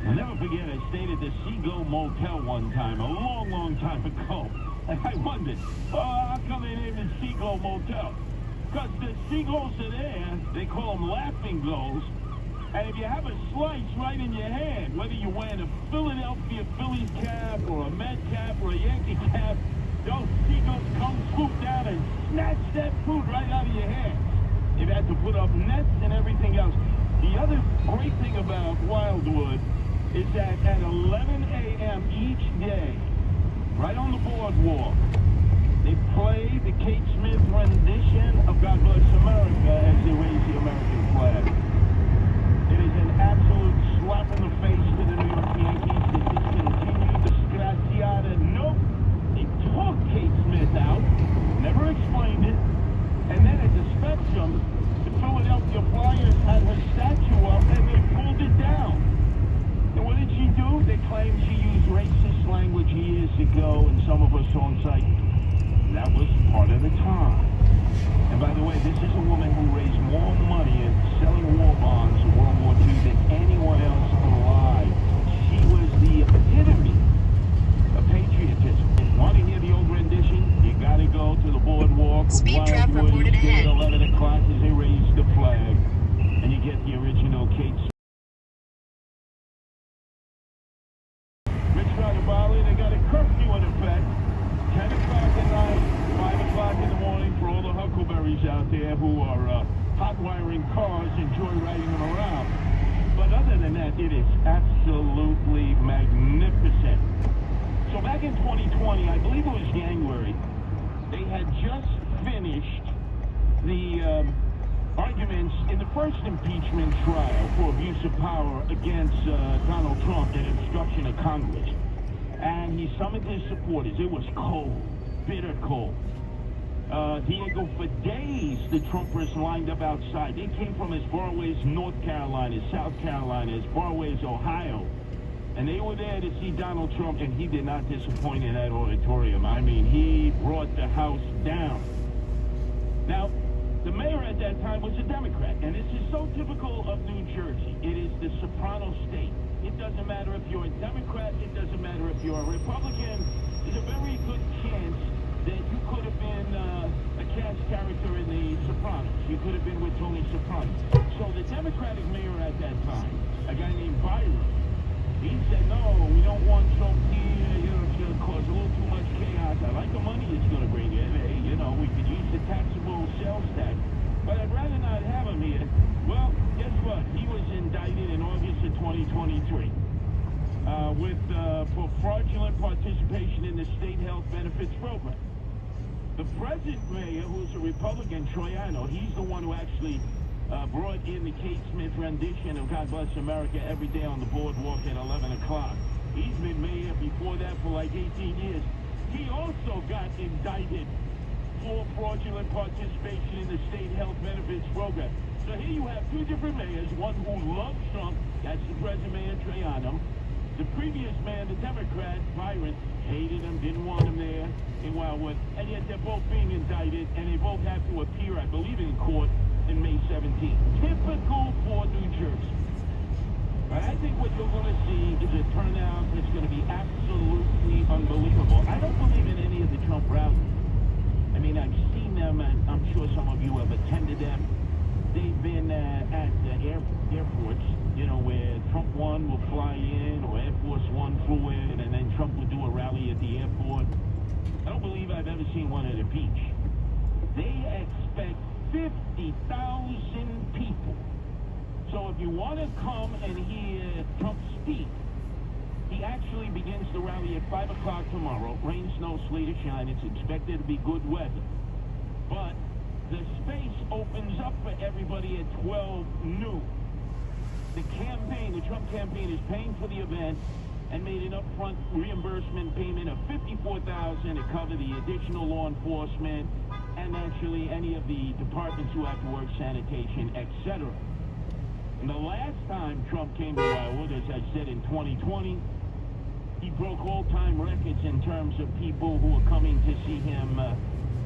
I'll never forget, I stayed at the Seagull Motel one time, a long, long time ago, and I wondered, how come they named it Seagull Motel? Because the seagulls are there, they call them laughing gulls, and if you have a slice right in your hand, whether you're wearing a Philadelphia Phillies cap or a Met cap or a Yankee cap, those seagulls come swoop down and snatch that food right out of your hands. You've had to put up nets and everything else. The other great thing about Wildwood is that at 11 a.m. each day, right on the boardwalk, they play the Kate Smith rendition of God Bless America as they raise the American flag. It is an absolute slap in the face to the New York Yankees that discontinued the Scratziata. Nope, they took Kate Smith out, never explained it, and then at the Spectrum, the Philadelphia Flyers had her statue up and they pulled it down. And what did she do? They claimed she used racist language years ago in some of her songs. Like, that was part of the time. And by the way, this is a woman who raised more money in selling war bonds in World War II than anyone else alive. She was the epitome of patriotism. If you want to hear the old rendition, you got to go to the boardwalk. Speed trap reported ahead. At 11 o'clock as they raise the flag, and you get the original Kate Smith. They got a curfew in effect, 10 o'clock at night, 5 o'clock in the morning for all the huckleberries out there who are hot wiring cars and joyriding them around. But other than that, it is absolutely magnificent. So back in 2020, I believe it was January, they had just finished the arguments in the first impeachment trial for abuse of power against Donald Trump and obstruction of Congress. And he summoned his supporters. It was cold, bitter cold. Diego, for days, the Trumpers lined up outside. They came from as far away as North Carolina, South Carolina, as far away as Ohio. And they were there to see Donald Trump, and he did not disappoint in that auditorium. I mean, he brought the house down. Now, the mayor at that time was a Democrat, and this is so typical of New Jersey. It is the soprano state. It doesn't matter if you're a Democrat, it doesn't matter if you're a Republican. There's a very good chance that you could have been a cast character in The Sopranos. You could have been with Tony Soprano. So the Democratic mayor at that time, a guy named Byron, he said, no, we don't want Trump here. You know, it's going to cause a little too much chaos. I like the money it's going to bring in. Hey, you know, we could use the taxable sales tax, but I'd rather not have him here. Well, guess what? He was indicted in August of 2023 for fraudulent participation in the state health benefits program. The present mayor, who's a Republican, Troiano, he's the one who actually brought in the Kate Smith rendition of God Bless America every day on the boardwalk at 11 o'clock. He's been mayor before that for like 18 years. He also got indicted for fraudulent participation in the state health benefits program. So here you have two different mayors, one who loves Trump, that's the present mayor, Troiano. The previous mayor, the Democrat, Byron, hated him, didn't want him there in Wildwood, and yet they're both being indicted, and they both have to appear, I believe, in court in May 17th. Typical for New Jersey. But I think what you're going to see is a turnout that's going to be absolutely unbelievable. I don't believe in any of the Trump rallies. I mean, I've seen them, and I'm sure some of you have attended them. They've been at airports, you know, where Trump One will fly in, or Air Force One flew in, and then Trump would do a rally at the airport. I don't believe I've ever seen one at a beach. They expect 50,000 people. So if you want to come and hear Trump speak, he actually begins the rally at 5 o'clock tomorrow. Rain, snow, sleet, or shine. It's expected to be good weather. But the space opens up for everybody at 12 noon. The campaign, the Trump campaign, is paying for the event and made an upfront reimbursement payment of $54,000 to cover the additional law enforcement and actually any of the departments who have to work sanitation, etc. And the last time Trump came to Wildwood, as I said, in 2020, he broke all-time records in terms of people who were coming to see him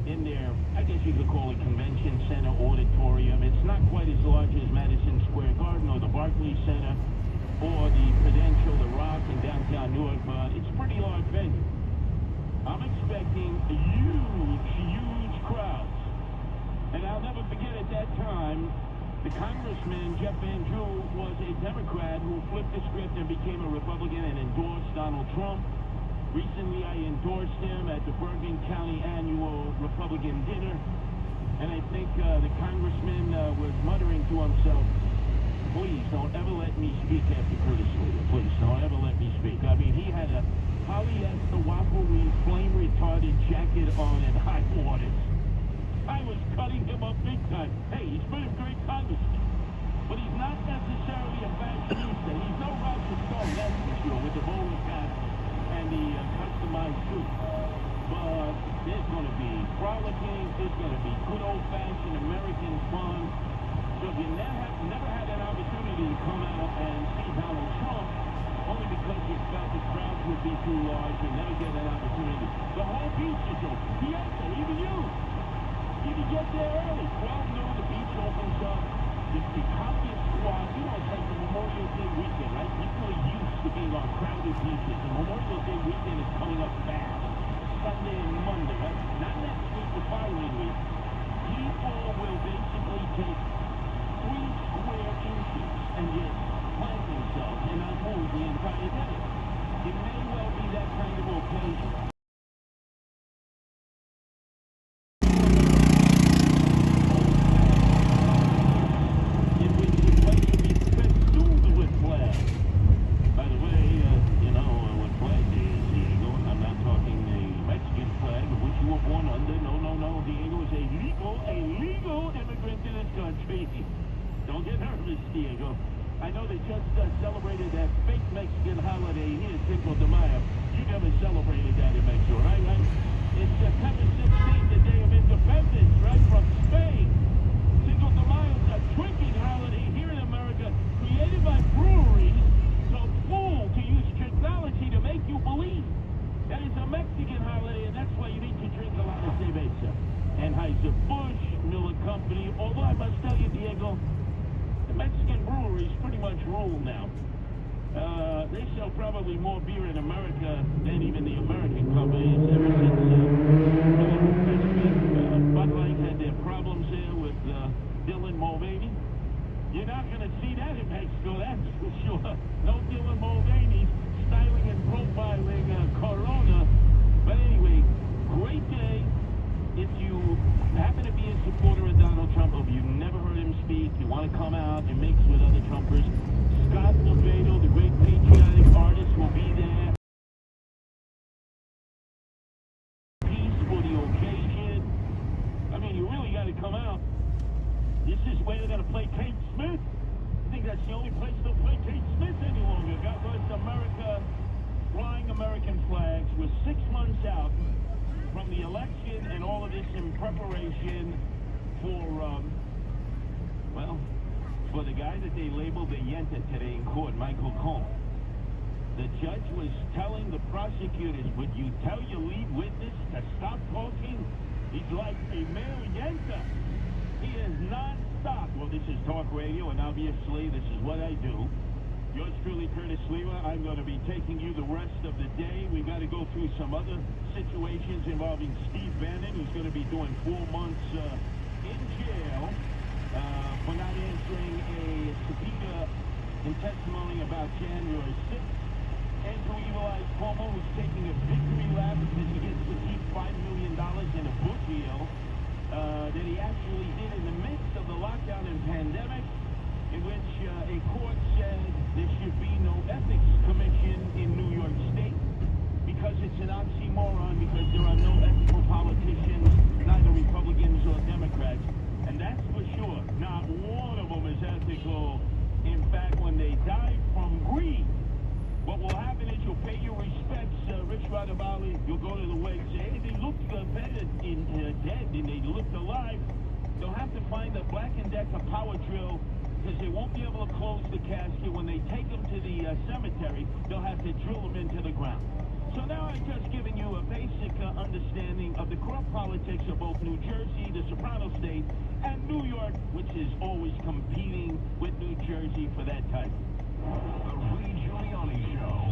in their, I guess you could call it, convention center auditorium. It's not quite as large as Madison Square Garden or the Barclays Center or the Prudential, the Rock in downtown Newark, but it's a pretty large venue. I'm expecting huge crowds. And I'll never forget at that time, the congressman, Jeff Van Drew, was a Democrat who flipped the script and became a Republican and endorsed Donald Trump. Recently, I endorsed him at the Bergen County annual Republican dinner. And I think the congressman was muttering to himself, please don't ever let me speak after Curtis Sliwa. Please don't ever let me speak. I mean, he had a polyester waffle-weed flame retarded jacket on and high waters. I was cutting him up big time. Hey, he's been a great congressman. But he's not necessarily a fashionista. He's no Roger Stone, that's for sure, with the bowling cap and the customized suit. But there's going to be frolicking. There's going to be good old-fashioned American fun. So if you never had an opportunity to come out and see Donald Trump, only because you felt the crowds would be too large, you never get an opportunity. The whole beach is open. Piazza, even you. You can get there early. 12 noon, the beach opens up. The copious squad, you know, it's like the Memorial Day weekend, right? People are used to being on crowded beaches. The Memorial Day weekend is coming up fast. Sunday and Monday, right? Not next week, the following week. People will basically take 3 square inches and just plant themselves and not move the entire day. It may well be that kind of occasion. Don't get nervous, Diego. I know they just celebrated that fake Mexican holiday here, Cinco de Mayo. You never celebrated that in Mexico, right? It's September 16th, the Day of Independence, right, from Spain. Cinco de Mayo is a drinking holiday here in America, created by breweries to fool, to use technology to make you believe that it's a Mexican holiday, and that's why you need to drink a lot of cerveza. Anheuser-Busch, rule now. They sell probably more beer in America than even the American companies ever since Bud Light had their problems there with Dylan Mulvaney. You're not going to see that in Mexico, that's for sure. No Dylan Mulvaney styling and profiling Corona. But anyway, great day. If you happen to be a supporter of Donald Trump, or if you've never heard him speak, you want to come out and mix with other Trumpers, Scott Nevato, the great patriotic artist, will be there. Peace for the occasion. I mean, you really got to come out. This is where they're going to play Kate Smith. I think that's the only place they'll play Kate Smith any longer. God bless America. Flying American flags. We're 6 months out from the election, and all of this in preparation for, for the guy that they labeled the Yenta today in court, Michael Cohen. The judge was telling the prosecutors, would you tell your lead witness to stop talking? He's like a male Yenta. He is non-stop. Well, this is talk radio, and obviously this is what I do. Yours truly, Curtis Lewa. I'm going to be taking you the rest of the day. We've got to go through some other situations involving Steve Bannon, who's going to be doing 4 months in jail for not answering a subpoena in testimony about January 6th. And to Evil Eyes Cuomo, who's taking a victory lap because he gets to keep $5 million in a book deal that he actually did in the midst of the lockdown and pandemic, in which a court said there should be no ethics commission in New York State because it's an oxymoron, because there are no ethical politicians, neither Republicans or Democrats. And that's for sure. Not one of them is ethical. In fact, when they die from greed, what will happen is you'll pay your respects, Rich Radabali. You'll go to the wake and say, hey, they looked better dead than they looked alive. They'll have to find a Black & Decker power drill because they won't be able to close the casket. When they take them to the cemetery, they'll have to drill them into the ground. So now I've just given you a basic understanding of the corrupt politics of both New Jersey, the Soprano State, and New York, which is always competing with New Jersey for that title. The Rudy Giuliani Show.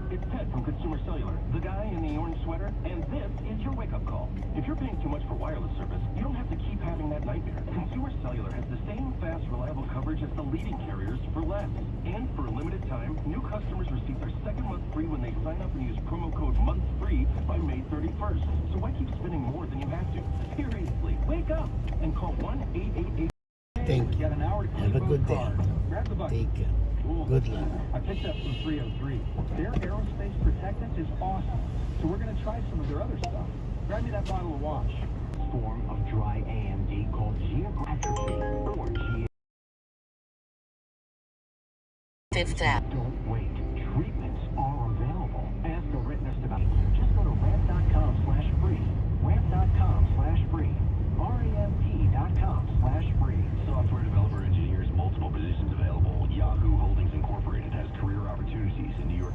It's Ted from Consumer Cellular, the guy in the orange sweater, and this is your wake-up call. If you're paying too much for wireless service, you don't have to keep having that nightmare. Consumer Cellular has the same fast, reliable coverage as the leading carriers for less. And for a limited time, new customers receive their second month free when they sign up and use promo code MONTHFREE by May 31st. So why keep spending more than you have to? Seriously, wake up and call 1-888. Thank you. Have a good day. Take care. Good luck. I picked up from 303. Their aerospace protectant is awesome. So we're going to try some of their other stuff. Grab me that bottle of wash. Form of dry AMD called geographic or G. Fifth app. Don't wait. Treatments are available. Ask a witness about it. Just go to ramp.com/free. Ramp.com/free. RAMP.com/free. Software developer engineers, multiple positions available. Yahoo Holdings Incorporated has career opportunities in New York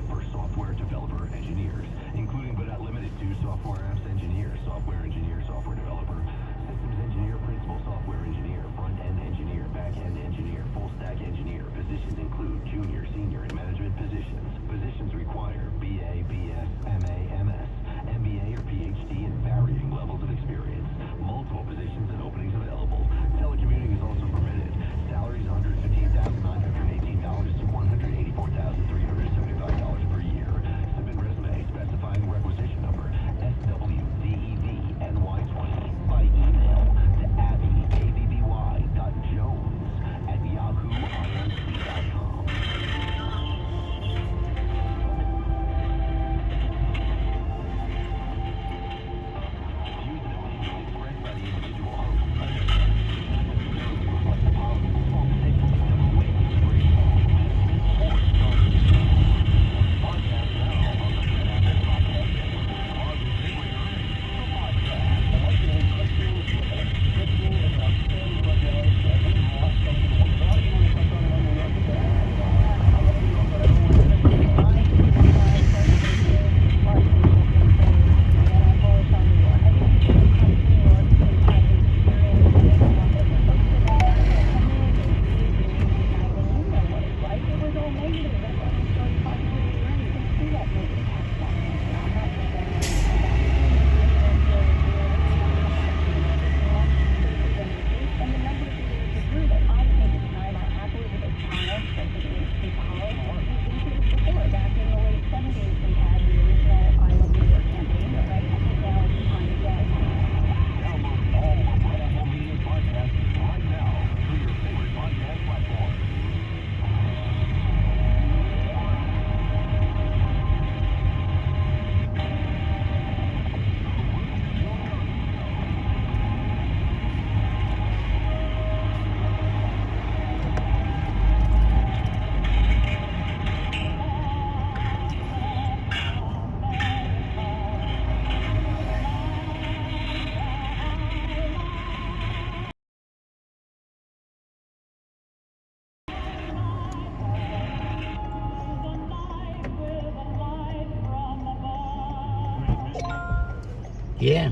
for software developer engineers, including but not limited to software apps engineer, software developer, systems engineer, principal software engineer, front-end engineer, back-end engineer, full-stack engineer. Positions include junior, senior, and management positions. Positions require BA, BS, MA, MS, MBA, or PhD in varying levels of experience. Multiple positions and openings available. Telecommuting is also permitted. Salaries $115,918 to $184,375 per year. Submit resume specifying requisition number SWDEVNY20 by email to abby.jones@yahooinc.com. Yeah.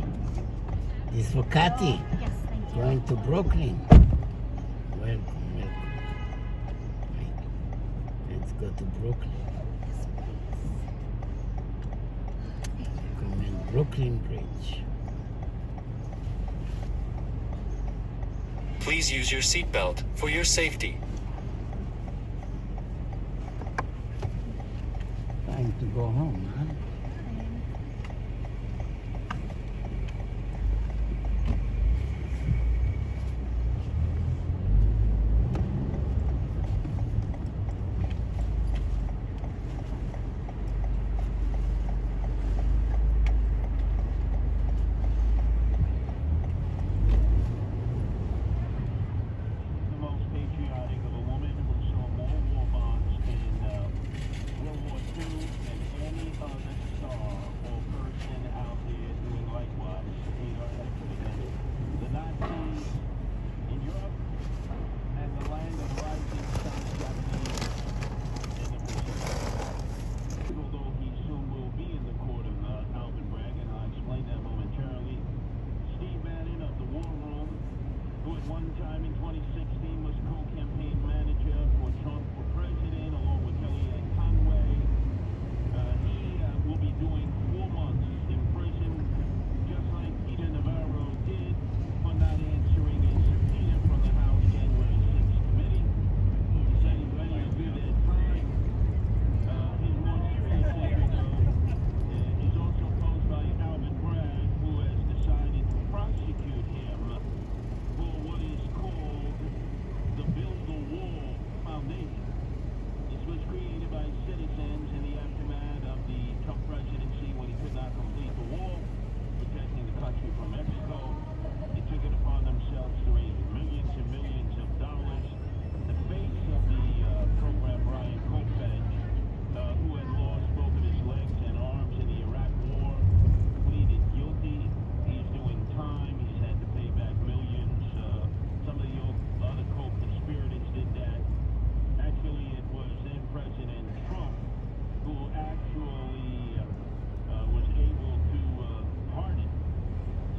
This for Kathy. Yes, thank you. Going to Brooklyn. Welcome. Right. Let's go to Brooklyn. Recommend Brooklyn Bridge. Please use your seatbelt for your safety. Time to go home, huh? The most patriotic of a woman who saw more war bonds in World War II than any other star or person out there doing likewise. That could have been the Nazis in Europe and the land of rising sun Japanese in the Pacific. Although he soon will be in the court of Alvin Bragg, and I'll explain that momentarily. Steve Bannon of the War Room, who at one time in 2016 was co-campaign manager for Trump for president, along with Kellyanne Conway. He will be doing 4 months in prison, just like Peter Navarro did for not answering a subpoena from the House January 6th committee. He said he's ready to do that time. His more serious issue, though, is also posed by Alvin Bragg, who has decided to prosecute him for what is called the Build the Wall Foundation. This was created by citizens in the aftermath of the Trump presidency when he could not complete the wall, protecting the country from Mexico. They took it upon themselves to raise millions and millions of dollars. The face of the program, Brian Kopech, who had lost both of his legs and arms in the Iraq War, pleaded guilty. He's doing time. He's had to pay back millions. Some of the other co-conspirators did that. Actually, it was then President Trump who actually was able to pardon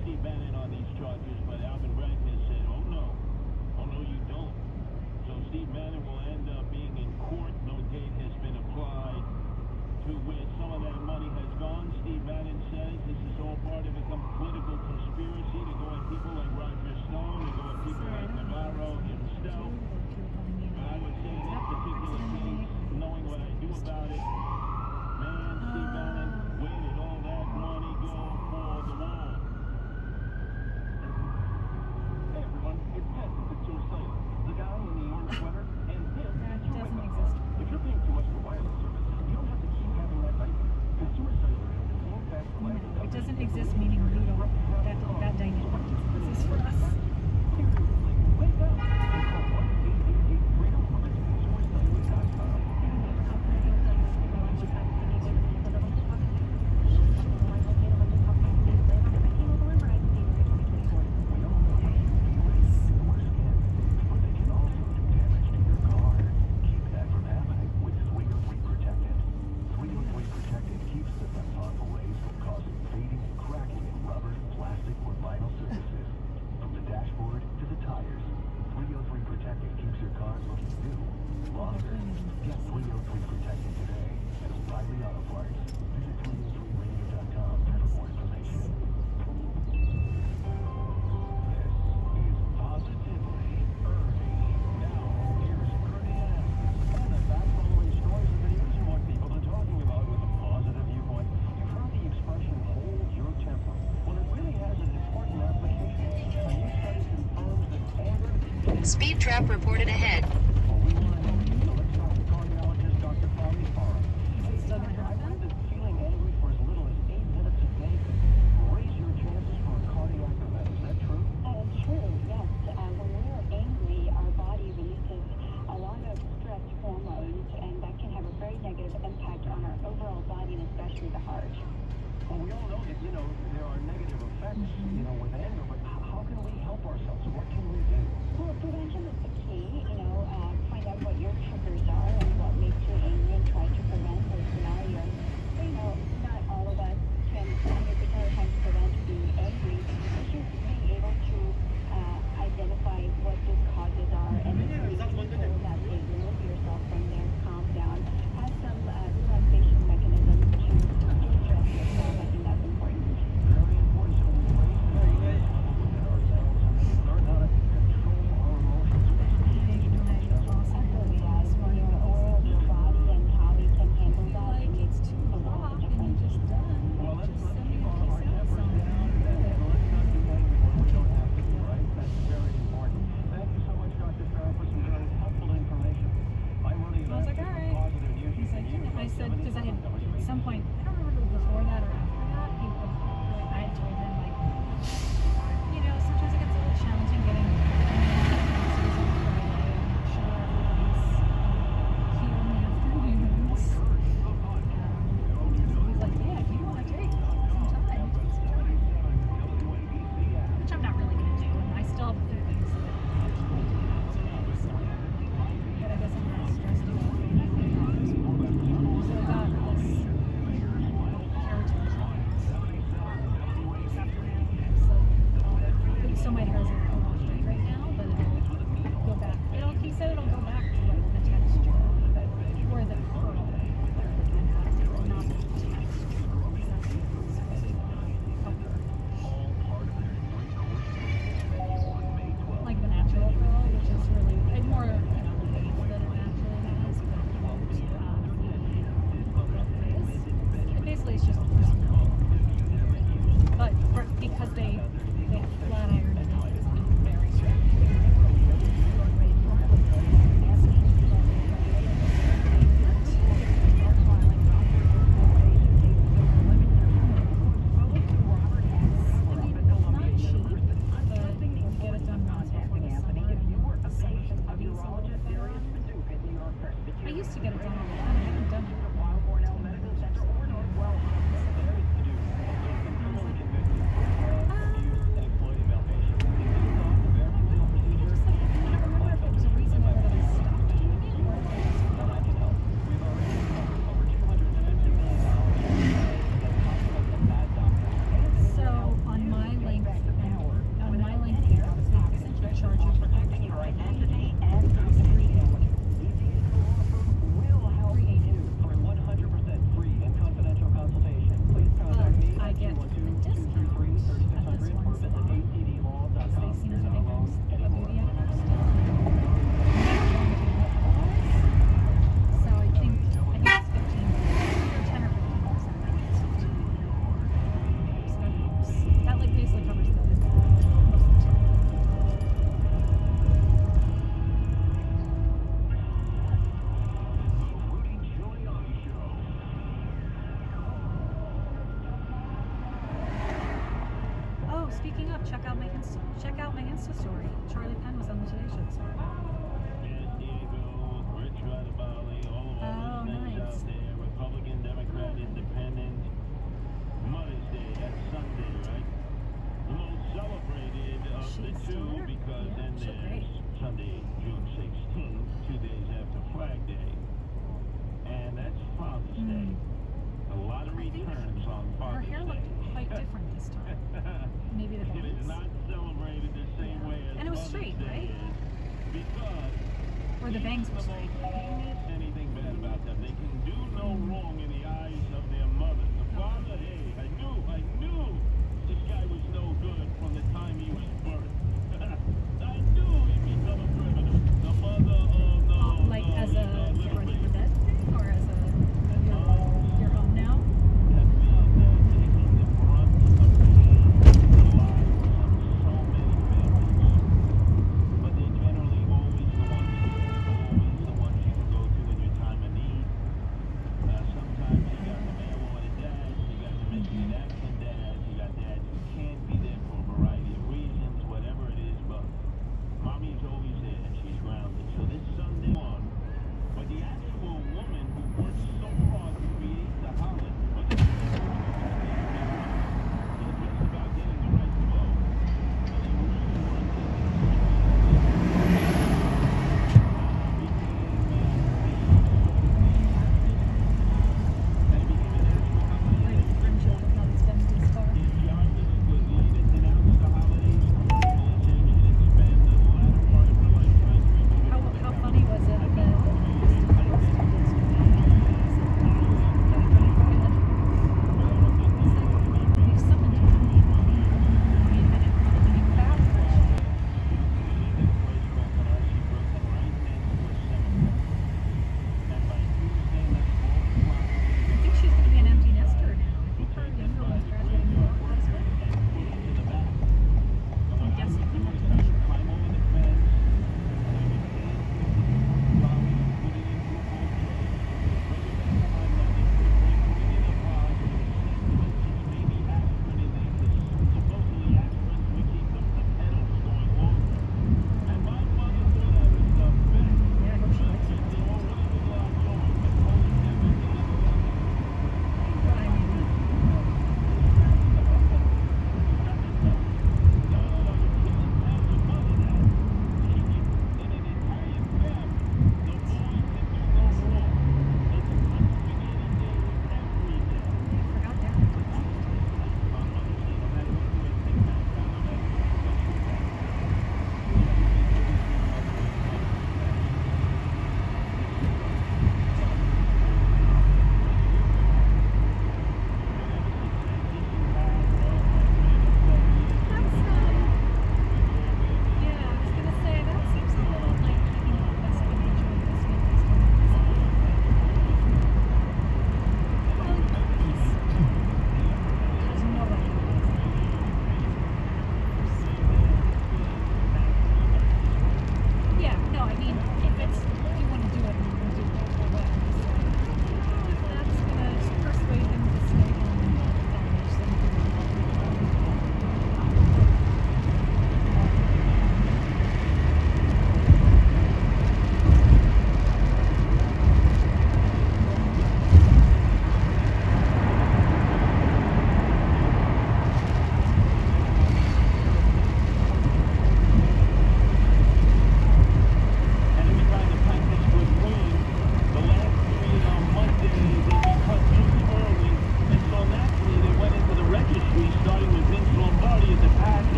Steve Bannon on these charges, but Alvin Bragg has said, oh no, you don't. So Steve Bannon will end up being in court. No date has been applied to where some of that money has gone. Steve Bannon says this is all part of a political conspiracy to go at people like Roger Stone, to go at people like Navarro himself. But I would say in this particular case, knowing what I do about it, man, Steve Bannon, where did all that money go for the wall? Hey everyone, it's Ted from Consumer Cellular, the guy in the orange sweater, and this is your wake-up call. If you're paying too much for wireless service, you don't have to keep having that nightmare. Consumer Cellular has the same fast, reliable It doesn't exist, meaning we don't. That dynamic exists for us. Wake up! Call 1-888-FREEDOM or visit consumercellular.com. Speed trap reported ahead. Prevention is the key, So my hair is like a little straight right now, but it'll go back. He said it'll go back to like the texture or the curl, not the texture. Like the natural curl, which is really more waves that it naturally has, but basically it's just but because they flat iron it, it's very straight. I used to get it done all the time. I haven't done it. Speaking of, check out my Insta story. Charlie Penn was on the Today Show this morning. Oh, nice. Republican, Democrat, Independent. Mother's Day, that's Sunday, right? The most celebrated of the two, because then there's Sunday, June 16th, 2 days after Flag Day. And that's Father's Day. A lot of returns on Father's Day. Her hair looked quite different this time. Maybe the bangs. It is not celebrated the same way as and it was straight, right? Because or the bangs were straight. Anything bad about them. They can do no wrong in the eyes of their mothers. The father, hey, I knew this guy was no good from the time he was birthed. I knew he'd become a criminal. The mother, oh no. Like as a get ready for bed thing, or as a you're home now?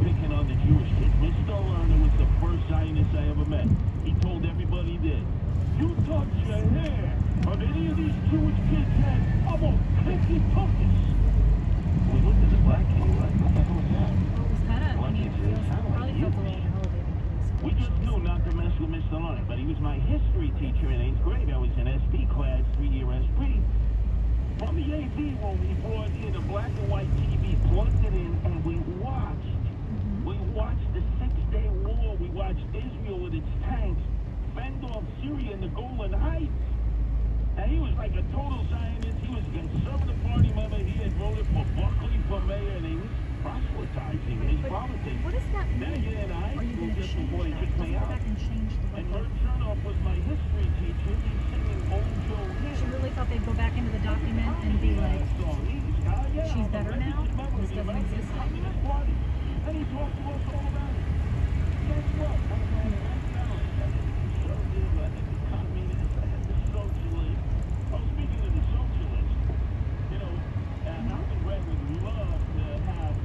picking on the Jewish kids. Mr. Lerner was the first Zionist I ever met. He told everybody this. You touch your hair on any of these Jewish kids' heads, I'm gonna kick your tuchus. We looked at the black kid, like, what the hell is that? Well, it was kind of, I mean, it probably felt a little elevated. We just knew not to mess with Mr. Lerner, but he was my history teacher in 8th grade. I was in SP class, 3-year SP. From the AV room, he brought in a black and white TV, plugged it in, and we watched. We watched the 6-day war. We watched Israel with its tanks fend off Syria in the Golan Heights. And he was like a total Zionist. He was a conservative party member. He had voted for Buckley for mayor, and he was proselytizing his politics. What does that mean? Then again, in high Are you school, going to just change before he that? kicked me Go out. back and change the And Mert Chernoff was my history teacher. He's singing Old Joe Hill. She really thought they'd go back into the document and be like, she's better now? This doesn't exist anymore? And he talked to us all about it. Guess what? I had a conservative, I had the communist, I had the socialist. Oh, speaking of the socialists, you know, Malcolm Gladwell would love to have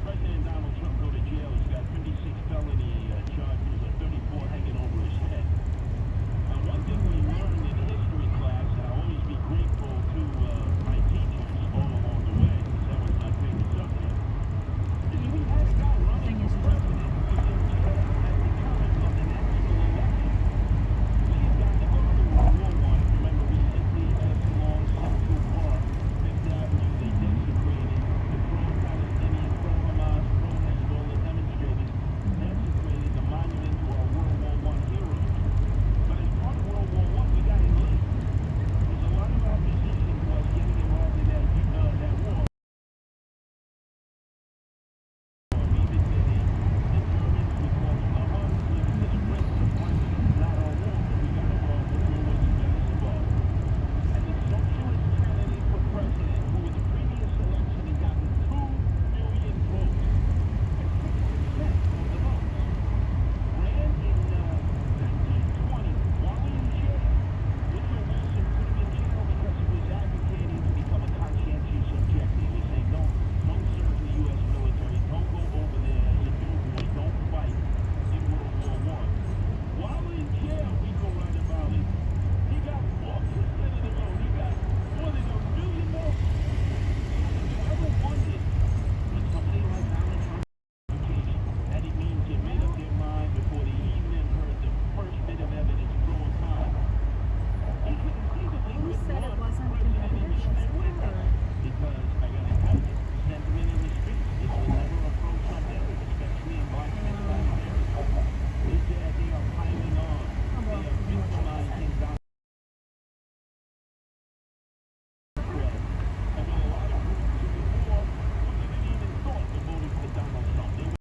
President Donald Trump go to jail. He's got 56 felony charges, 34 hanging over his head. And one thing we learned in history class, and I'll always be grateful to my teachers all along the way, because that was my favorite subject, is we had a guy running for president who was in jail at the time of the national election. We had gotten to go to World War I. Remember, we simply as long Central Park, Fifth Avenue, they desecrated the pro-Palestinian, pro-Hamas, pro-Hezbollah demonstrators, desecrated the monument to our World War I heroes. But as part of World War I, we got in late. Because a lot of opposition was getting involved in that war. Even to the Germans, we called them the Huns, even to the Brits, the French, not our war, but we got involved with who was best involved. And the socialist candidate for president, who in the previous election had gotten 2 million votes, and 6% of the votes, ran in 1920 while in jail. Woodrow Wilson put him in jail because he was advocating to become a conscientious objector. He was saying, don't serve the U.S. military, don't go over there as a doughboy, don't fight in World War I. While in jail, we go right about it. He got 4% of the vote. He got more than 1 million votes. If you ever wondered when somebody like Donald Trump that it means they made up their mind before they even heard the first bit of evidence pro and con. He conceivably Who would said it want wasn't president in competitive? the She said Senate. her. Because I gotta tell you, sentiment in the streets, this was never a pro-Trump area, especially in Black and Hispanic areas. They are piling on. They are victimizing Donald Trump. I mean, a lot of groups before wouldn't have even thought of voting for Donald Trump. They were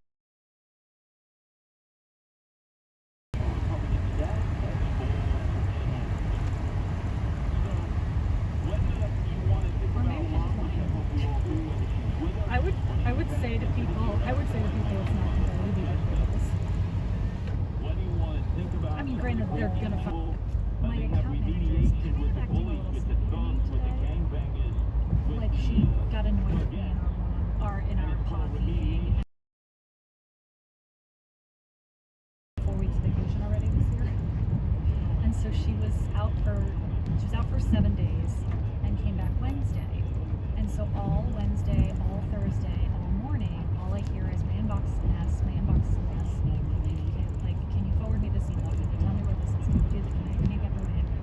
Republicans. That's all shenanigans. So, whether you want to think about Mom, which I hope we all do, whether she's with us, I would say to people it's not competitive even for this. what do you want to think about? I mean, granted, they're gonna People, my they have account manager is remediation with the acting a bullies, little with the thugs, with the gangbangers, with like she got annoyed with me in our pod meeting. 4 weeks vacation already this year, and so she was out for 7 days and came back Wednesday, and so all Wednesday, all Thursday, all morning, all I hear is my inbox is a mess, like, can you forward me this email? Can you tell me where this is? Can you get me my info?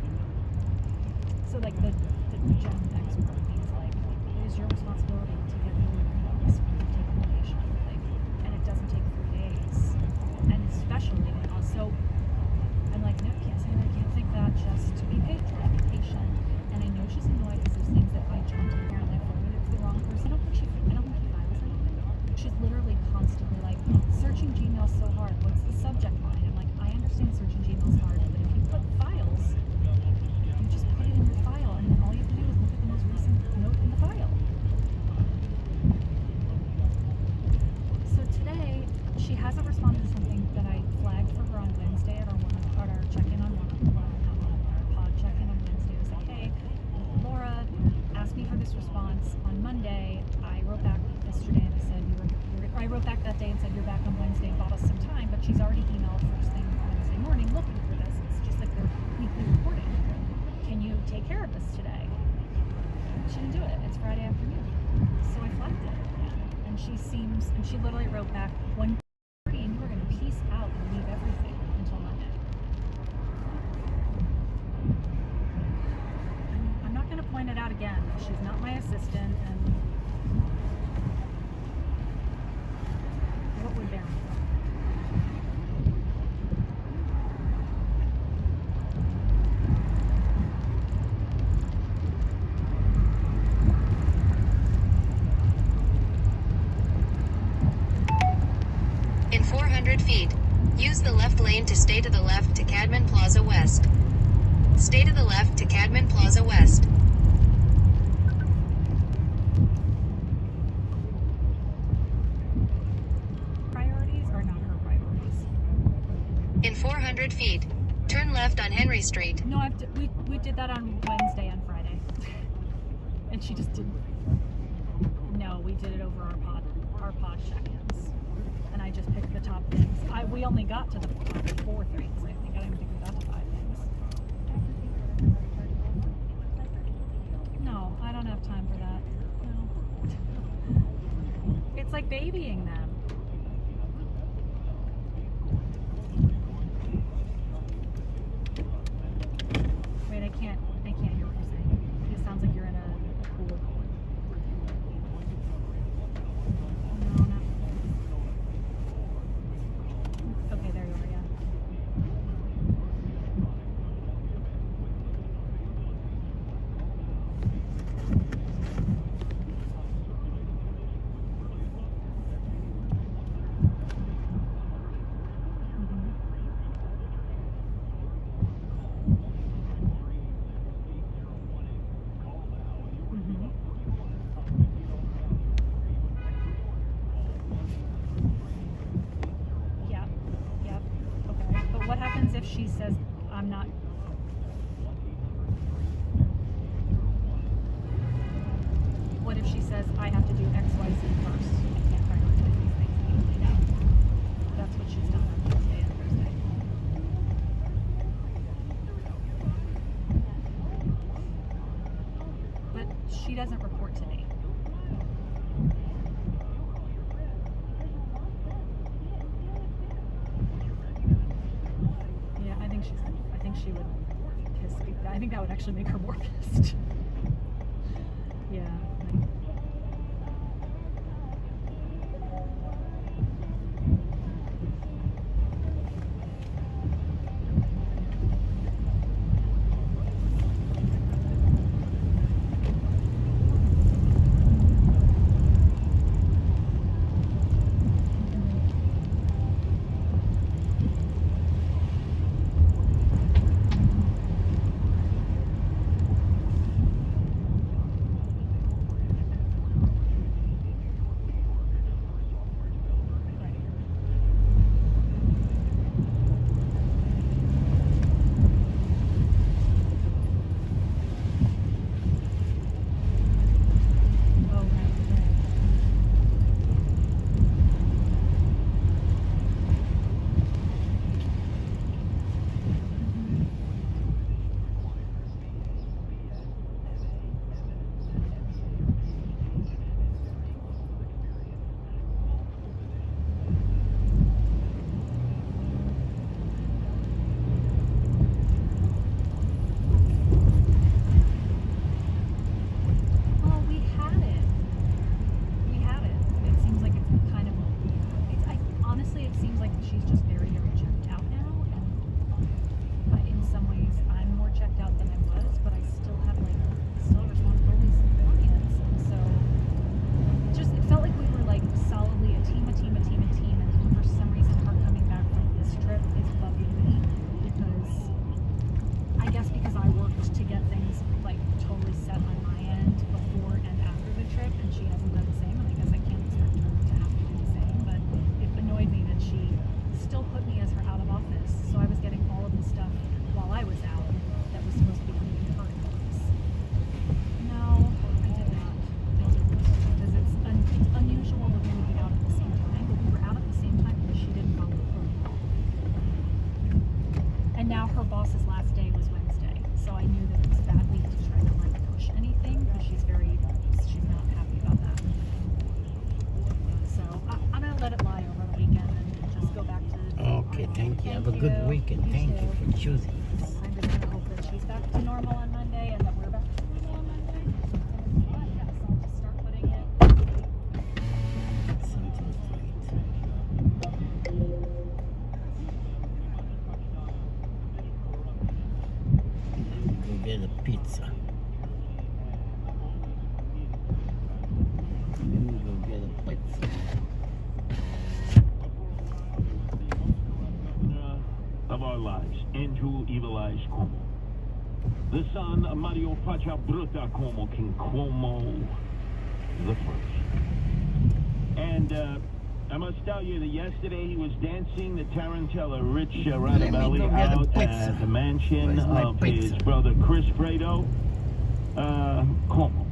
So like the gen expert means like, it is your responsibility to get me your inbox when you take vacation, like, and it doesn't take 3 days, and especially, and also, I'm like, no, can't think that, just be patient. And I know she's annoyed because there's things that I jumped in there and I forwarded it to the wrong person. I don't think she files anything. She's literally constantly like, searching Gmail so hard. What's the subject line? I'm like, I understand searching Gmail's hard, but if you put files, you just put it in your file, and then all you have to do is look at the most recent note in the file. So today, she hasn't responded to something that I flagged for her on Wednesday at our check-in on our pod check-in on Wednesday. I was like, hey, Laura asked me for this response on Monday. I wrote back yesterday and I said I wrote back that day and said, you're back on Wednesday and bought us some time, but she's already emailed first thing Wednesday morning looking for this. It's just like their weekly reporting. Can you take care of this today? She didn't do it. It's Friday afternoon. So I flagged it. And she literally wrote back, 1:30 and you were going to peace out and leave everything until Monday. I'm not going to point it out again. She's not my assistant, and what would Baron do? In 400 feet, use the left lane to stay to the left to Cadman Plaza West. Stay to the left to Cadman Plaza West. Priorities are not her priorities. In 400 feet, turn left on Henry Street. No, we did that on Wednesday and Friday. And she just didn't. No, we did it over our pod check-ins. And I just picked the top things. We only got to the top 4 things, I think. I don't even think we got to 5 things. No, I don't have time for that. No. It's like babying them. Wait, I can't hear what you're saying. It sounds like you're in a pool. No, not. Okay, there you are, yeah. If she says, I'm not. What if she says, I have to do X, Y, Z first? I can't prioritize these things immediately now. That's what she's done on Tuesday and Thursday. But she doesn't report to me. I think that would actually make her more pissed. Yeah. Thank you. Have a good weekend. Thank you for choosing us. I'm just gonna hope that she's back to normal on Monday and that we're back to normal on Monday. But yes, I'll just start putting it. Something's late. Go get a pizza. Go get a pizza. Of our lives, Andrew Evil Eyes Cuomo. The son of Mario Faccia Brutta Cuomo, King Cuomo the First. And I must tell you that yesterday he was dancing the tarantella Rich Radabelli out at the mansion of his brother Chris Fredo Cuomo.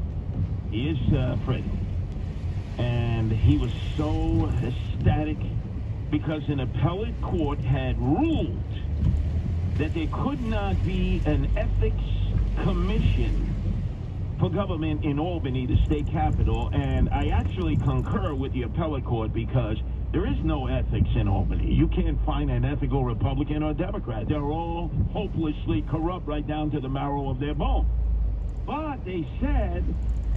He is Fredo. And he was so ecstatic because an appellate court had ruled that there could not be an ethics commission for government in Albany, the state capital, and I actually concur with the appellate court because there is no ethics in Albany. You can't find an ethical Republican or Democrat. They're all hopelessly corrupt right down to the marrow of their bone. But they said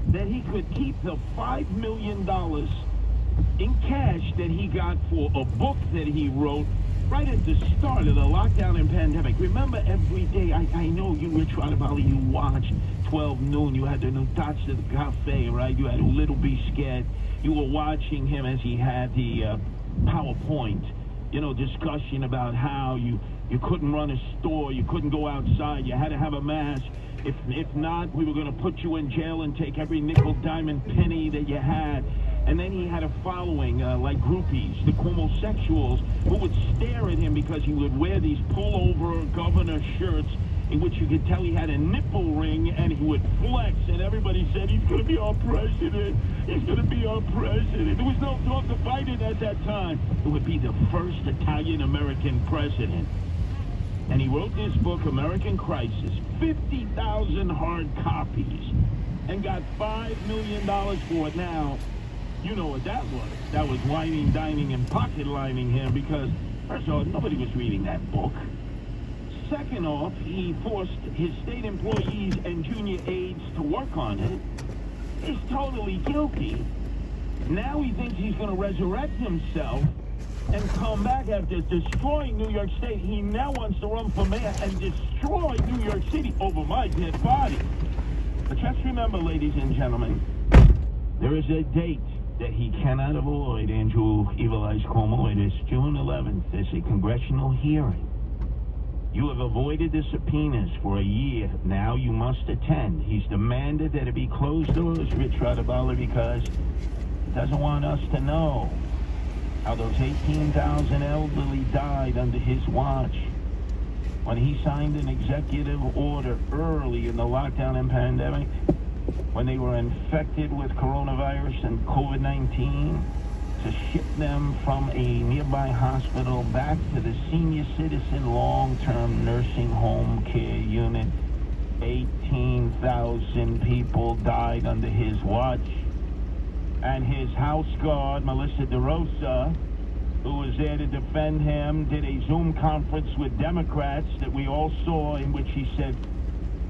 that he could keep the $5 million in cash that he got for a book that he wrote right at the start of the lockdown and pandemic. Remember, every day, I know you, Rich Radabelli, you watch 12 noon. You had the new touch to the cafe, right? You had a little be scared. You were watching him as he had the PowerPoint, discussion about how you couldn't run a store, you couldn't go outside, you had to have a mask. If not, we were going to put you in jail and take every nickel, diamond, penny that you had. And then he had a following, like groupies, the Cuomo-sexuals, who would stare at him because he would wear these pullover governor shirts in which you could tell he had a nipple ring, and he would flex, and everybody said, he's going to be our president. He's going to be our president. There was no talk of Biden at that time. It would be the first Italian-American president. And he wrote this book, American Crisis, 50,000 hard copies, and got $5 million for it. Now, you know what that was. That was whining, dining, and pocket lining him because, first of all, nobody was reading that book. Second off, he forced his state employees and junior aides to work on it. He's totally guilty. Now he thinks he's going to resurrect himself and come back after destroying New York State. He now wants to run for mayor and destroy New York City over my dead body. But just remember, ladies and gentlemen, there is a date that he cannot avoid, Andrew Evil Eyes Cuomo. It is June 11th. There's a congressional hearing. You have avoided the subpoenas for a year. Now you must attend. He's demanded that it be closed doors, Rich Radabelli, because he doesn't want us to know how those 18,000 elderly died under his watch when he signed an executive order early in the lockdown and pandemic, when they were infected with coronavirus and COVID-19, to ship them from a nearby hospital back to the senior citizen long-term nursing home care unit. 18,000 people died under his watch. And his house guard, Melissa DeRosa, who was there to defend him, did a Zoom conference with Democrats that we all saw, in which he said,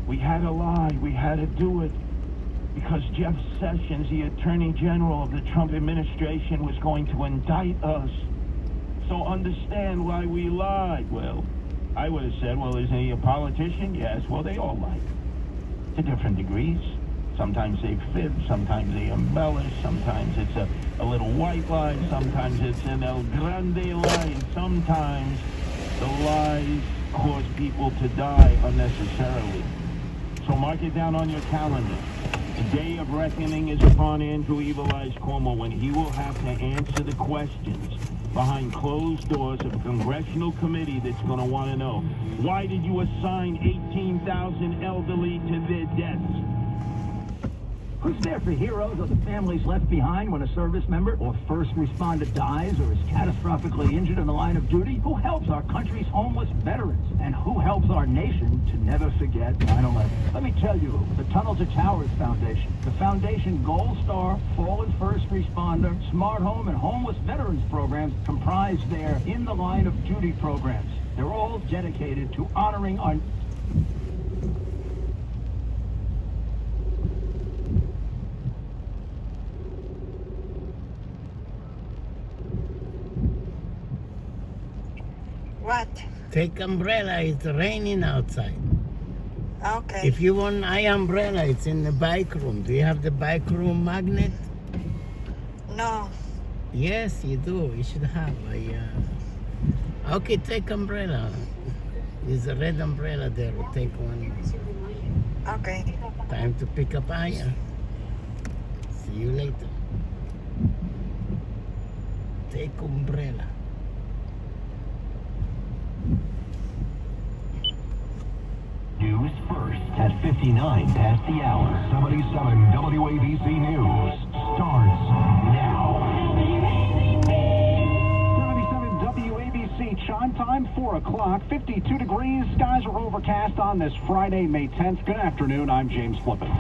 we had to lie, we had to do it, because Jeff Sessions, the Attorney General of the Trump administration, was going to indict us. So understand why we lied. Well, I would have said, well, isn't he a politician? Yes, well, they all lie. To different degrees. Sometimes they fib, sometimes they embellish, sometimes it's a little white lie, sometimes it's an El Grande lie, sometimes the lies cause people to die unnecessarily. So mark it down on your calendar. The day of reckoning is upon Andrew Evil Eyes Cuomo, when he will have to answer the questions behind closed doors of a congressional committee that's going to want to know, why did you assign 18,000 elderly to their deaths? Who's there for heroes or the families left behind when a service member or first responder dies or is catastrophically injured in the line of duty? Who helps our country's homeless veterans? And who helps our nation to never forget 9/11? Let me tell you who. The Tunnel to Towers Foundation. The Foundation Gold Star, Fallen First Responder, Smart Home, and Homeless Veterans programs comprise their In the Line of Duty programs. They're all dedicated to honoring our... What? Take umbrella, it's raining outside. Okay. If you want my umbrella, it's in the bike room. Do you have the bike room magnet? No. Yes, you do. You should have. Okay, take umbrella. There's a red umbrella there. We'll take one. Okay. Time to pick up Aya. See you later. Take umbrella. News first at 59 past the hour. 77 WABC News starts now. 77 WABC chime time, 4 o'clock, 52 degrees. Skies are overcast on this Friday, May 10th. Good afternoon, I'm James Flippin.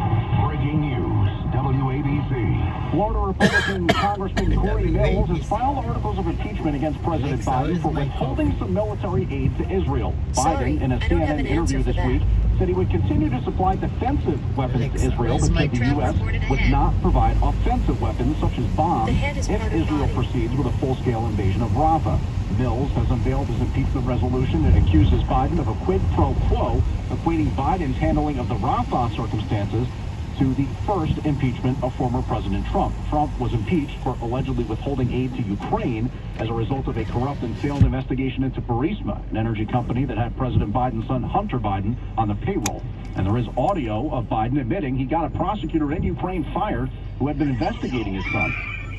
Breaking news, WABC. Florida Republican Congressman Corey Mills has filed articles of impeachment against President Biden for withholding some military aid to Israel. Biden, in a CNN interview this week, said he would continue to supply defensive weapons to Israel, but said the U.S. would not provide offensive weapons such as bombs if Israel proceeds with a full-scale invasion of Rafah. Mills has unveiled his impeachment resolution that accuses Biden of a quid pro quo, equating Biden's handling of the Rafah circumstances to the first impeachment of former President Trump. Trump was impeached for allegedly withholding aid to Ukraine as a result of a corrupt and failed investigation into Burisma, an energy company that had President Biden's son Hunter Biden on the payroll. And there is audio of Biden admitting he got a prosecutor in Ukraine fired who had been investigating his son.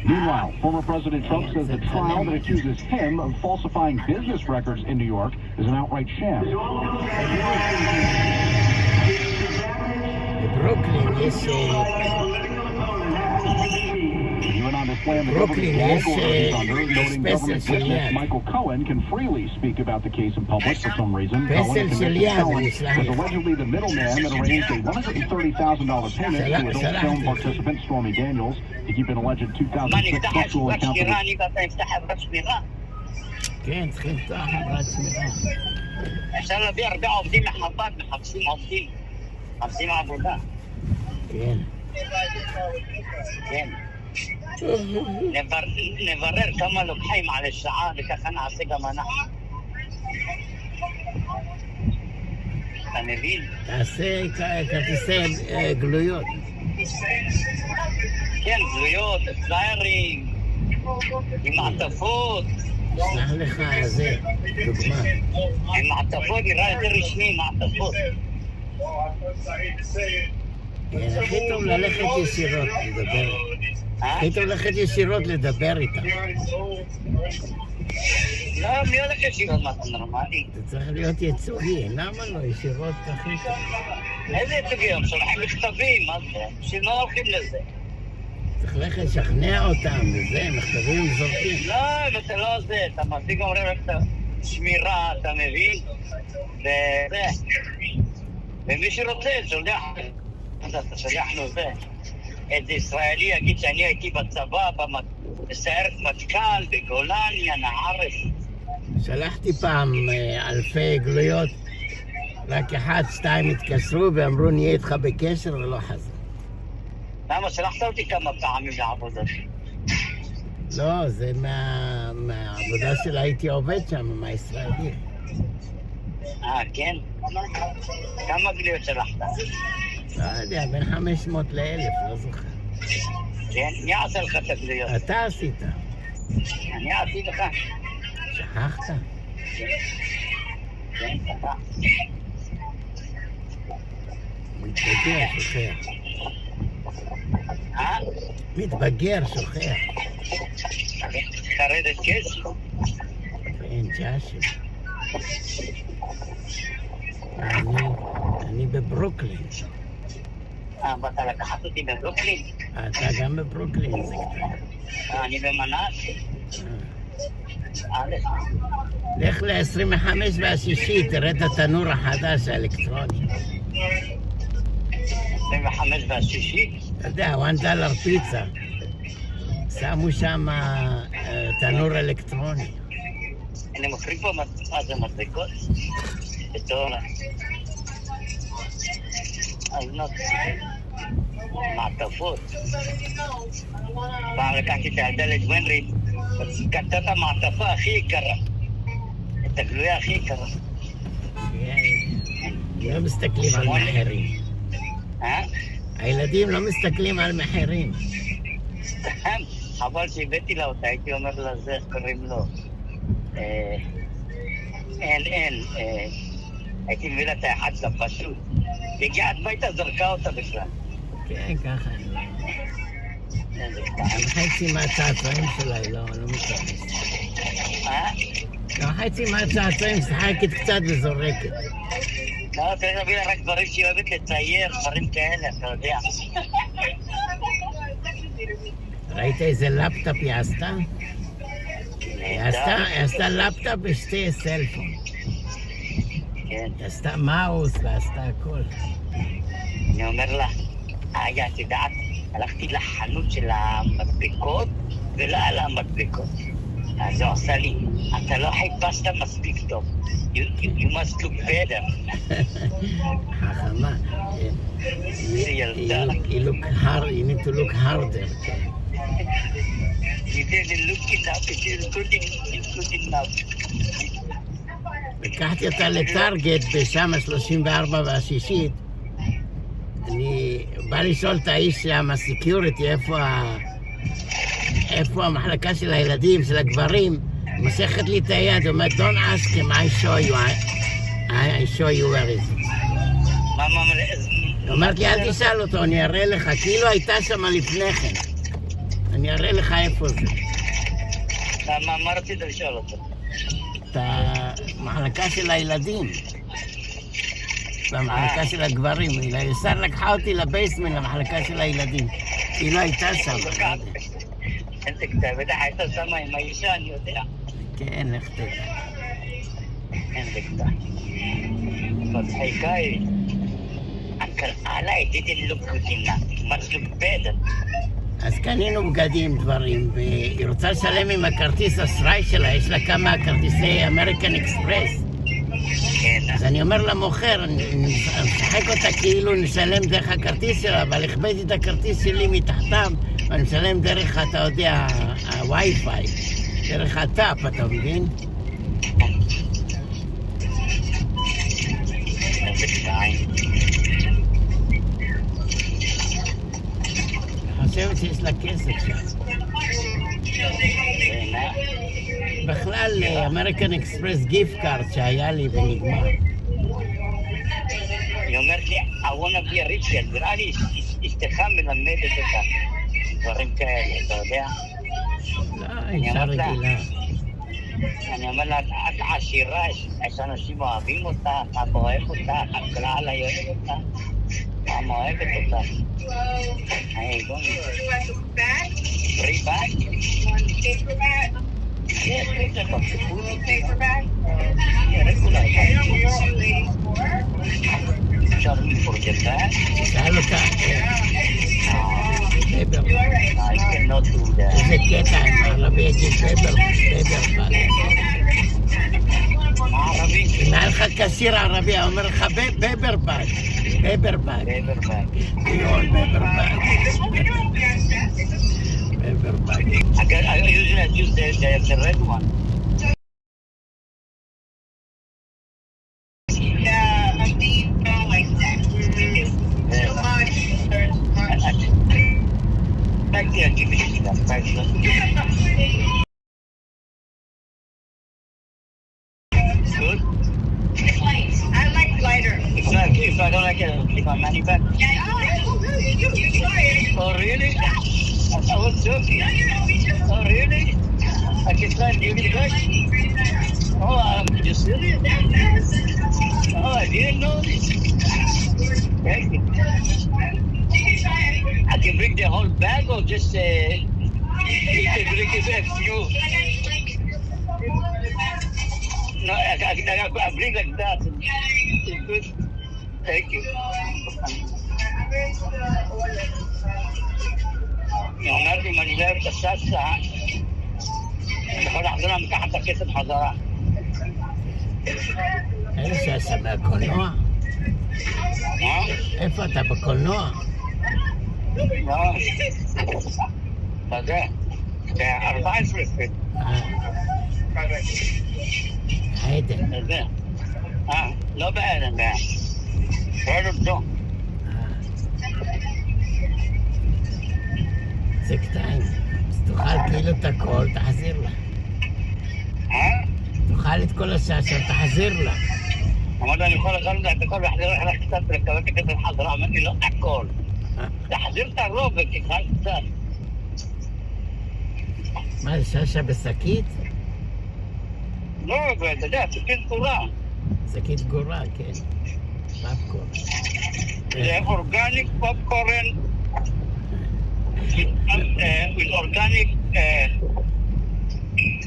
Meanwhile, former President Trump says the trial that accuses him of falsifying business records in New York is an outright sham. Brooklyn is Witness Michael Cohen can freely speak about the case in public for some reason. Cohen was allegedly the middleman that arranged a $130,000 payment to adult film participant Stormy Daniels to keep an alleged 2006 sexual encounter. כן, צריכים לפתוח חברת שמירה. אפשר להביא הרבה עובדים מחב"ד, מחפשים עובדים. מחפשים עבודה. כן. כן. נברר כמה לוקחים על השעה, וככה נעשה גם אנחנו. אתה מבין? תעשה כרטיסי גלויות. כן, גלויות, פליירים, עם מעטפות. שלח לך זה, דוגמה. עם מעטפות נראה יותר רשמי, מעטפות. כן, הכי טוב ללכת ישירות לדבר. הכי טוב ללכת ישירות לדבר איתה. לא, מי הולך ישירות? מה, אתה נורמלי? אתה צריך להיות ייצוגי, למה לא? ישירות הכי טוב. איזה ייצוגי? הם שולחים מכתבים, מה זה? שלא הולכים לזה. צריך ללכת לשכנע אותם, וזה, מכתבים זורקים. לא, אתה לא זה, אתה מפסיק אומרים לך שמירה, אתה מבין? וזה. ומי שרוצה, שולח, אתה שולח לו זה. איזה ישראלי יגיד שאני הייתי בצבא, בסיירת מטכ"ל, בגולני, הנערס. שלחתי פעם אלפי גלויות, רק 1-2 התקשרו ואמרו נהיה איתך בקשר ולא חזר. למה? שלחת אותי כמה פעמים לעבודה. לא, זה מהעבודה שלה הייתי עובד שם, מהישראלי. כן? כמה גלויות שלחת? לא יודע, בין 500 ל-1,000, לא זוכר. כן? מי עשה לך את הגלויות? אתה עשית. אני עשיתי לך. שכחת? כן, שכח. מתבגר, שוכח. מתבגר, שוכח. חרדת כסף? אין ג'אשי. אני בברוקלין. ואתה לקחת אותי בברוקלין. אתה גם בברוקלין, זה קטן. אני במנהט. לך ל-25 והשישי, תראה את התנור החדש האלקטרוני. 25 והשישי? אתה יודע, $1 פיצה. שמו שם תנור אלקטרוני. אני מוכרים פה מה זה מדבקות? בדולר. אז מעטפות. פעם לקחתי את הילדה לדוונרית, קנתה את המעטפה הכי יקרה. את הגלויה הכי יקרה. לא מסתכלים על מחירים. הילדים לא מסתכלים על מחירים. חבל שהבאתי לה אותה, הייתי אומר לה זה, איך קוראים לו? אין. הייתי מביא לה את האחד לה פשוט. והגיעה עד ביתה, זרקה אותה בכלל. כן, ככה. חצי מהצעצועים שלה, היא לא מתארס. חצי מהצעצועים משחקת קצת וזורקת. לא, צריך להביא לה רק דברים שהיא אוהבת לצייר, דברים כאלה, אתה יודע. ראית איזה לפטופ היא עשתה? היא עשתה לפטופ ושתי סלפון. היא עשתה מאוס ועשתה הכל. אני אומר לה, את יודעת, הלכתי לחנות של המדבקות ולא על המדבקות. אז הוא עושה לי, אתה לא חיפשת מספיק טוב. You must look better. חכמה. זה ילדה. You need to look harder. You didn't look enough, it is good enough. לקחתי אותה לטארגט בשם 34 והשישית. אני בא לשאול את האיש שם, הסקיוריטי, איפה המחלקה של הילדים, של הגברים. משכת לי את היד, אומרת, don't ask him, I show you where is it. אומרת לי, אל תשאל אותו, אני אראה לך, כאילו הייתה שם לפני כן. אני אראה לך איפה זה. מה רצית לשאול אותו? את המחלקה של הילדים. במחלקה של הגברים. שר לקחה אותי לבייסמנט, למחלקה של הילדים. היא לא הייתה שם. איזה כתב, בטח הייתה שמה עם האישה, אני יודע. כן, לך תדע. איזה כתב. מצחיקה היא. I didn't look good enough. Much look better. אז קנינו בגדים, דברים, והיא רוצה לשלם עם הכרטיס אשראי שלה, יש לה כמה כרטיסי אמריקן אקספרס. אז אני אומר למוכר, אני משחק אותה כאילו נשלם דרך הכרטיס שלה, אבל הכבדתי את הכרטיס שלי מתחתם, ואני משלם דרך, אתה יודע, הווי-פיי, דרך הטאפ, אתה מבין? חושבת שיש לה כסף שם. בכלל, אמריקן אקספרס גיפט קארד שהיה לי ונגמר. היא אומרת לי, I want to be a rich girl. נראה לי, אשתך מלמדת את הדברים כאלה, אתה יודע? לא, אישה רגילה. אני אומר לה, את עשירה, יש אנשים אוהבים אותך, אבא אוהב אותך, הכלל אוהב אותך, אמא אוהבת אותך. Hey, go ahead. Free bag? Paperback? Yes, paperback. Paperback? Yeah, regular bag. Charge me for the bag? I cannot do that. איזה קטע עם ערבי, פייפר בג. ערבי? נראה לך קסיר ערבי, אומר לך פייפר בג. Paper bag. Paper bag. Your paper bag. Paper bag. I usually use the red one. Yeah, I mean, like that. So much. Back there, give me that. Back there. Good. I like lighter. If I don't like it, I'll keep my money back. Yeah, you try it. Oh, really? I was joking. Oh, really? I can try and give it back? Oh, I'm just serious? Oh, I didn't know this. Thank you. I can bring the whole bag or just you can bring a few. No, I bring like that. It's good. Thank you. אמרתי אם אני לא אוהב את הססה, אני יכול לחזור לקחת את הכסף חזרה. איזה ססה מהקולנוע? מה? איפה אתה בקולנוע? לא. אתה יודע, זה 14 פית. עדן. לא בעדן, בעדן זו. זה קטעים. אז תאכל כאילו את הכל, תחזיר לה. תאכל את כל הססה, תחזיר לה. אמרת אני יכול לאכול את הכל ואחזיר לך קצת ולקבל את הכסף חזרה. אמרתי לא הכל. תחזיר את הרוב ותאכל קצת. מה זה ססה בשקית? לא, אתה יודע, שקית גורה. שקית גורה, כן. פופקורן. זה אורגניק פופקורן. with organic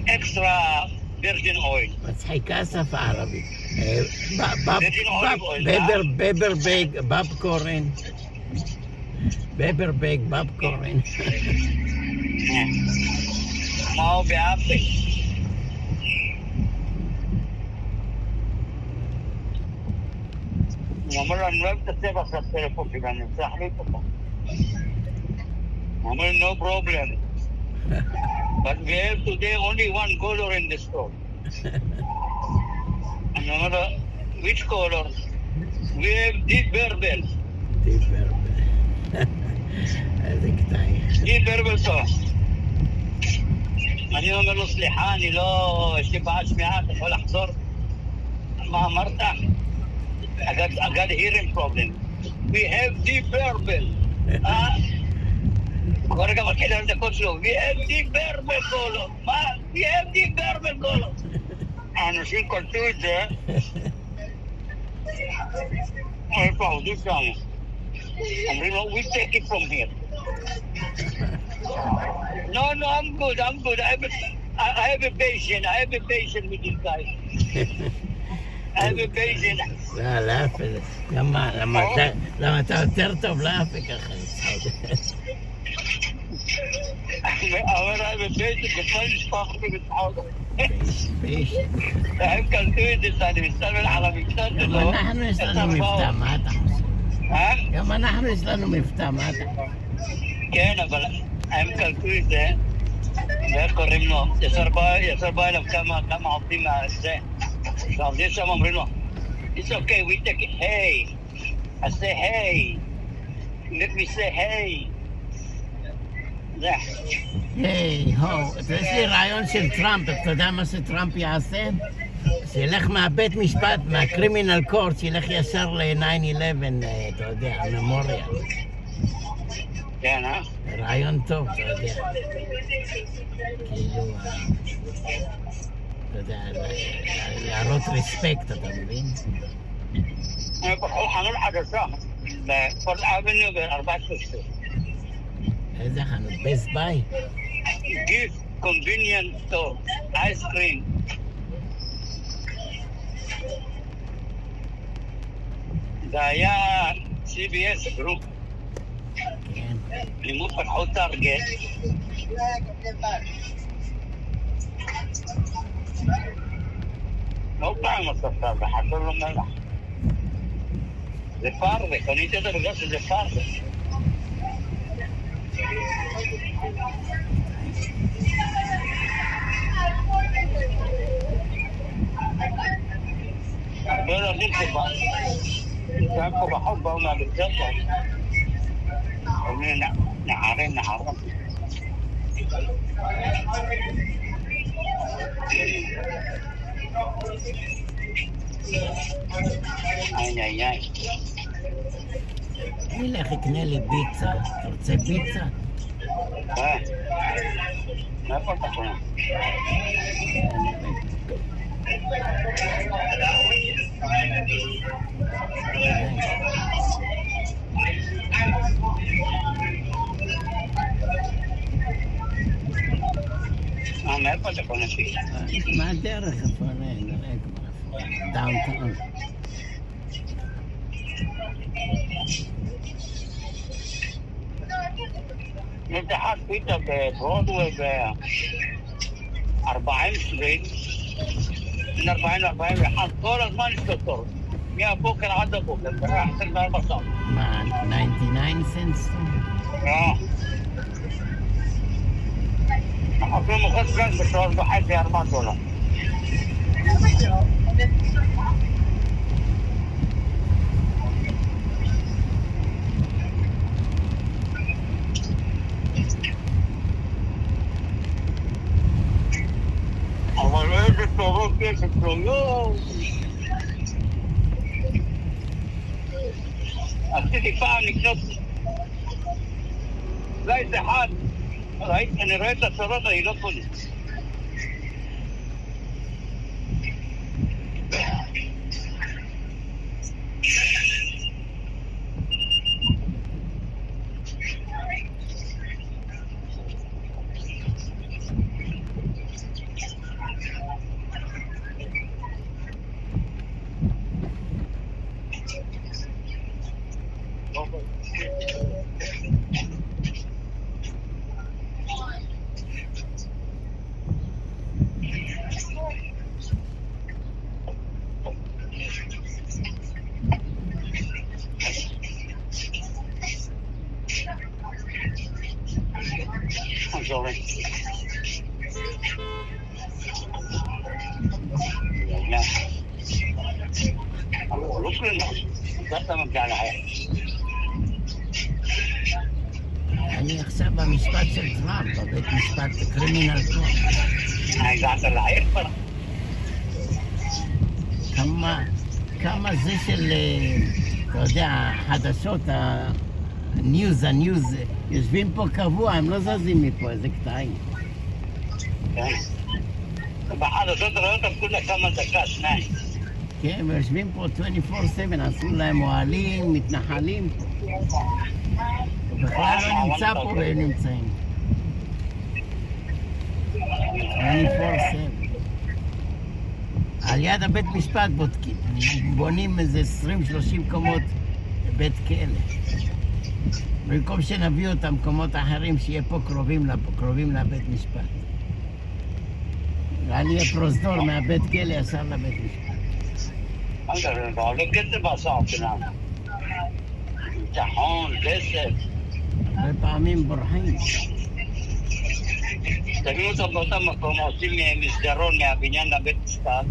extra virgin oil. מצחיקה שפה ערבית. בבר בייג, פופקורן. בבר בייג, פופקורן. מה הוא באפל? הוא אומר לו, אני לא אוהב את הצבע של הטלפון שלי, אני רוצה להחליט אותו. הוא אומר, no problem. But we have today only one color in the store. אני אומר לו, which color? We have deep purple. deep purple. איזה קטעים. deep purple טוב. אני אומר לו, סליחה, אני לא... יש לי בעיה שמיעה, אתה יכול לחזור? מה אמרת? I got a hearing problem. We have deep purple. כרגע מתחיל על דקות שלו. We have deep purple color. מה? We have deep purple color. האנשים קלטו את זה. איפה עובדו שם? אומרים לו, we take it from here. No, I'm good. I have a patient with this guy. I have a patient. לא, לאפל. למה אתה יותר טוב לאפל ככה? אבל I have a patient, בכל משפחתי בצחוק. הם קלטו את זה שאני מסתכל על המקצת שלו. גם אנחנו יש לנו מבטא, מה אתה חושב? גם אנחנו יש לנו מבטא, מה אתה חושב? כן, אבל הם קלטו את זה, ואיך קוראים לו? ישר בא אליו כמה עובדים מהזה. העובדים שם אומרים לו, it's okay, we take it, hey. I say hey. Let me say hey. זה. היי, יש לי רעיון של טראמפ, אתה יודע מה שטראמפ יעשה? שילך מהבית משפט, מהקרימינל קורט, שילך ישר ל-9/11, אתה יודע, הממוריאל. כן, רעיון טוב, אתה יודע. כאילו, אתה יודע, להראות רספקט, אתה מבין? חנות חדשה, בפורט אבניו ב-14. איזה חנות? בסט ביי? גיפט קונביניאנט סטור, אייס קרים. זה היה CBS גרופ. לימוד פתחו טארגט. לא פעם הספר, בחזור לו מלח. זה פרווה, קניתי אותו בגלל שזה פרווה. הרבה ילדים שהם פה בחוק באו מהבית ספר. אומרים נערים. איי. אני אלך אקנה לי ביצה. אתה רוצה ביצה? מאיפה אתה קונה? מאיפה אתה קונה פיצה? מהדרך, איפה נראה כבר, דאונטאון. יש אחד פיצה בברודווי ב-40 סטריט, בין 40 ל-41, כל הזמן יש לו תור. מהבוקר עד הבוקר, זה היה 24 שעות. מה, 99 סנס? לא. אנחנו מוכר גז ב$3.5-4. אבל איזה טובות כסף לו, יואו! עשיתי פעם לקנות זית אחד, אני רואה את הצרות, אני לא קונה. Sorry. אני עכשיו במשפט של טראמפ, בבית משפט קרימינל קורט. הגעת לעיר כבר? כמה זה של, אתה יודע, החדשות, הניוז, יושבים פה קבוע, הם לא זזים מפה, איזה קטעים. כן. בחדשות רואות על כולה כמה דקה, שניים. כן, ויושבים פה 24/7, עשו להם אוהלים, מתנחלים פה. בכלל לא נמצא פה והם נמצאים. 24/7. על יד הבית משפט בונים איזה 20-30 קומות בית כלא. במקום שנביא אותם מקומות אחרים שיהיה פה קרובים לבית משפט. ואני יהיה פרוזדור מהבית כלא ישר לבית משפט. זה עולה כסף בסוף שלנו. ביטחון, כסף. הרבה פעמים בורחים. תביאו אותם באותם מקום, עושים מסדרון מהבניין לבית משפט.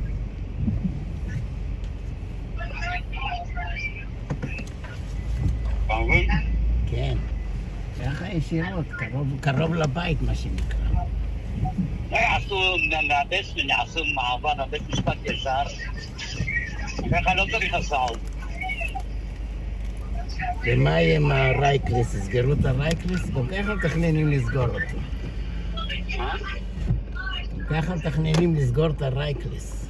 אתה מבין? כן. ככה ישירות, קרוב לבית מה שנקרא. יעשו מהבסמן, יעשו מעבר לבית משפט ישר. ככה לא צריך הסעות. ומה יהיה עם הרייקלס? סגרו את הרייקלס? וככה מתכננים לסגור אותו. ככה מתכננים לסגור את הרייקלס.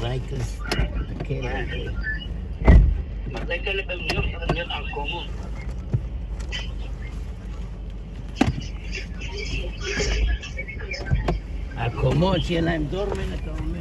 רייקלס, הכלא. מתי כאלה בניו יורק צריך להיות על קומות? הקומות שיהיה להם דורמן, אתה אומר.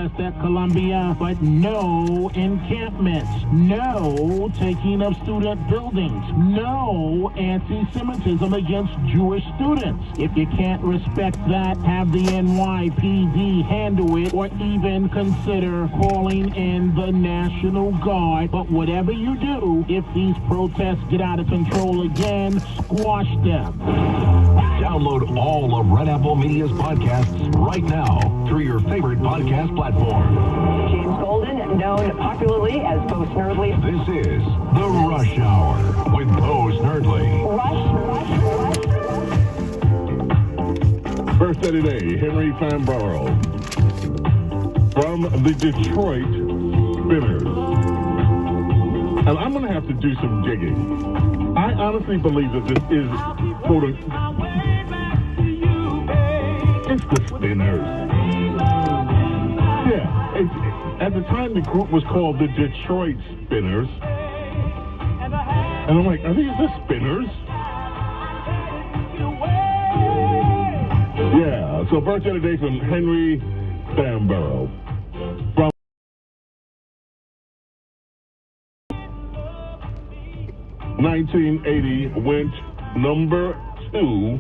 protest at Columbia, but no encampments, no taking of student buildings, no anti-Semitism against Jewish students. If you can't respect that, have the NYPD handle it, or even consider calling in the National Guard. But whatever you do, if these protests get out of control again, squash them. Download all of Red Apple Media's podcasts right now through your favorite podcast platform. James Golden, known popularly as Bo Snerdley. This is The Rush Hour with Bo Snerdley. Birthday today, Henry Fambaro from the Detroit Spinners. And I'm going to have to do some digging. I honestly believe that this is, quote, it's the Spinners. Yeah, at the time the group was called the Detroit Spinners. And I'm like, are these the Spinners? Yeah, so birthday today from Henry Fambaro. From 1980 went number 2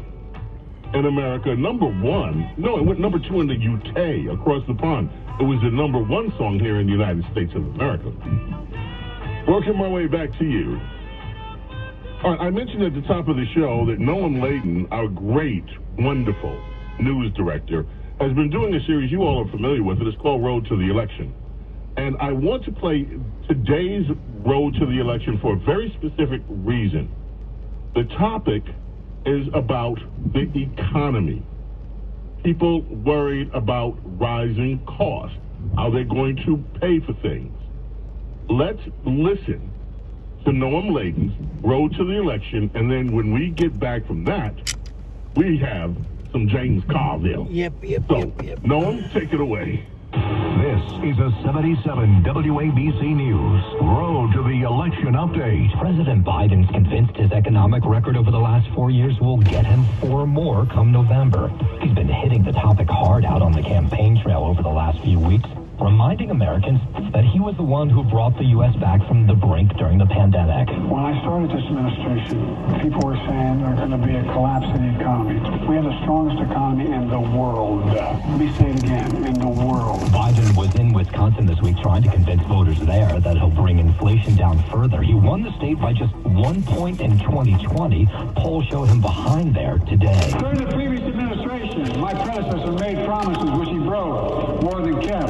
in America. Number 1? No, it went number 2 in the UK across the pond. It was the number 1 song here in the United States of America. Working my way back to you. All right, I mentioned at the top of the show that Noam Layden, our great, wonderful news director, has been doing a series you all are familiar with. It is called Road to the Election. And I want to play today's Road to the Election for a very specific reason. The topic is about the economy. People worried about rising costs. How they're going to pay for things. Let's listen to Noam Layden's Road to the Election, and then when we get back from that, we have some James Carville. Yep. Noam, take it away. This is a 77 WABC News Road to the Election Update. President Biden's convinced his economic record over the last 4 years will get him 4 more come November. He's been hitting the topic hard out on the campaign trail over the last few weeks, reminding Americans that he was the one who brought the U.S. back from the brink during the pandemic. When I started this administration, people were saying there's going to be a collapse in the economy. We have the strongest economy in the world. Let me say it again, in the world. Biden was in Wisconsin this week trying to convince voters there that he'll bring inflation down further. He won the state by just 1 point in 2020. Polls show him behind there today. During the previous administration, my predecessor made promises which he broke more than kept.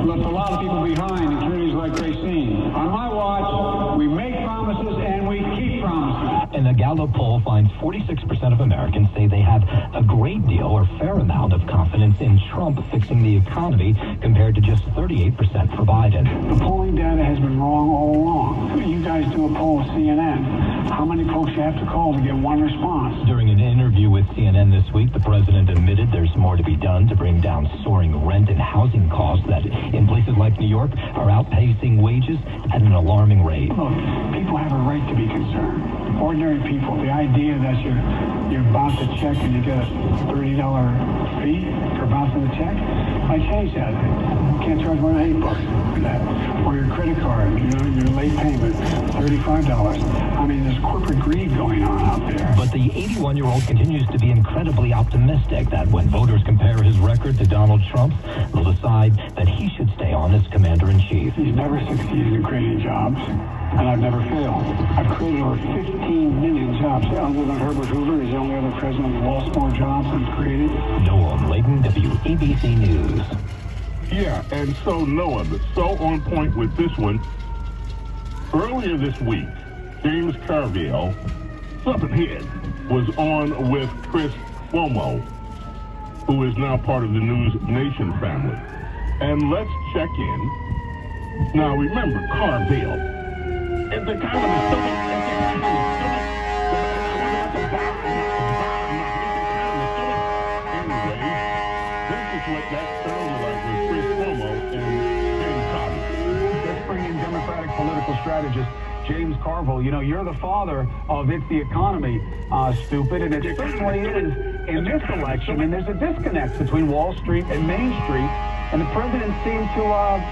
Left a lot of people behind in communities like Racine. On my watch, we make promises and we keep promises. And a Gallup poll finds 46% of Americans say they have a great deal or fair amount of confidence in Trump fixing the economy compared to just 38% for Biden. The polling data has been wrong all along. You guys do a poll with CNN. How many folks you have to call to get one response? During an interview with CNN this week, the president admitted there's more to be done to bring down soaring rent and housing costs that in places like New York are outpacing wages at an alarming rate. Look, people have a right to be concerned. Ordinary people, the idea that you bounce a check and you get a $30 fee for bouncing the check, I changed that. You can't charge more than $8 for that. Or your credit card, your late payment, $35. I mean, there's corporate greed going on out there. But the 81-year-old continues to be incredibly optimistic that when voters compare his record to Donald Trump's, they'll decide that he should stay on as commander-in-chief. He's never succeeded in creating jobs, and I've never failed. I've created over 15 million jobs. Other than Herbert Hoover, he's the only other president who lost more jobs than created. Noam Layden, WABC News. Yeah, and so Noam, so on point with this one. Earlier this week, James Carville, Serpent Head, was on with Chris Cuomo, who is now part of the News Nation family. And let's check in. Now remember, Carville is the kind of what that sounded like with Chris Cuomo and Carville. Let's bring in Democratic political strategist James Carville. You know, you're the father of It's the Economy, stupid, and it certainly is in this election. And there's a disconnect between Wall Street and Main Street. And the president seemed to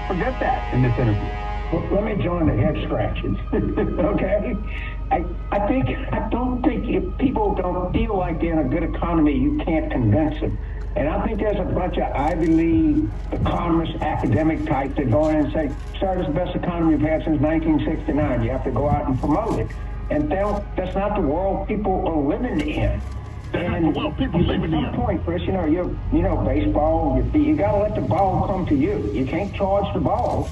forget that in this interview. Well, let me join the head scratches, okay? I don't think if people don't feel like they're in a good economy, you can't convince them. And I think there's a bunch of Ivy League economists, academic types that go in and say, sir, this is the best economy we've had since 1969. You have to go out and promote it. And that's not the world people are living in. And well, people living at some point, Chris, you know, baseball, you got to let the ball come to you. You can't charge the ball.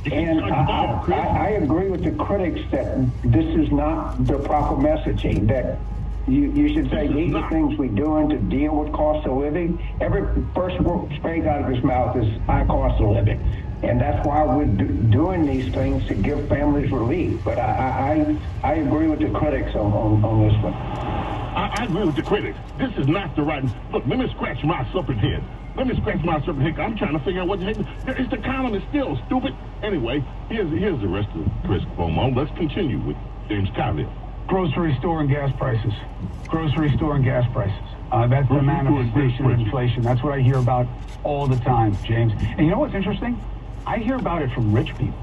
And I agree with the critics that this is not the proper messaging, that you should say these are things we're doing to deal with cost of living. Every first word straight out of his mouth is high cost of living. And that's why we're doing these things, to give families relief. But I agree with the critics on this one. I agree with the critics. This is not the right... Look, let me scratch my serpent head. I'm trying to figure out what the heck... It's the economist still, stupid. Anyway, here's the rest of Chris Cuomo. Let's continue with James Cavalier. Grocery store and gas prices. Grocery store and gas prices. That's the manifestation of inflation. That's what I hear about all the time, James. And you know what's interesting? I hear about it from rich people.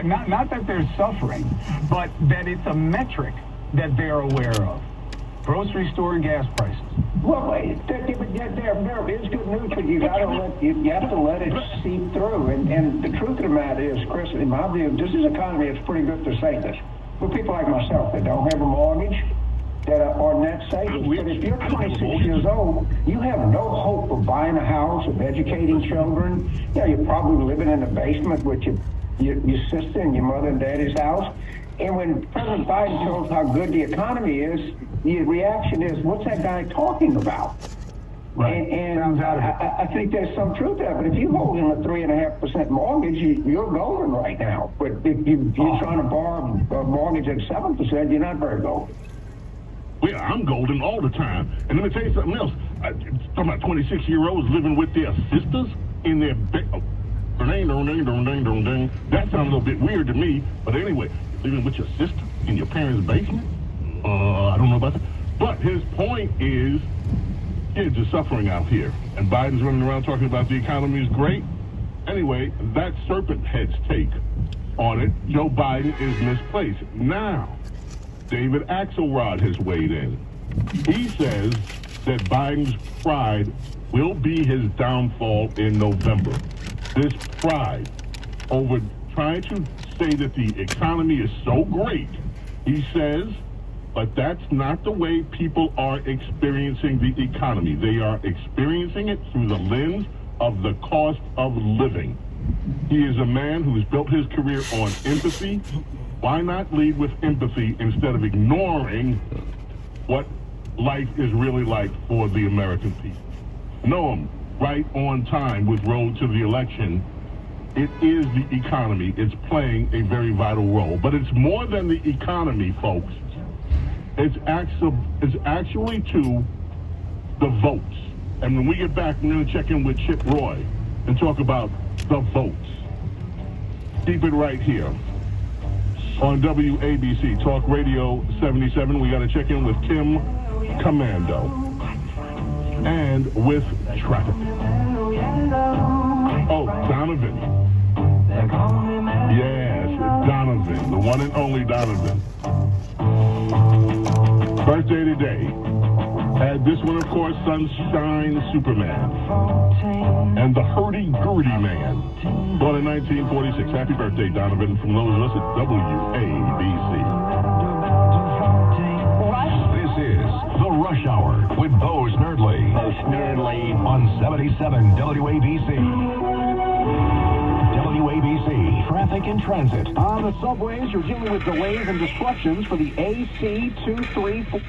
Not that they're suffering, but that it's a metric that they're aware of. Grocery store and gas prices. Well, there is good news, but you have to let it seep through. And the truth of the matter is, Chris, in my view, this is an economy that's pretty good to say this. For people like myself that don't have a mortgage, that are net savers. But if you're 26 years old, you have no hope of buying a house, of educating children. You're probably living in a basement with your sister and your mother and daddy's house. And when President Biden tells how good the economy is, the reaction is, what's that guy talking about? Right. And I think there's some truth to that. But if you hold in a 3.5% mortgage, you're golden right now. But if you're trying to borrow a mortgage at 7%, you're not very golden. Well, I'm golden all the time. And let me tell you something else. Talking about 26-year-olds living with their sisters in their bed. That sounds a little bit weird to me. But anyway, living with your sister in your parents' basement? I don't know about that. But his point is, kids are suffering out here. And Biden's running around talking about the economy is great. Anyway, that serpent head's take on it, Joe Biden is misplaced. Now, David Axelrod has weighed in. He says that Biden's pride will be his downfall in November. This pride over trying to say that the economy is so great, he says, but that's not the way people are experiencing the economy. They are experiencing it through the lens of the cost of living. He is a man who's built his career on empathy. Why not lead with empathy instead of ignoring what life is really like for the American people? Noam, right on time with Road to the Election. It is the economy. It's playing a very vital role. But it's more than the economy, folks. It's actually to the votes. And when we get back, we're going to check in with Chip Roy and talk about the votes. Keep it right here on WABC Talk Radio 77. We got to check in with Kim Commando and with traffic. Oh, Donovan. Yes, Donovan, the one and only Donovan. Birthday today. This one, of course, Sunshine Superman. And the Hurdy-Gurdy Man. Born in 1946. Happy birthday, Donovan, from those of us at WABC. This is The Rush Hour with Bo Snerdley. On 77 WABC. WABC Traffic and Transit. On the subways, you're dealing with delays and disruptions for the AC 234.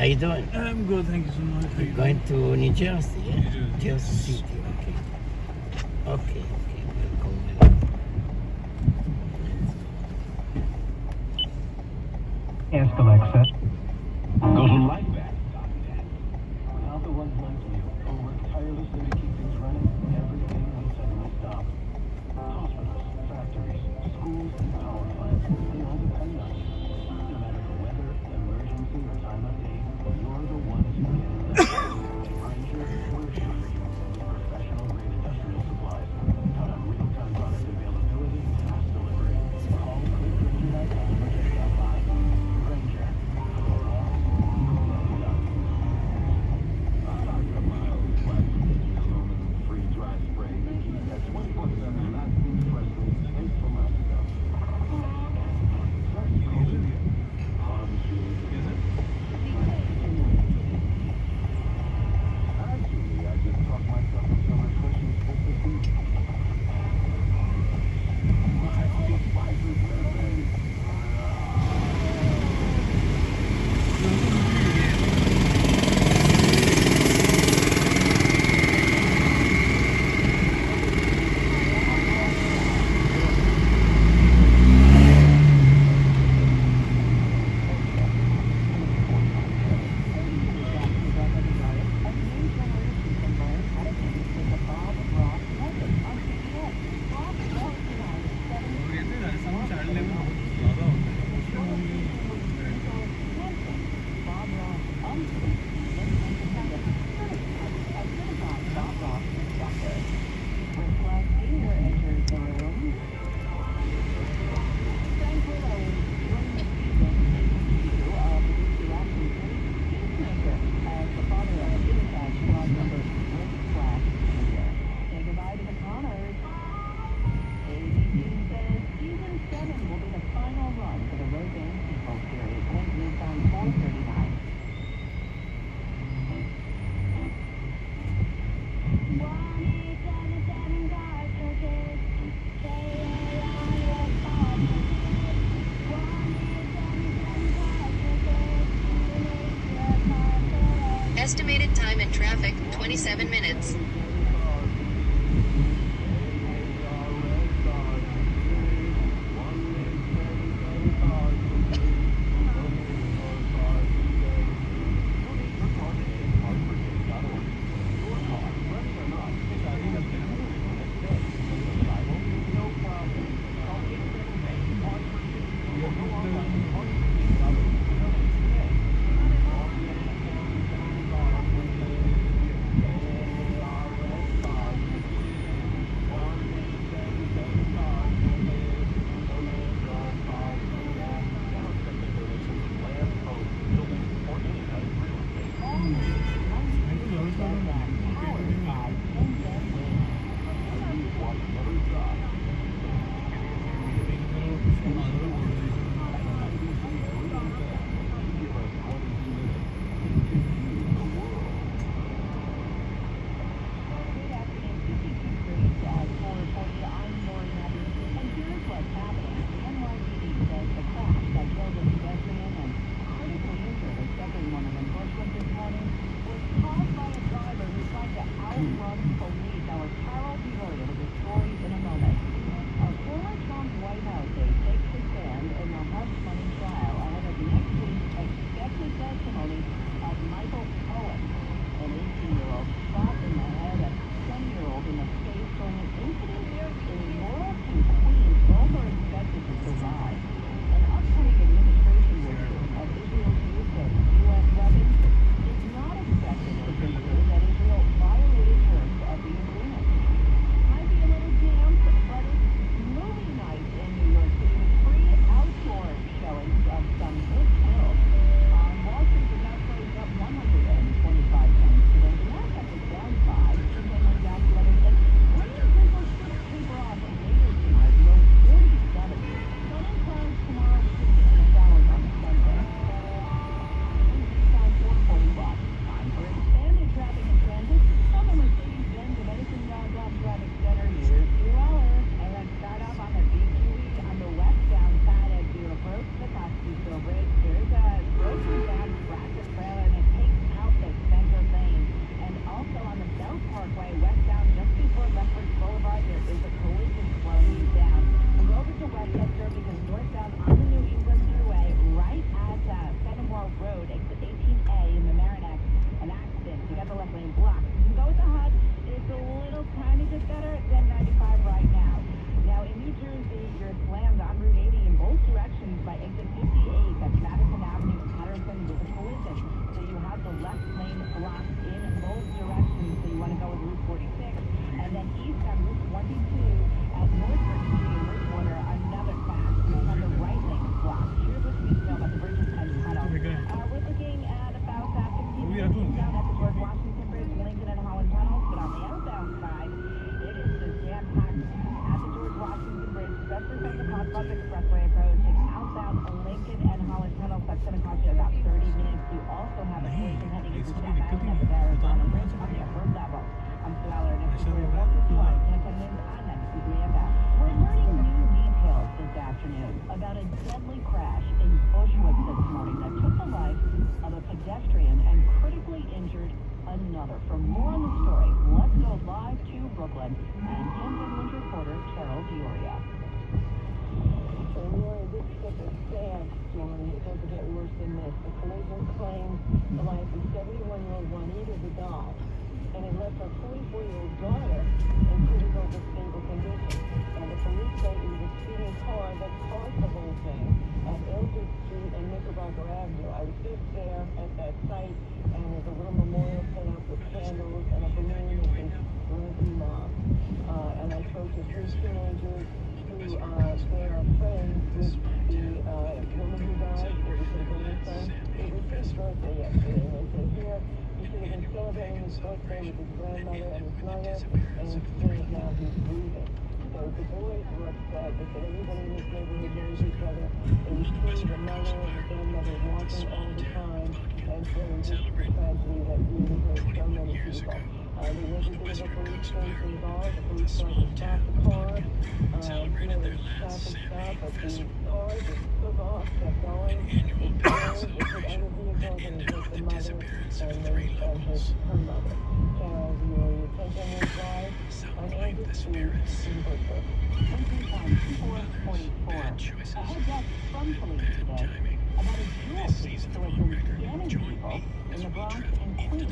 you doing? I'm good, thank you so much. How you Going to New Jersey, yeah? New Jersey City, okay. Okay, welcome. Alexa. Go to lifeback.net. Without the ones like you, who work tirelessly to keep things running, everything would suddenly stop. Hospitals, factories, schools, and power plants, they all depend on you. No matter the weather, emergency, or time of day, you're the ones who get it done. At Granger, we're here for you. Professional-grade industrial supplies. Count on real-time product availability, fast delivery. Call clickgranger.com or just stop by. Granger. For us, get it done. Mild plastic, aluminum, freeze-dry spray. That's 24/7 lasting freshly straight from Mexico. Actually, I just talked myself into a refreshing sip this week. Estimated time in traffic, 27 minutes. Market and Hollis Tunnel. That's going to cost you about 30 minutes. You also have a portion heading into Chapman at the Arizona Bridge on the upper level. I'm Sue Aller, and it's your one attendance on 93 FM. We're learning new details this afternoon about a deadly crash in Bushwick this morning that took the life of a pedestrian and critically injured another. For more on the story, let's go live to Brooklyn and 10 Midland reporter Carol Dioria. This ship is sad story. It doesn't get worse than this. The collision claimed the life of 71-year-old Juanita Vidal, and it left her 44-year-old daughter in critical but stable condition. And the police say it was a speeding car that caused the whole thing at Eldridge Street and Knickerbocker Avenue. I was just there at that site, and there's a little memorial put up with candles and a balloon that says "Brother Mom." And I spoke to 3 teenagers who they are friends with the woman who died. It was her grandson. It was his birthday yesterday. And they said, here, he should have been celebrating his birthday with his grandmother and his mother, and instead now he's grieving. So the boys were upset. They said everybody in this neighborhood knows each other. They see the mother and the grandmother walking all the time, and so it's just a tragedy that really hurt so many people. They went to the police station involved. The police tried to stop the car. Stop, but the car just took off, kept going. It put other vehicles, and it hit the mother and hit her mother. Carol, you take on your drive on Eldridge Street in Bushwick. 444. A heads up from police today about a dual case who has been scamming people in the Bronx and Queens.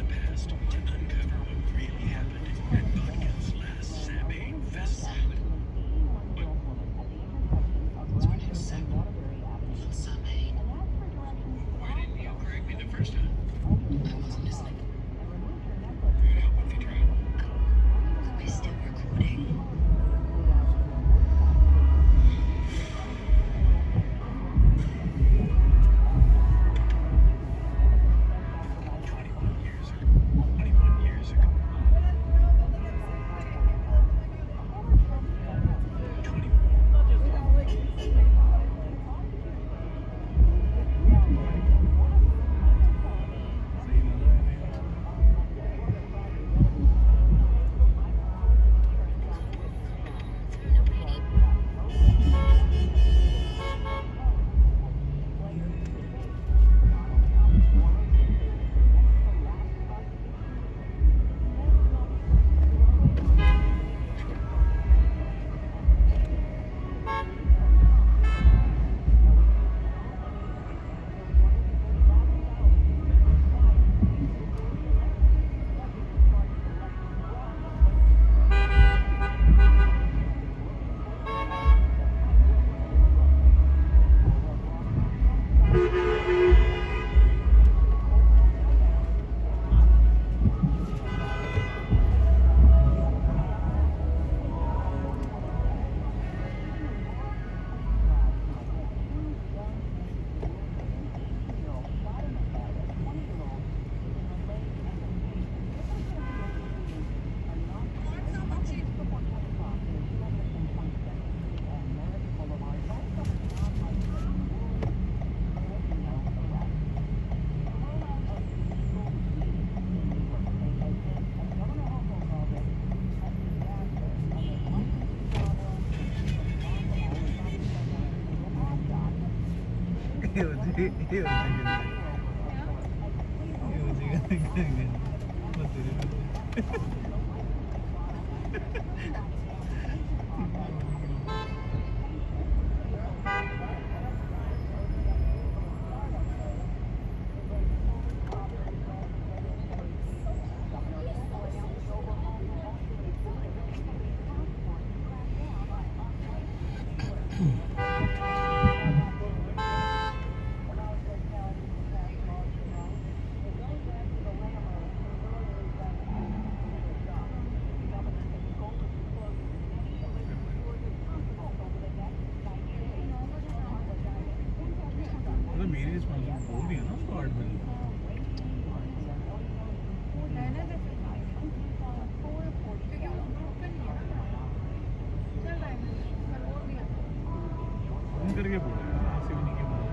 करके बोले ऐसे भी नहीं के बोले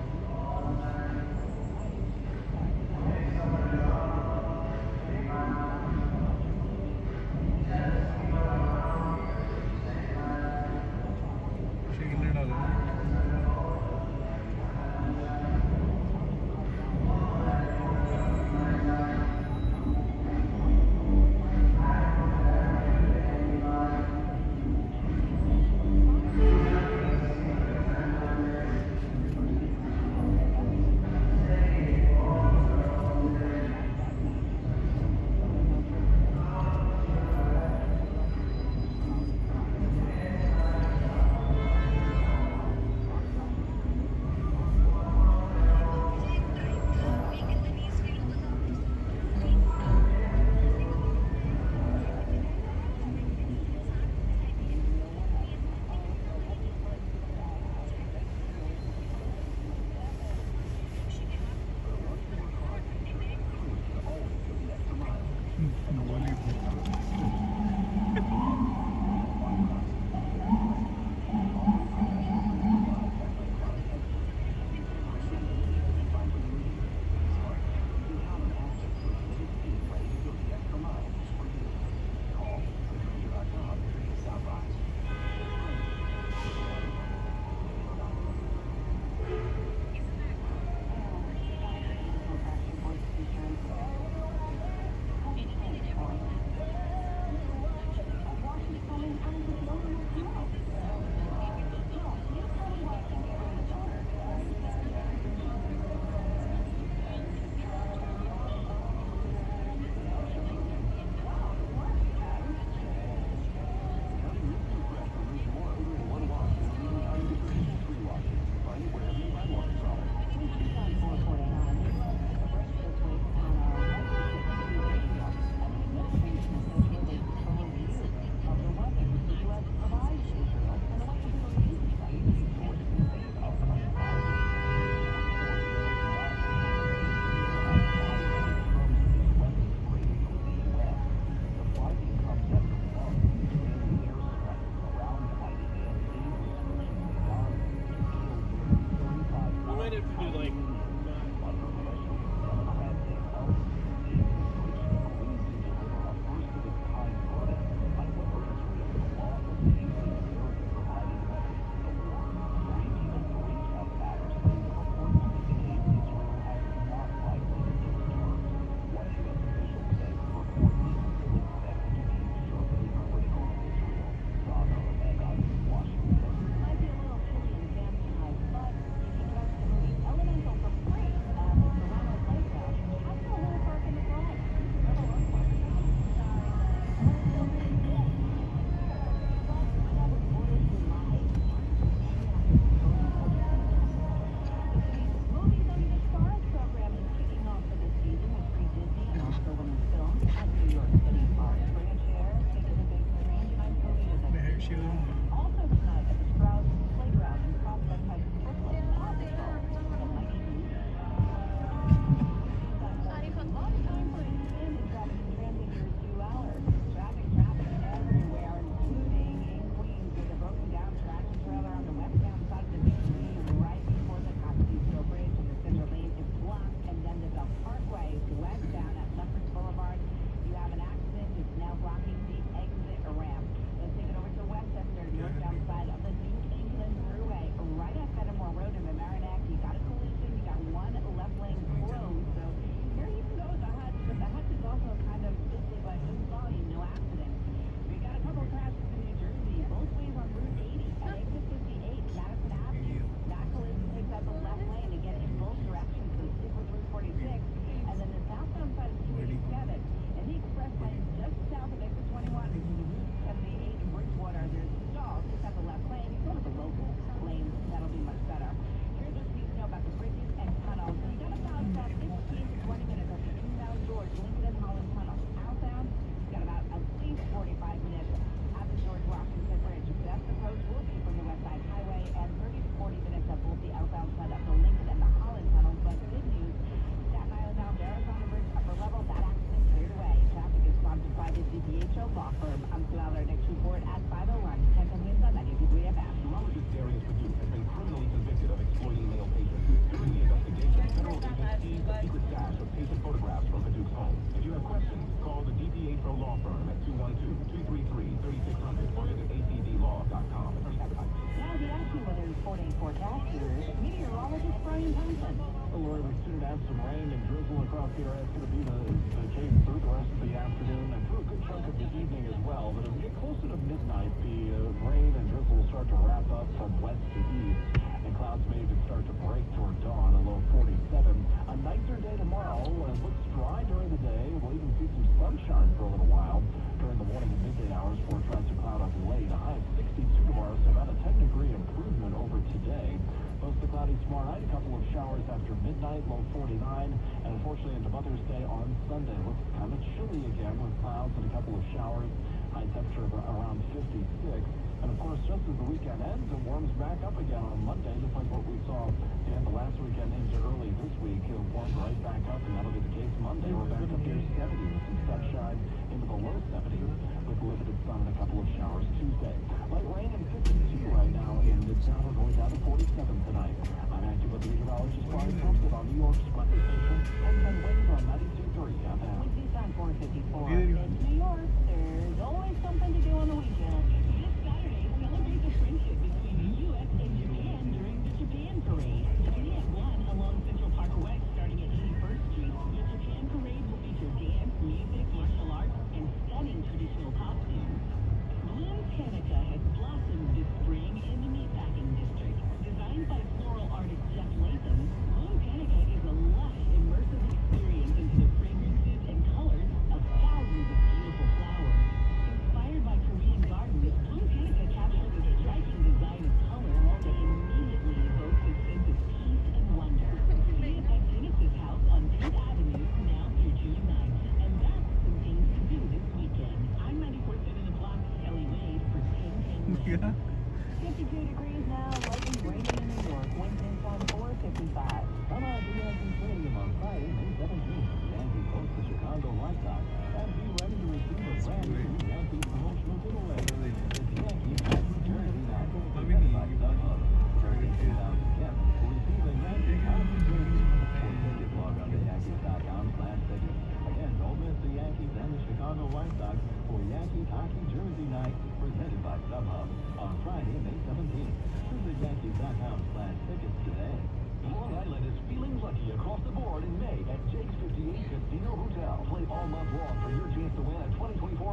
might have to do like.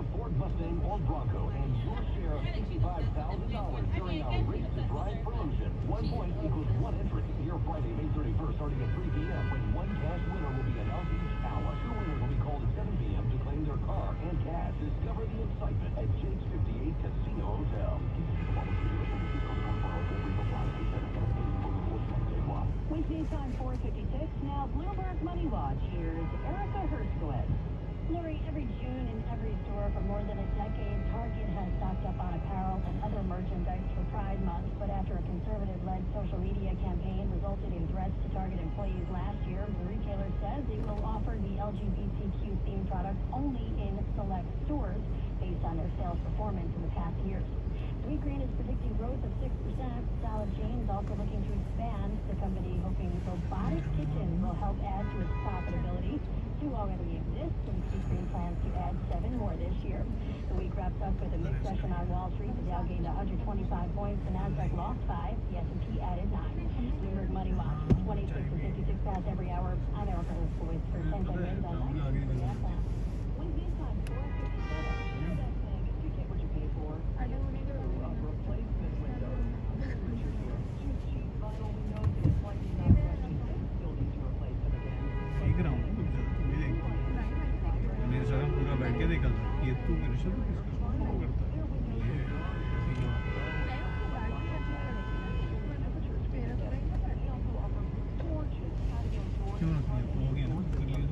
your Ford Mustang or Bronco and your share of $65,000 during our Race to Drive promotion. 1 point equals 1 entry. Here Friday, May 31st, starting at 3 p.m. when one cash winner will be announced each hour. 2 winners will be called at 7 p.m. to claim their car and cash. Discover the excitement at Jake's 58 Casino Hotel. Weekday time 4:56. Now Bloomberg Money Watch. Here's Erica Herskowitz. Lori, every June in every store for more than a decade, Target has stocked up on apparel and other merchandise for Pride Month. But after a conservative-led social media campaign resulted in threats to Target employees last year, the retailer says it will offer the LGBTQ-themed products only in select stores based on their sales performance in the past years. Green is predicting growth of 6%. Dollar General is also looking to expand. The company hoping robotic kitchens will help add to its profitability. 2 already exist, and Green plans to add 7 more this year. The week wraps up with a mixed session on Wall Street. The Dow gained 125 points, the Nasdaq lost 5, the S&P added 9. Bloomberg Money Watch, 26 to 56 past every hour. I'm Erica Herskowitz for 10 News on 93 FM. Weekday time 4:57. You get what you pay for. Replacement windows. Richard here. Cheap vinyl windows and slightly not question. Still need to replace them again. देख रहा हूँ मेरे साथ पूरा बैठ के देखा था ये तू मेरे से किसका फॉलो करता है क्यों रखनी है हो गया ना कर लिया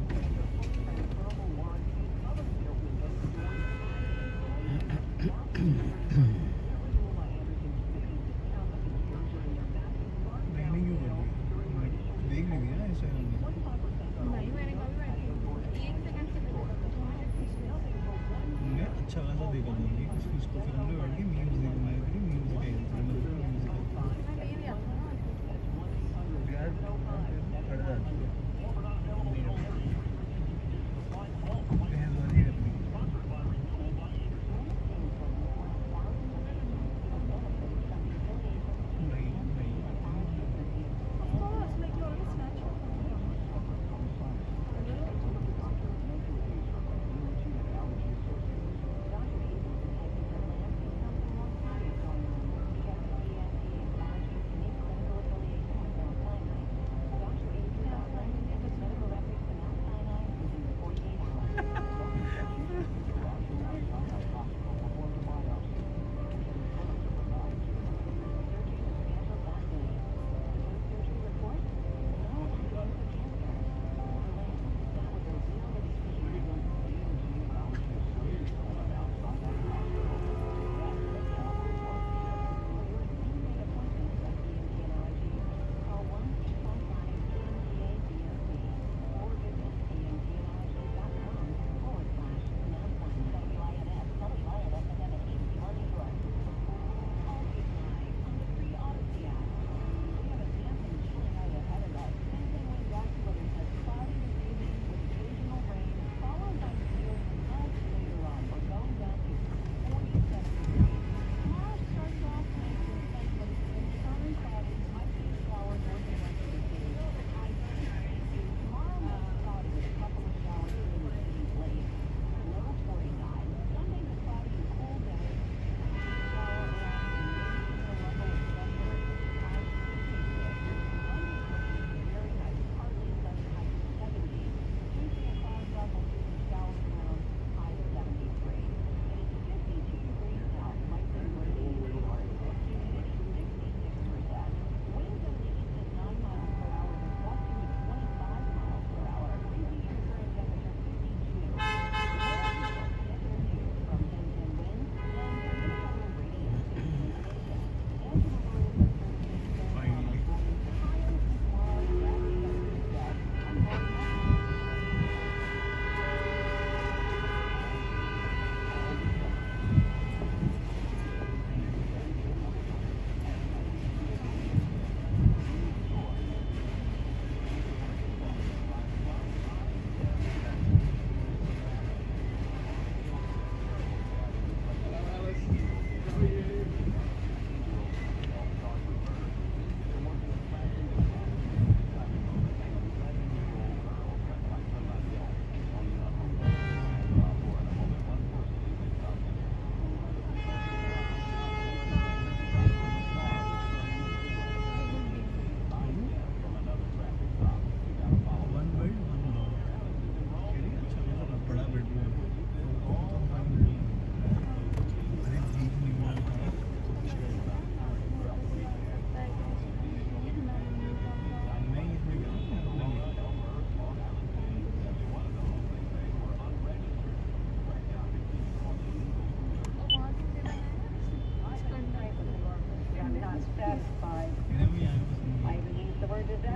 देख लेंगे ना ऐसा अच्छा खासा देखा था इसको फिर हमने बैठ के म्यूजिक हमारे फिर music I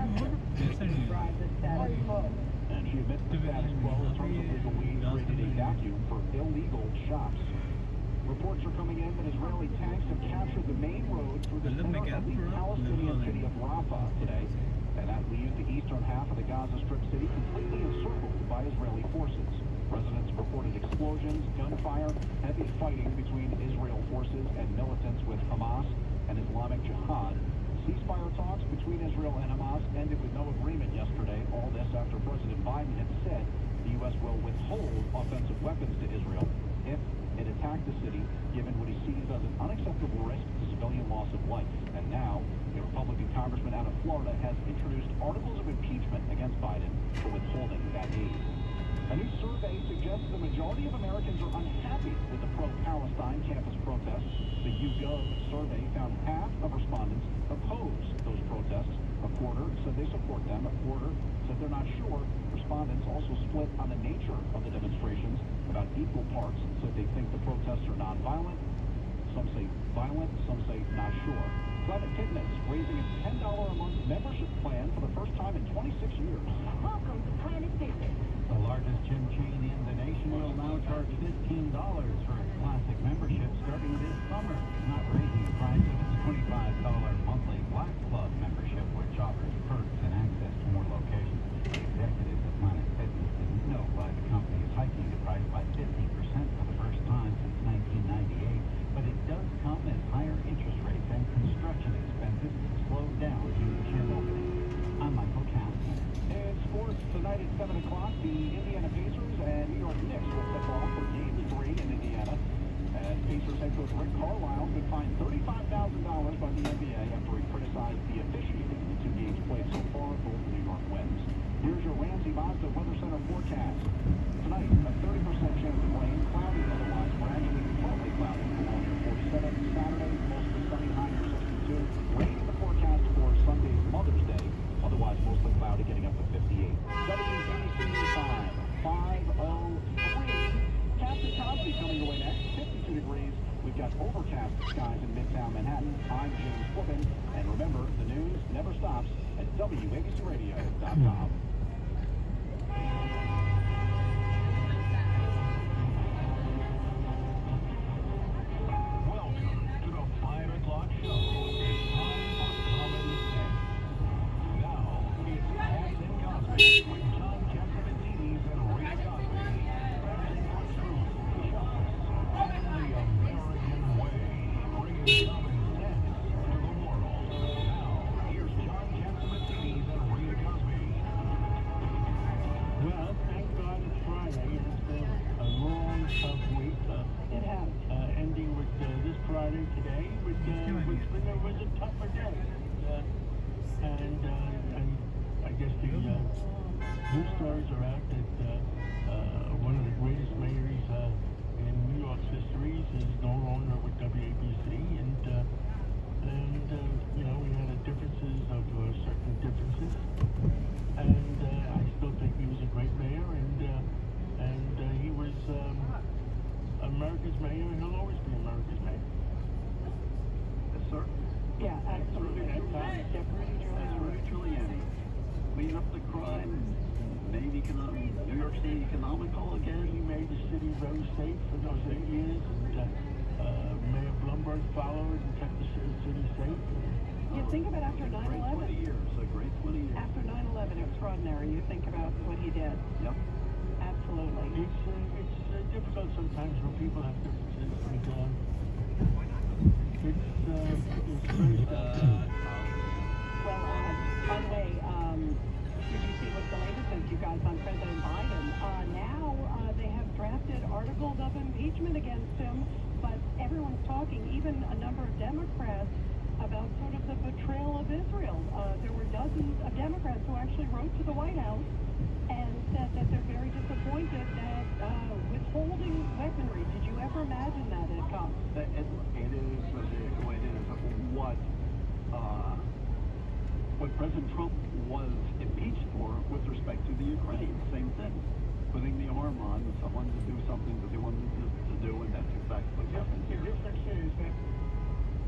describe the status quo. And she admits the status quo in terms of legal weed created a vacuum for illegal shops. Reports are coming in that Israeli tanks have captured the main road through the center of the Palestinian city of Rafah today. And that leaves the eastern half of the Gaza Strip city completely encircled by Israeli forces. Residents reported explosions, gunfire, heavy fighting between Israel forces and militants with Hamas and Islamic Jihad. Ceasefire talks between Israel and Hamas ended with no agreement yesterday. All this after President Biden had said the U.S. will withhold offensive weapons to Israel if it attacked the city, given what he sees as an unacceptable risk to civilian loss of life. And now, a Republican congressman out of Florida has introduced articles of impeachment against Biden for withholding that aid. A new survey suggests the majority of Americans are unhappy with the pro-Palestine campus protests. The YouGov survey found half of respondents oppose those protests. A quarter said they support them. A quarter said they're not sure. Respondents also split on the nature of the demonstrations. About equal parts said they think the protests are nonviolent. Some say violent, some say not sure. Planet Fitness raising its $10 a month membership plan for the first time in 26 years. Welcome to Planet Fitness. The largest gym chain in the nation will now charge $15 for its classic membership starting this summer. It's not raising the price of its $25 monthly Black Club membership, which offers perks and access to more locations. The executives of Planet Fitness didn't know why the company is hiking the price by 50% for the first time since 1998, but it does come as higher interest rates and construction expenses slow down new gym openings. I'm Michael Cassidy. In sports tonight at 7 o'clock, the Indiana Pacers and New York Knicks will tip off for Game 3 in Indiana. And Pacers head coach Rick Carlisle been fined $35,000 by the NBA after he criticized the officiating in the 2 games played so far. Both New York wins. Here's your Ramsey Mazda Weather Center forecast. Tonight, a 30% chance of rain, cloudy otherwise, gradually partly cloudy, below near 47. Saturday, mostly sunny, high near 62. Rain in the forecast for Sunday's Mother's Day. Otherwise, mostly cloudy, getting up to 58. WABC time, 5:03. Captain Cosby coming your way next, 52 degrees. We've got overcast skies in Midtown Manhattan. I'm James Flippin. And remember, the news never stops at WABCRadio.com. Welcome to the 5 o'clock show. It's time for Common Sense. Now, it's Captain Cosby with John Cassidy and Rita Cosby. Fighting for truth, justice, and the American way. Bringing common sense to the world. Now, here's John Cassidy and Rita Cosby. Well, thank God it's Friday. It's been a long, tough week. It has. Ending with this Friday today, which was a tougher day. And I guess the news stories are out that one of the greatest mayors in New York's history is no longer with WABC, and you know, we had differences of certain differences, and I still think he was a great mayor, and he was America's mayor, and he'll always be America's mayor. Yes, sir. Yeah, absolutely. That's Rudy Giuliani. Clean up the crime, made New York City economical again. He made the city very safe for those 8 years, and Mayor Bloomberg followed and kept the city safe. You think about after 9/11. A great 20 years. After 9/11, extraordinary. You think about what he did. Yep. Absolutely. It's difficult sometimes when people have differences, and it's very Well, by the way, did you see what's the latest since you guys on President Biden? Now they have drafted articles of impeachment against him, but everyone's talking, even a number of Democrats, about sort of the betrayal of Israel. There were dozens of Democrats who actually wrote to the White House and said that they're very disappointed that withholding weaponry. Did you ever imagine that had come? It is what President Trump was impeached for with respect to the Ukraine. Same thing. Putting the arm on someone to do something that they wanted to do, and that's exactly what happened here. The difference is that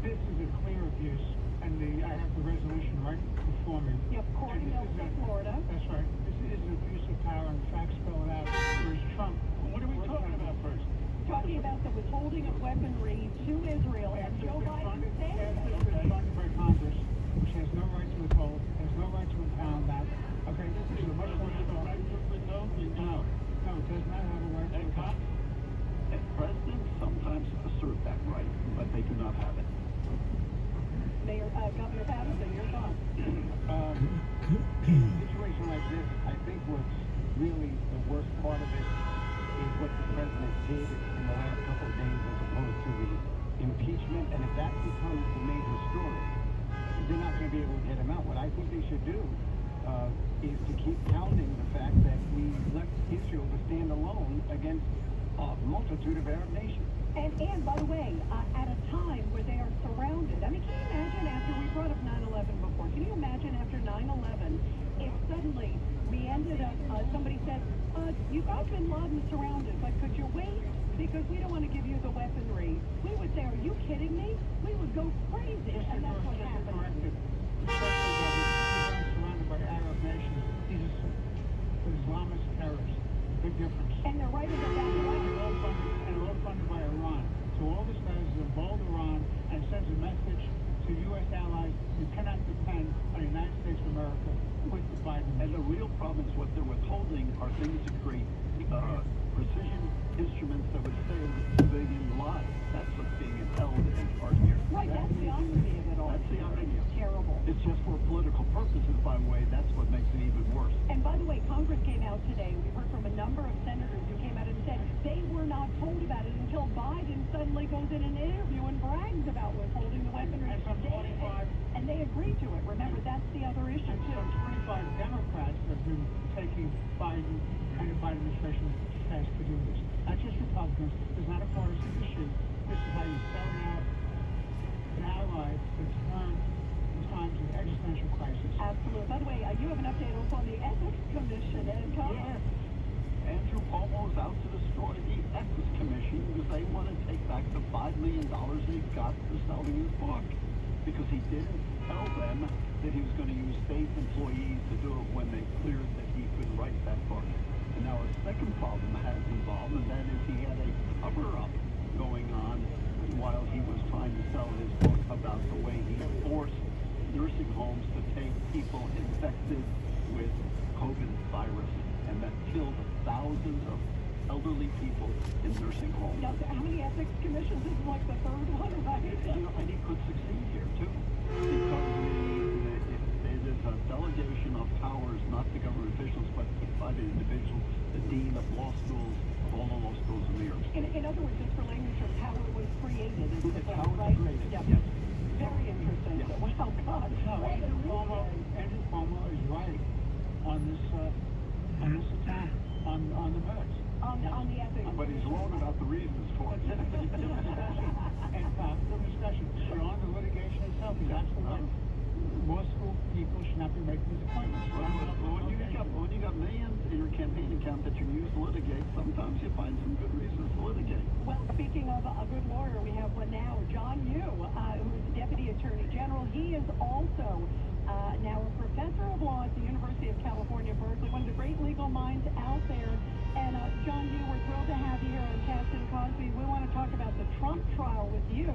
this is a clear abuse, and I have the resolution right in for me. Yep, Corey Mills of Florida. That's right. This is an abuse of power, and facts spell it out. Whereas Trump, What are we talking about first? Talking about the withholding of weaponry to Israel, and Joe Biden saying it's been funded by Congress, which has no right to withhold, has no right to impound that. Okay, this is a much more Right to withhold? No. No, it does not have a right to withhold. And presidents sometimes assert that right, but they do not have it. Mayor, Governor Patterson, your thoughts? In a situation like this, I think what's really the worst part of it is what the president did in the last couple of days as opposed to the impeachment. And if that becomes the major story, they're not going to be able to get him out. What I think they should do is to keep pounding the fact that we left Israel to stand alone against a multitude of Arab nations. And by the way, at a time where they are surrounded, I mean, can you imagine after we brought up 9/11 before, can you imagine after 9/11 if suddenly we ended up, somebody said, you got bin Laden surrounded, but could you wait? Because we don't want to give you the weaponry. We would say, are you kidding me? We would go crazy, and that's what happened. Surrounded by Arab nations. These are Islamist terrorists. Big difference. And they're right in the back of and they're all funded by Iran. So all this does is embolden Iran and sends a message to U.S. allies: you cannot depend on the United States of America with the Biden. And the real problem is what they're withholding are things that create precision instruments that would save civilian lives. That's what's being held in part here. Right, that's the irony of it all. That's the irony. Terrible. It's just for political purposes, by the way. That's what makes it even worse. And by the way, Congress came out today. We heard from a number of senators who came out and said they were not told about it until Biden suddenly goes in an interview and brags about withholding the weaponry. And they agreed to it. Remember, that's the other issue, too. 25 Democrats have been taking Biden and the Biden administration task to do this. Not just Republicans. It's not a partisan issue. This is how you sell out an ally that's turned in times of existential crisis. Absolutely. By the way, you have an update also on the Ethics Commission. Yes. Andrew Cuomo is out to destroy the Ethics Commission because they want to take back the $5 million they got for selling his book. Because he didn't tell them that he was going to use state employees to do it when they cleared that he could write that book. And now a second problem has involved, and that is he had a cover-up going on while he was trying to sell his book about the way he forced nursing homes to take people infected with COVID virus, and that killed thousands of elderly people in nursing homes. Now, how many ethics commissions? This is like the third one, right? And he could succeed here, too. Because it is a delegation of powers, not to government officials, but to private individuals, the dean of law schools, of all the law schools in New York State. In other words, it's for language of how it was created. It's how it was created, Yep. yes. Very interesting. Yes. Wow, God. Andrew Cuomo is right on this attack on the merits. On the ethics. But he's wrong about the reasons for it. And the discussion. But on the litigation itself, he's absolutely right. Law school people should not be making these appointments. When you got millions in your campaign account that you use to litigate, sometimes you find some good reasons to litigate. Well, speaking of a good lawyer, we have one now, John Yoo, who is the Deputy Attorney General. He is also now a professor of law at the University of California, Berkeley, one of the great legal minds out there. And John Yoo, we're thrilled to have you here on Cast and Cosby. We want to talk about the Trump trial with you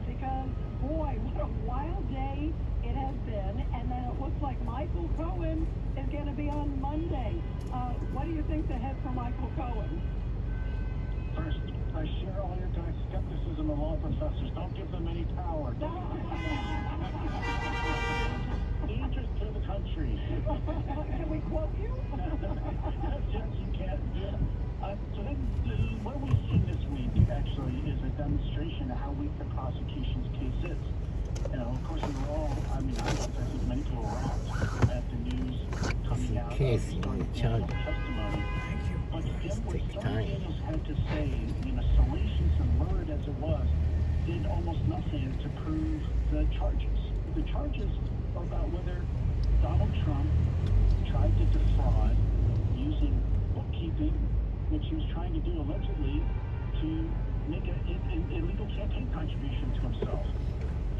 because, boy, what a wild day it has been. And then it looks like Michael Cohen is going to be on Monday. What do you think's ahead for Michael Cohen? First, I share all your guys' skepticism of law professors. Don't give them any power. Dangerous to the country. Can we quote you? Yes, you can. So then, what we've seen this week, actually, is a demonstration of how weak the prosecution's case is. You know, of course, we were all, I think many people were wrapped at the news coming out of the testimony. But then what some Daniels had to say, salacious and lurid as it was, did almost nothing to prove the charges. The charges about whether Donald Trump tried to defraud using bookkeeping, which he was trying to do allegedly to make an illegal campaign contribution to himself.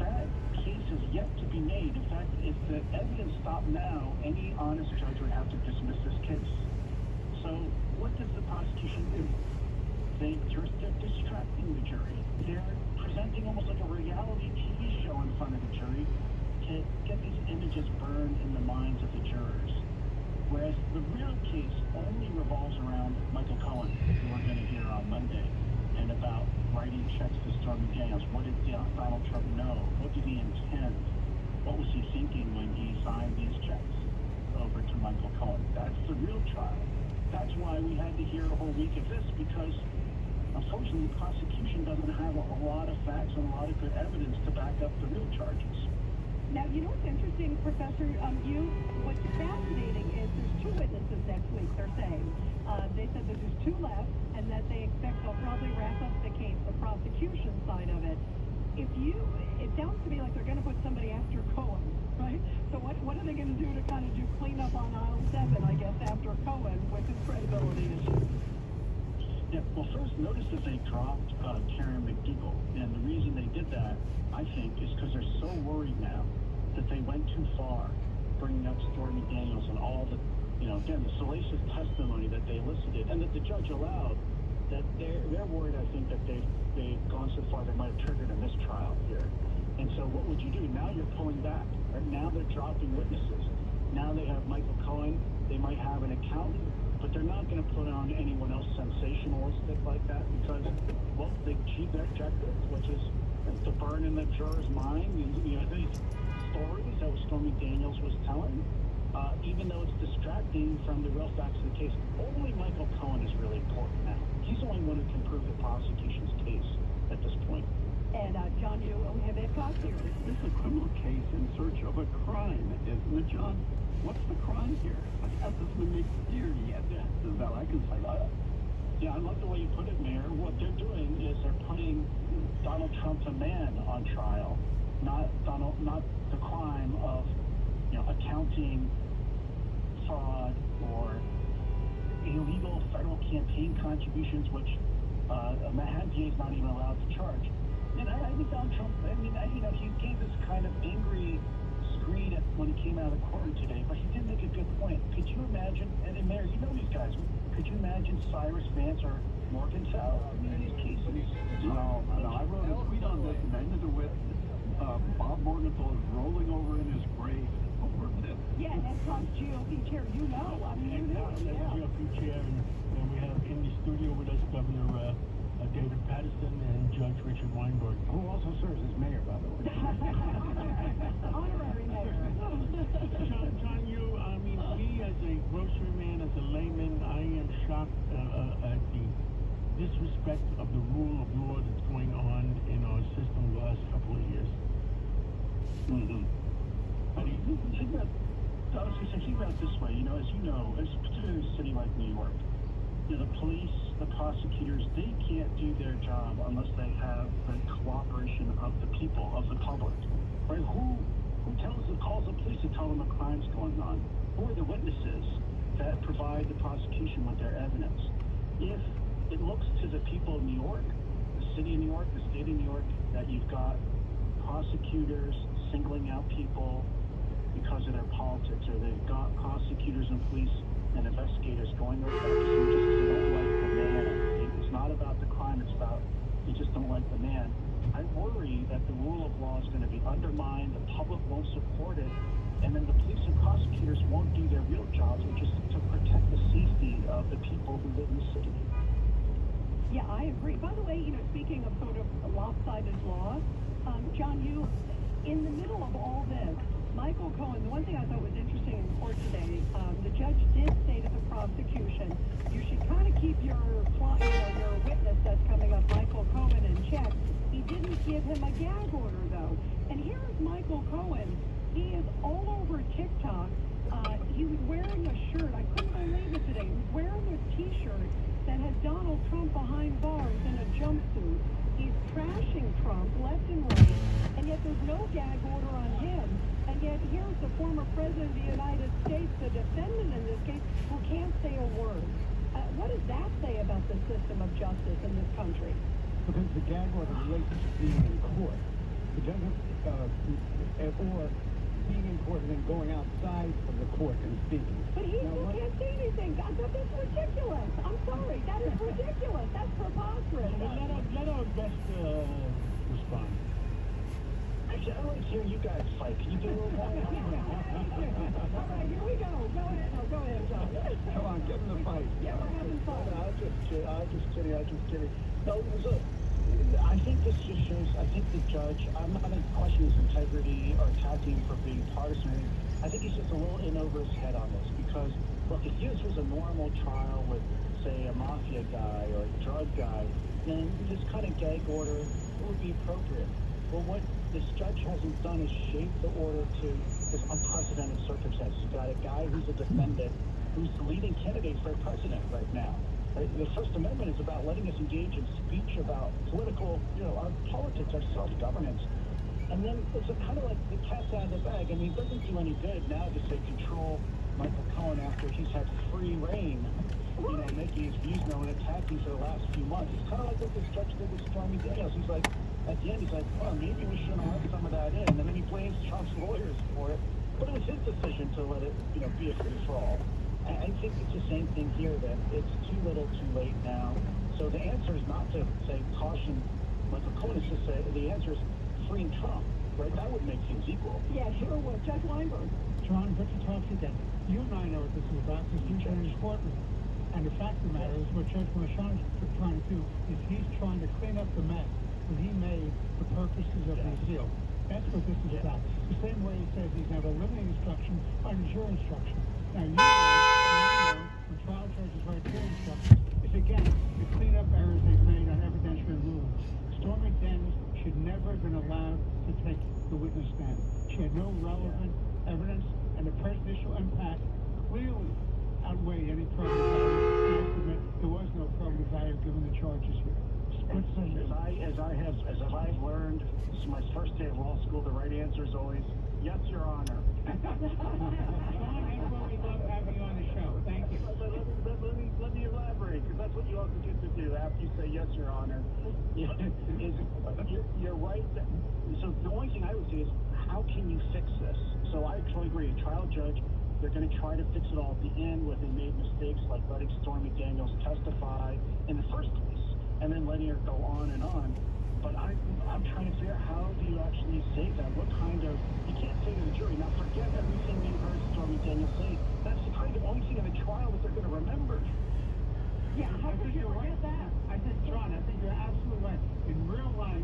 that case is yet to be made. In fact, if the evidence stopped now, any honest judge would have to dismiss this case. So what does the prosecution do? They're distracting the jury. They're presenting almost like a reality TV show in front of the jury to get these images burned in the minds of the jurors. Whereas the real case only revolves around Michael Cohen, who we're going to hear on Monday, and about writing checks to Stormy Daniels. What did Donald Trump know? What did he intend? What was he thinking when he signed these checks over to Michael Cohen? That's the real trial. That's why we had to hear a whole week of this, because unfortunately the prosecution doesn't have a lot of facts and a lot of good evidence to back up the real charges. Now, you know what's interesting, Professor? What's fascinating is there's 2 witnesses next week, they're saying. They said that there's 2 left, and that they expect they'll probably wrap up the case, the prosecution side of it. It sounds to me like they're going to put somebody after Cohen, right? So what are they going to do to kind of do cleanup on aisle 7, I guess, after Cohen with his credibility issues? Yeah, well, first, notice that they dropped Karen McDougal, and the reason they did that, I think, is because they're so worried now that they went too far, bringing up Stormy Daniels and all the, again, the salacious testimony that they elicited, and that the judge allowed. That they're worried, I think, that they've gone so far they might have triggered a mistrial here. And so, what would you do? Now you're pulling back. Right now they're dropping witnesses. Now they have Michael Cohen. They might have an accountant. But they're not going to put on anyone else sensationalistic like that because, well, they achieved their objective, which is to burn in the juror's mind. These stories that Stormy Daniels was telling, even though it's distracting from the real facts of the case, only Michael Cohen is really important now. He's the only one who can prove the prosecution's case at this point. And John, we have Ed Cox here. This is a criminal case in search of a crime, isn't it, John? What's the crime here? That doesn't make clear yet. Is that I can say that? Yeah, I love the way you put it, Mayor. What they're doing is they're putting Donald Trump, the man, on trial, not the crime of accounting fraud or illegal federal campaign contributions, which Manhattan PA is not even allowed to charge. And I think Donald Trump, he gave this kind of angry screed when he came out of court today, but he did make a good point. Could you imagine, and Mayor, you know these guys, could you imagine Cyrus Vance or Morgenthau in these cases? No, I wrote a tweet on this and ended it with Bob Morgenthau is rolling over in his grave over this. Yeah, and that's on GOP chair, GOP chair, and we have in the studio with us Governor David Paterson and Judge Richard Weinberg, who also serves as mayor, by the way. Honorary mayor. John, me as a grocery man, as a layman, I am shocked at the disrespect of the rule of law that's going on in our system the last couple of years. Mm-hmm. But think about it this way, as you know, particularly in a city like New York, the police, the prosecutors, they can't do their job unless they have the cooperation of the people, of the public. Right? Who calls the police to tell them a crime's going on? Who are the witnesses that provide the prosecution with their evidence? If it looks to the people of New York, the city of New York, the state of New York, that you've got prosecutors singling out people because of their politics, or they've got prosecutors and police and investigators going over that just because they don't like the man. It's not about the crime, it's about they just don't like the man. I worry that the rule of law is going to be undermined, the public won't support it, and then the police and prosecutors won't do their real jobs, which is to protect the safety of the people who live in the city. Yeah, I agree. By the way, speaking of sort of lopsided law, John, in the middle of all this, Michael Cohen, the one thing I thought was interesting in court today, the judge did say to the prosecution, you should kind of keep your witness that's coming up, Michael Cohen, in check. He didn't give him a gag order, though. And here's Michael Cohen. He is all over TikTok. He was wearing a shirt. I couldn't believe it today. He was wearing a T-shirt that has Donald Trump behind bars in a jumpsuit. He's trashing Trump left and right, and yet there's no gag order on him. And yet here's the former president of the United States, the defendant in this case, who can't say a word. What does that say about the system of justice in this country? Because the gag order relates to being in court. It doesn't, or being in court and then going outside of the court and speaking. But he still can't say anything. I thought that's ridiculous. I'm sorry. That is ridiculous. That's preposterous. Let our guest respond. Actually, I like hearing you guys fight. Can you do a little more? All right, here we go. Go ahead. No, go ahead, John. Come on, get in the fight. Yeah, we're having fun. I was just kidding. No, look, I think this just shows, I think the judge, I'm not going to question his integrity or attack him for being partisan. I think he's just a little in over his head on this because, look, if this was a normal trial with, say, a mafia guy or a drug guy, then this kind of gag order would be appropriate. Well, what this judge hasn't done is shape the order to this unprecedented circumstance. You've got a guy who's a defendant who's the leading candidate for president right now. The First Amendment is about letting us engage in speech about political, our politics, our self-governance. And then it's kind of like the cat's out of the bag. I mean, it doesn't do any good now to say control Michael Cohen after he's had free reign, making his views known and attacking for the last few months. It's kind of like what this judge did with Stormy Daniels. He's like, at the end, he's like, well, maybe we shouldn't have let some of that in. And then he blames Trump's lawyers for it. But it was his decision to let it, be a free-for-all. I think it's the same thing here, that it's too little too late now. So the answer is not to say caution Michael Cohen, it's just say the answer is freeing Trump, right? That would make things equal. Yeah, sure would. Judge Weinberg. John, good to talk to you again. You and I know what this is about. This is in his courtroom. And the fact of the matter is what Judge Marchand is trying to do is he's trying to clean up the mess that he made for purposes of his zeal. That's what this is about. The same way he says he's never limiting instruction on jury instruction. Now, you know, when trial judges write jury instructions, is again to clean up errors they've made on evidentiary rulings. Stormy Daniels should never have been allowed to take the witness stand. She had no relevant evidence, and the prejudicial impact clearly outweighed any probative value. I submit there was no probative value given the charges here. As I've learned, this is my first day of law school, the right answer is always, yes, Your Honor. John, everyone, we love having you on the show. Thank you. Let me elaborate, because that's what you also get to do after you say, yes, Your Honor. You're right. So the only thing I would say is, how can you fix this? So I totally agree. A trial judge, they're going to try to fix it all at the end where they made mistakes, like letting Stormy Daniels testify in the first place, and then letting her go on and on. But I'm trying to figure out, how do you actually say that? What kind of, you can't say to the jury, now forget everything you heard Stormy Daniels say. That's the kind of only thing in the trial that they're going to remember. Yeah, how could you forget that? I think, John, I think you're absolutely right. In real life,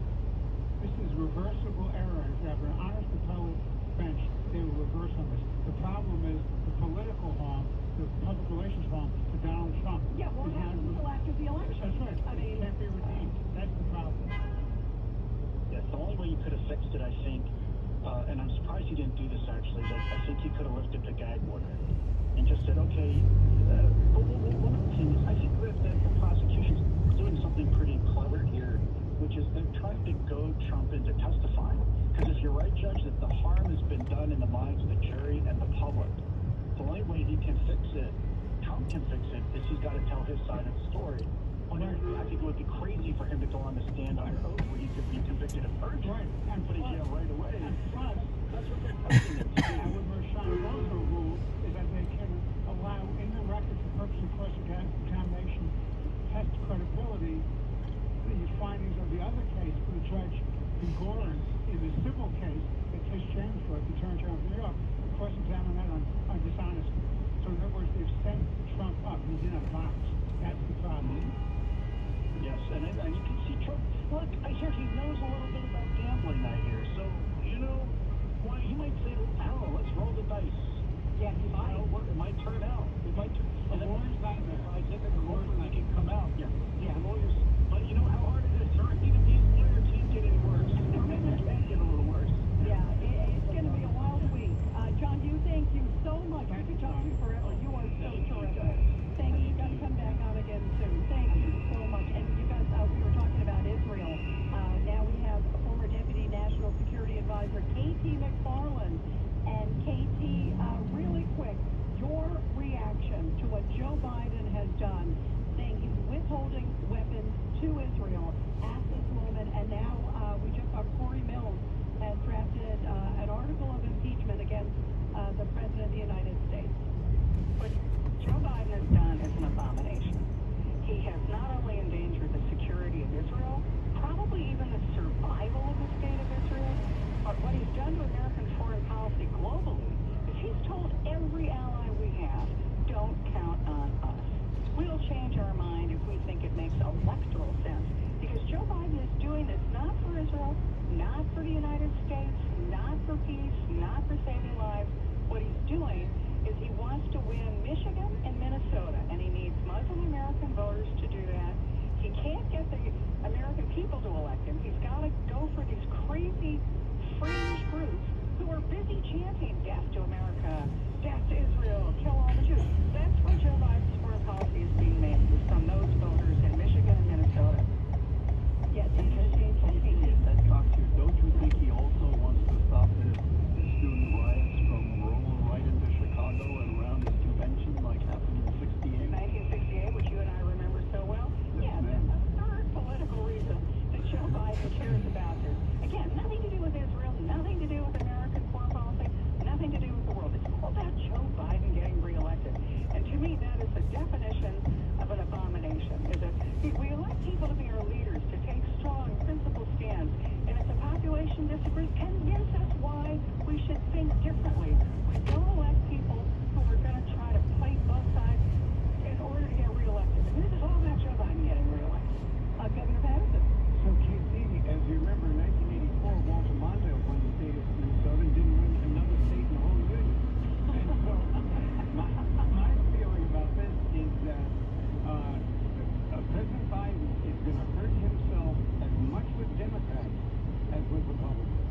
this is reversible error. If you have an honest appellate bench, they will reverse on this. The problem is the political harm, the public relations harm to Donald Trump. Yeah, what happens until after the election? That's right. I mean, it can't be redeemed. That's the problem. Yes, the only way you could have fixed it, I think, and I'm surprised you didn't do this actually, is I think you could have lifted the gag order and just said, okay, but one of the things, I think that the prosecution's doing something pretty clever here, which is they're trying to goad Trump into testifying. Because if you're right, Judge, that the harm has been done in the minds of the jury and the public, the only way he can fix it, Trump can fix it, is he's got to tell his side of the story. But I think it would be crazy for him to go on the stand under oath where he could be convicted of perjury and put in jail right away. And plus, that's what they're testing it to do. And what Marchand also ruled is that they can allow in the record for purpose of cross-examination test credibility the findings of the other case for the judge in Gorin in the civil case that Tish James brought, the Attorney General of New York, to cross-examine that on dishonesty. So in other words, they've set Trump up. He's in a box. That's the problem. Yes, and you can see Trump. Look, I hear he knows a little bit about gambling, I hear. So, why he might say, hell, let's roll the dice. Yeah, he might. It might turn out. It might turn out. And then I think that the lawyers make it come out. Yeah, the lawyers. But you know how hard it is, sir? Even these lawyers can't get any worse. Or maybe it can get a little worse. Yeah, it's going to be a wild week. John, thank you so much. I could talk to you forever. You are so terrific. Thank you. You got to come back on again soon. Thank you so much. And you guys, we were talking about Israel. Now we have former Deputy National Security Advisor K.T. McFarland. And K.T., really quick, your reaction to what Joe Biden has done, saying he's withholding Israel, probably even the survival of the state of Israel. But what he's done to American foreign policy globally is he's told every ally we have, don't count on us. We'll change our mind if we think it makes electoral sense. Because Joe Biden is doing this not for Israel, not for the United States, not for peace, not for saving lives. What he's doing is he wants to win Michigan and Minnesota, and he needs Muslim American voters to do that. He can't get the American people to elect him. He's got to go for these crazy fringe groups who are busy chanting death to America, death to Israel, kill all the Jews. That's where Joe Biden's foreign policy is being made, is from those voters in Michigan and Minnesota. Yes, that talks to don't you think he also wants to stop the student riots from rolling right into Chicago and around his convention like happened in 68? 1968, which you and I remember so well. Yes, yeah, ma'am. that's the third political reason that Joe Biden cares about this. Again, nothing to do with Israel, nothing to do with American foreign policy, nothing to do with the world. It's all about Joe Biden getting reelected. And to me, that is the definition of an abomination, is that we elect people to be our leaders, to take strong, principled stands. And if the population disagrees, convince us why we should think differently. We don't elect people who are going to try to fight both sides in order to get reelected. And this is all about Joe Biden getting reelected. Governor Patterson. So, KC, as you remember, in 1984, Walter Mondale won the state of Minnesota and didn't win another state in the whole union. And so, my feeling about this is that President Biden is going to hurt himself as much with Democrats as with Republicans.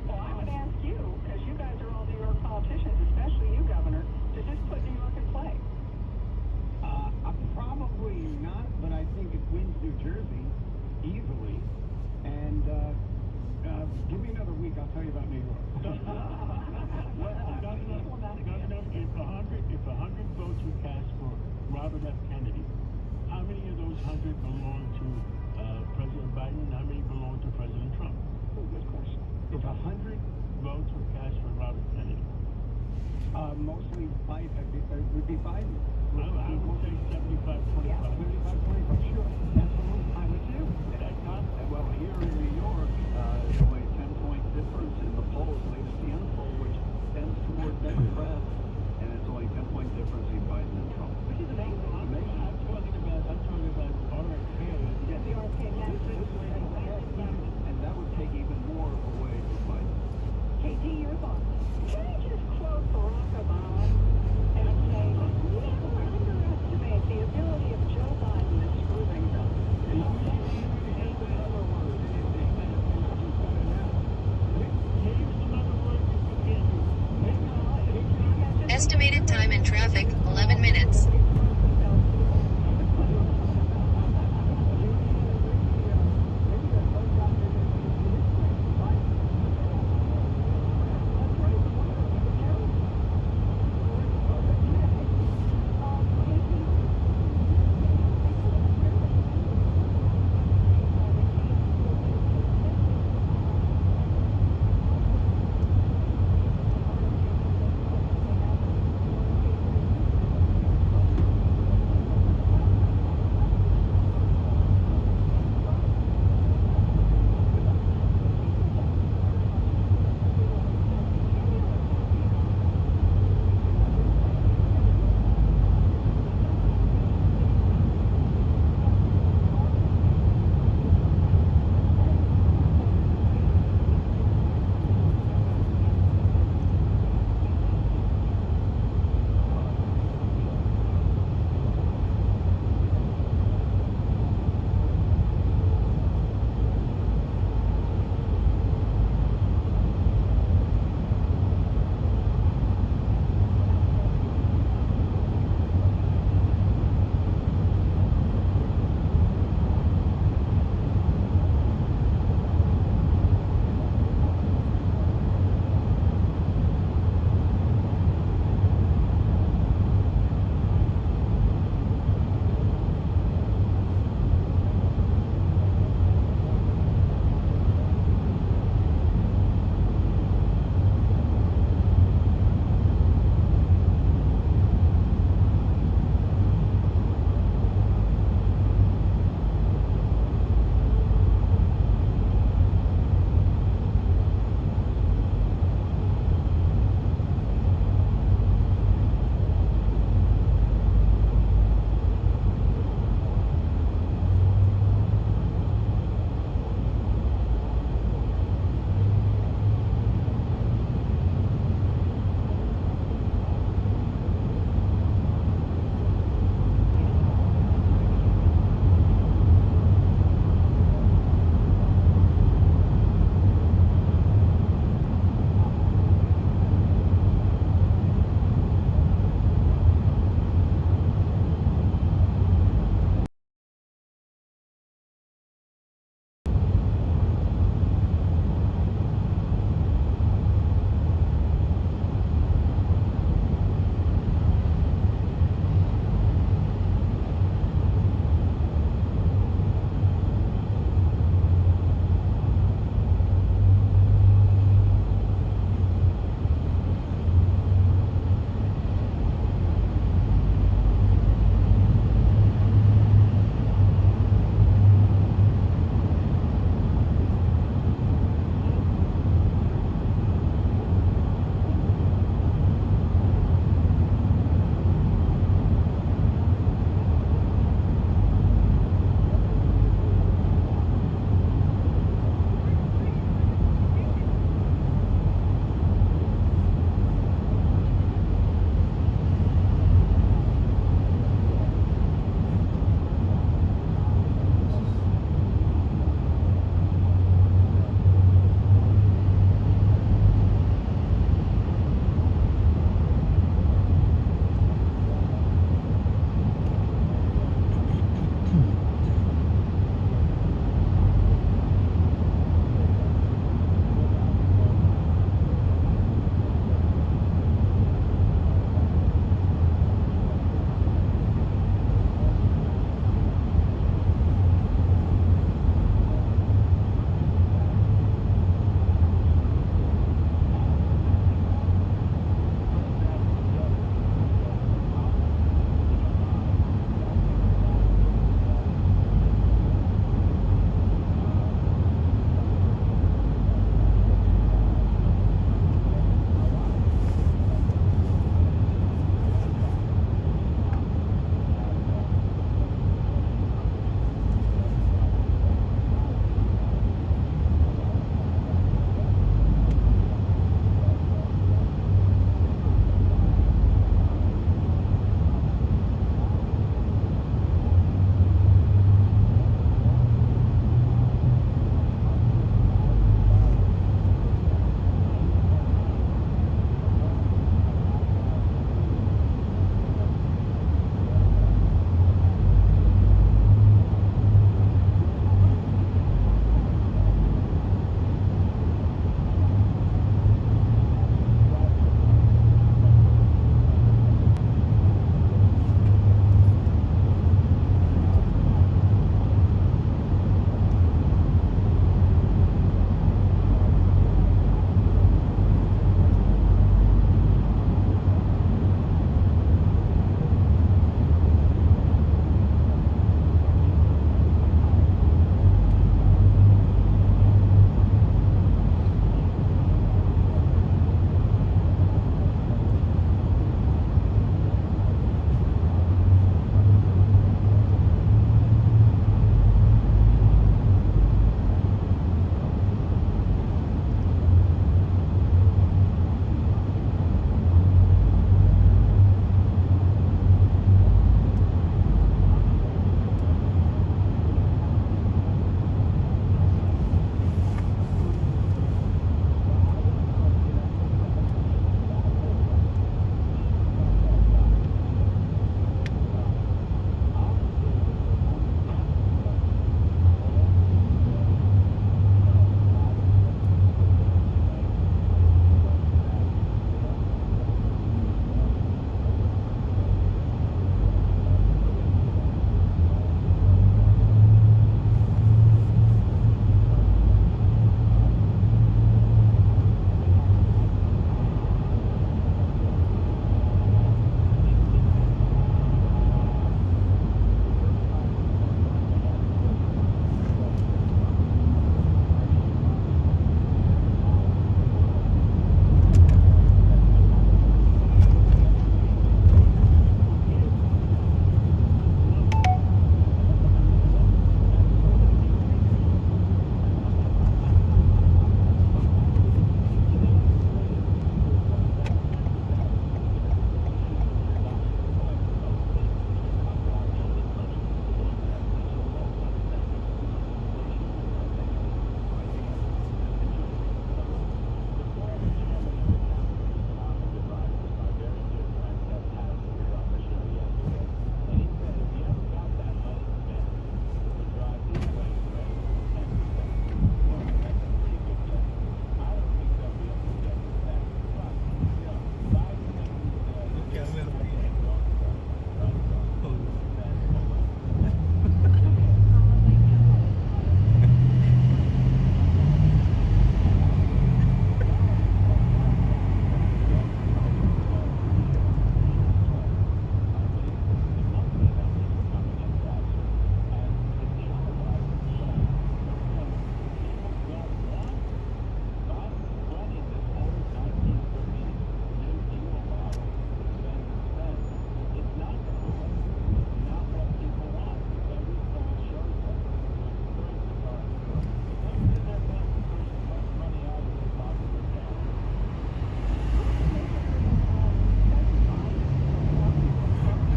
Well, I would ask you, because you guys are all New York politicians, especially you, Governor, does this put New York in play? Probably not, but I think it wins New Jersey easily. And give me another week, I'll tell you about New York. Governor, if 100 votes were cast for Robert F. Kennedy, how many of those 100 belong to President Biden and how many belong to President Trump? Good question. If 100 votes were cast for Robert Kennedy, mostly Biden, it would be Biden. I would say 75-25. Yeah, 75-25, sure. Absolutely. I would too. Well, here in New York, it's only a 10-point difference in the polls, latest CNN poll, which tends toward Democrats, and it's only a 10-point difference in Biden and Trump. Which is amazing. I'm talking about RFK. Yeah, the RFK, and that would take even more away from Biden. KT, your thoughts? Can I just quote Barack Obama and say, never underestimate the ability of Joe Biden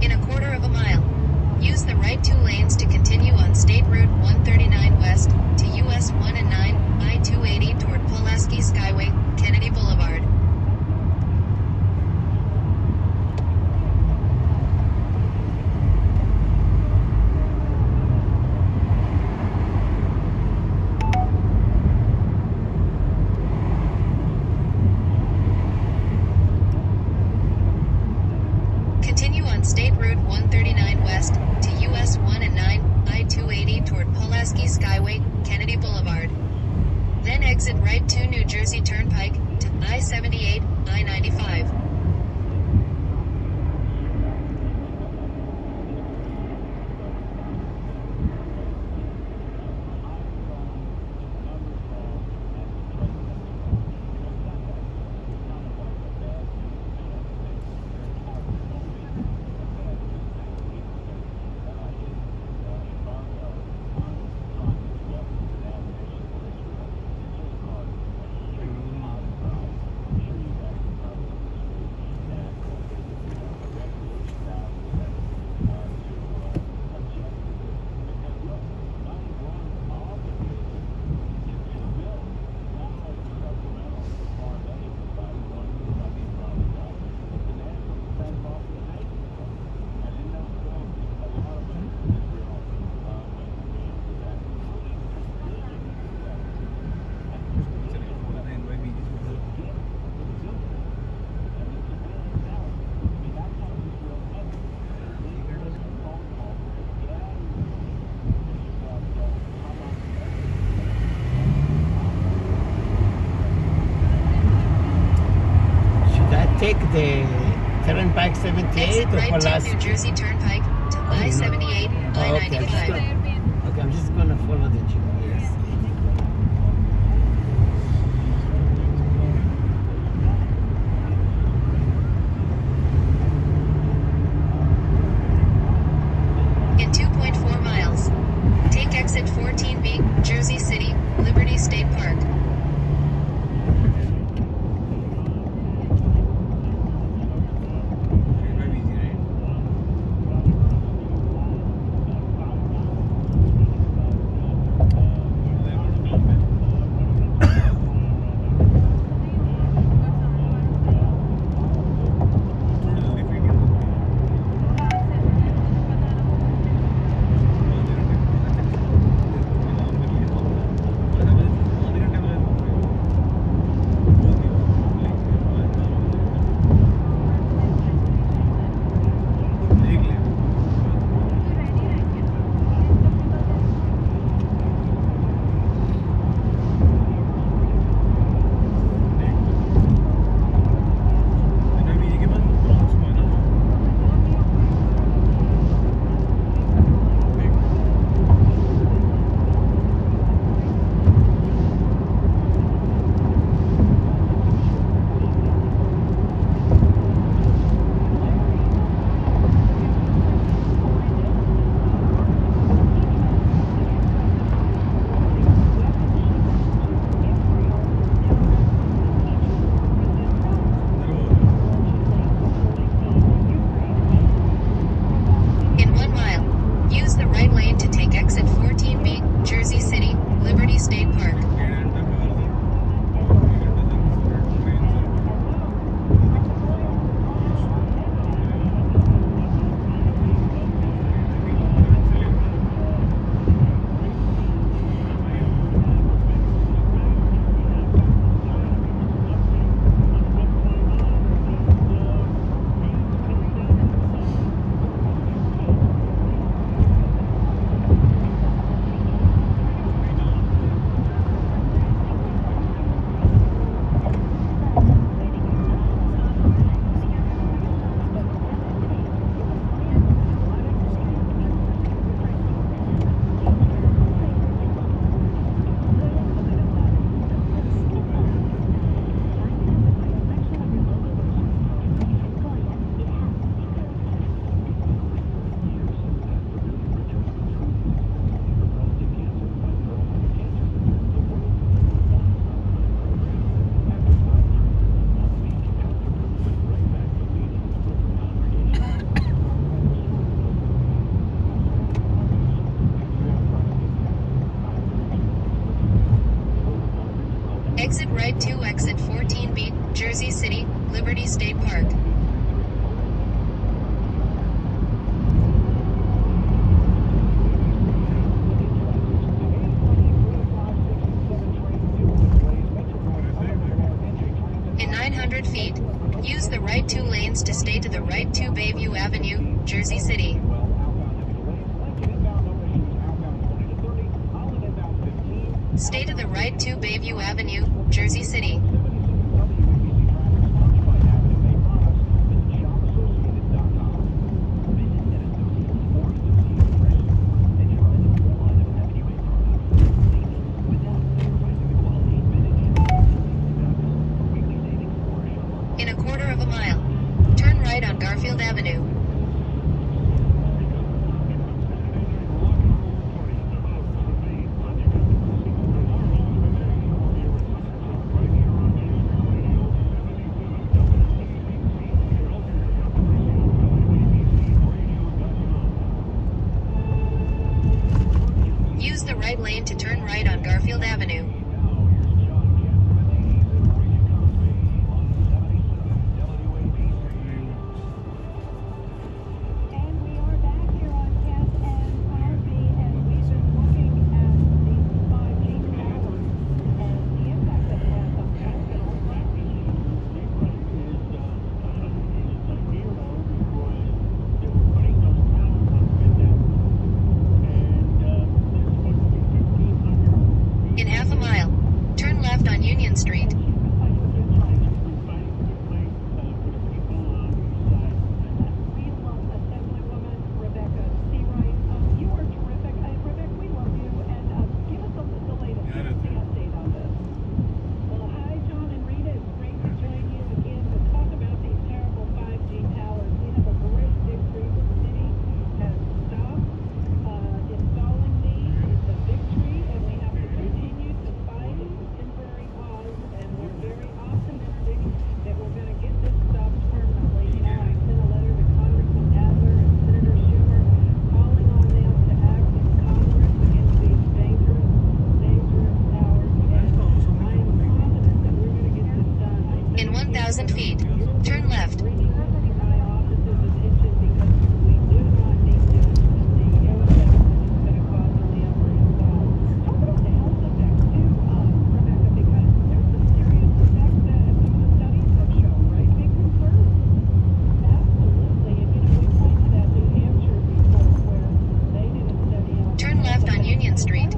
in a quarter of a mile. Use the right 2 lanes to continue on State Route 139 west to US 1 and 9, I-280 toward Pulaski Skyway, Kennedy Boulevard. Continue on State Route 139 west to US 1 and 9, I-280 toward Pulaski Skyway, Kennedy Boulevard. Then exit right to New Jersey Turnpike to I-78, I-95. Take the Turnpike 78 or Right to Pulaski? New Jersey Turnpike to I-78, I-95. Okay, I'm just gonna follow the GPS. In 2.4 miles, take exit 14B, Jersey City, Liberty State Park. Jersey City. Stay to the right 2 Bayview Avenue, Jersey City. In a quarter of a mile, turn right on Garfield Avenue. Use the right lane to turn right on Garfield Avenue. In half a mile, turn left on Union Street. In 1,000 feet, turn left. Turn left on Union Street.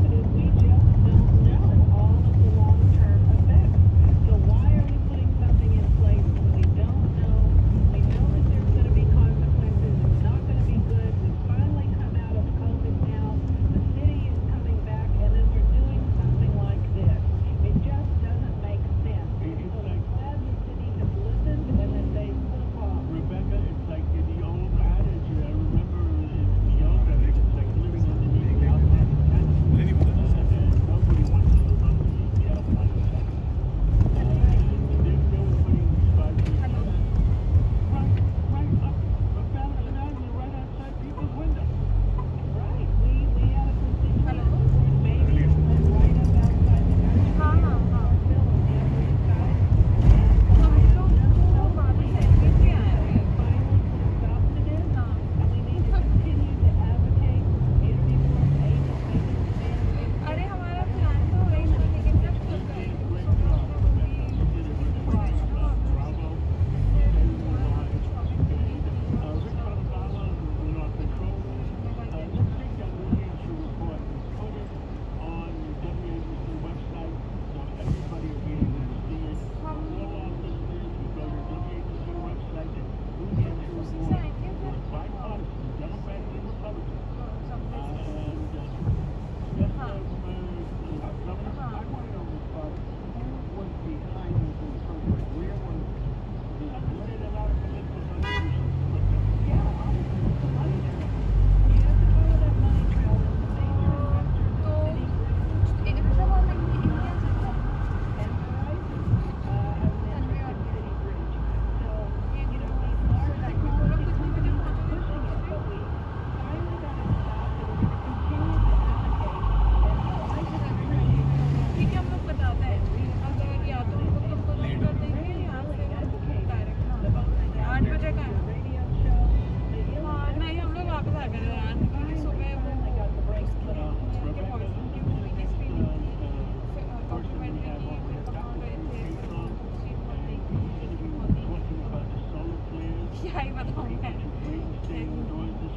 क्या ही बताऊं मैं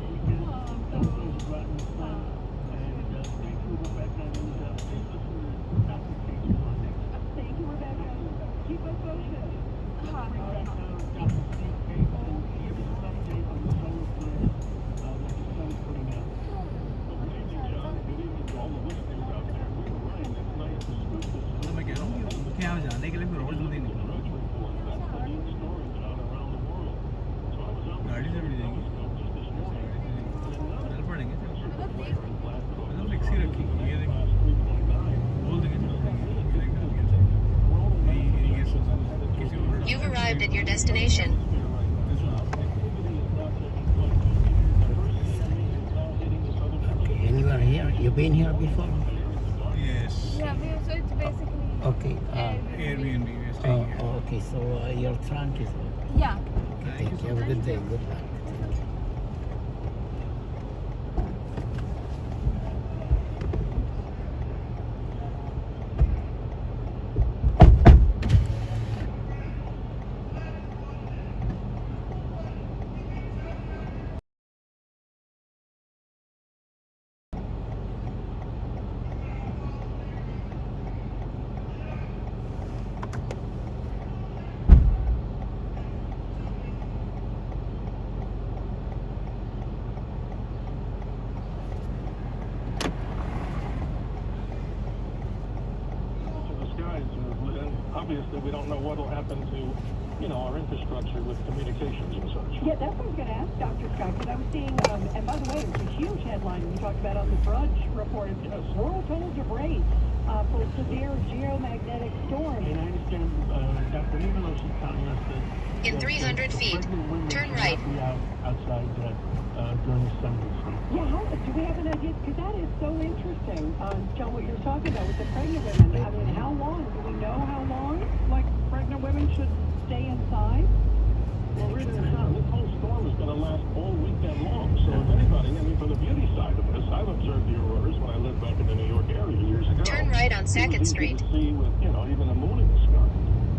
destination. Okay, and you are here? You've been here before? Yes. Yeah, so it's basically Okay. Airbnb. We're staying here. Okay, so your trunk is... yeah. Okay, thank you. Have a good day. Good luck. Obviously, we don't know what will happen to, our infrastructure with communications and such. Yeah, that's what I was going to ask Dr. Scott, because I was seeing, and by the way, it was a huge headline we talked about on the Drudge report. World tunnels of rain for severe geomagnetic storm. And I understand Dr. Nicholas is telling us that In 300 feet, turn right. Outside during the summer. Yeah, do we have an idea? Because that is so interesting, John, what you're talking about with the pregnant women. I mean, how long? Do we know how long, like, pregnant women should stay inside? Well, really, this whole storm is going to last all weekend long. So if anybody, from the beauty side of this, I've observed the auroras when I lived back in the New York area years ago. Turn right on 2nd Street. To see with, even a moon in the sky.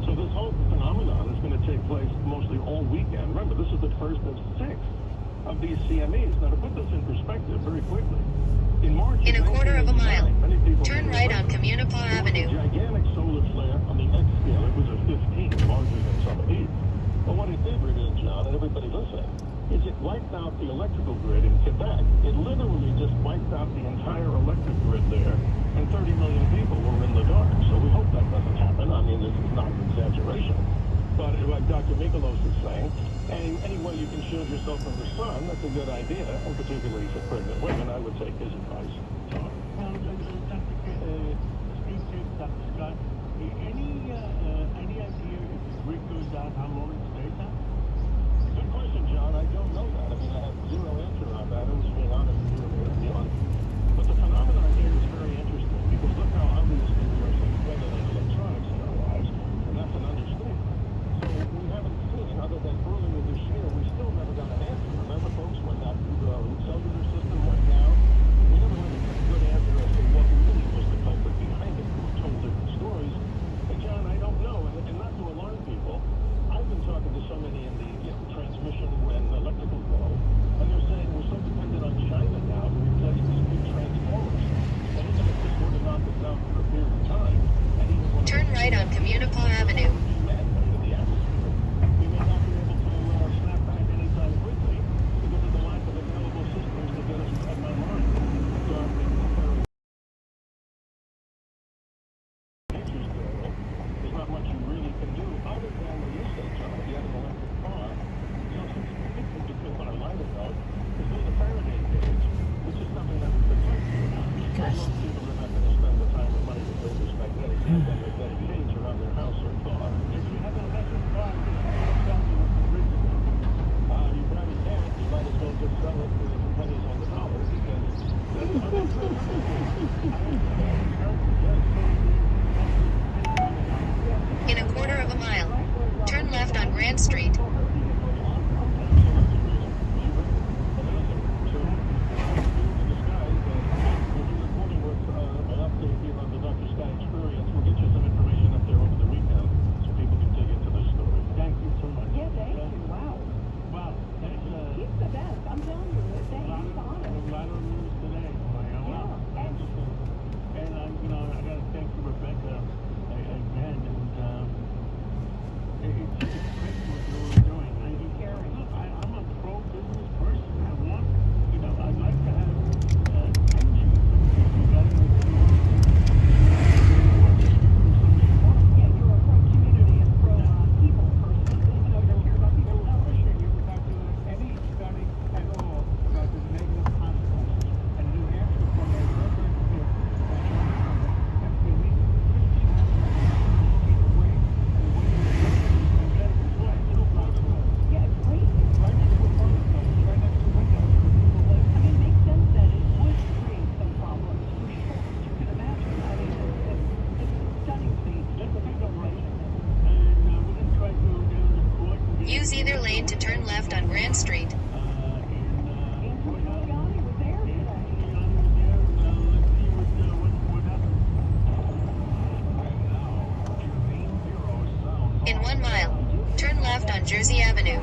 So this whole phenomenon is going to take place mostly all weekend. Remember, this is the first of 6 of these CMEs. Now, to put this in perspective very quickly, in March In a quarter of a mile, turn right on Communipaw Avenue. A gigantic solar flare on the X scale. It was a 15, larger than some of these. But what it did, John, and everybody listening, is it wiped out the electrical grid in Quebec. It literally just wiped out the entire electric grid there, and 30 million people were in the dark. So we hope that doesn't happen. I mean, this is not an exaggeration. But like Dr. Mikolos is saying, any way you can shield yourself from the sun, that's a good idea, and particularly for pregnant women, I would take his advice. Dr. Scott, any idea if the grid goes out, how long it stays out? Good question, John. I don't know that. I mean, I have zero answer on that. I was being honest with you. But the phenomenon here is very interesting because look how obviously we are so dependent on electronics in our lives, and that's an understatement. So we haven't seen, other than earlier this year, we still never got an answer. Remember, folks, when that cellular system went down, we never really got a good answer as to what really was the culprit behind it. We were told different stories. And John, I don't know, and not to alarm people, I've been talking to so many in the transmission and electrical world, and they're saying we're so dependent on China now to replace these big transformers. And even if this were to knock us out for a period of time, and even turn right on Communipaw Avenue. we may not be able to snap back anytime quickly because of the lack of available systems to get us back online. So I think there's not much you really can do other than the usage of it. You have an electric car. Since the difference between what I lied about is there's a Faraday cage, which is something that we could talk about. Most people are not going to spend the time and money to build this magnetic cage around their house or car. If you have an electric car, just tell me what the grid is. You probably can't. You might as well just sell it for pennies on the dollar because that's In a quarter of a mile, turn left on Grand Street. Jersey Avenue.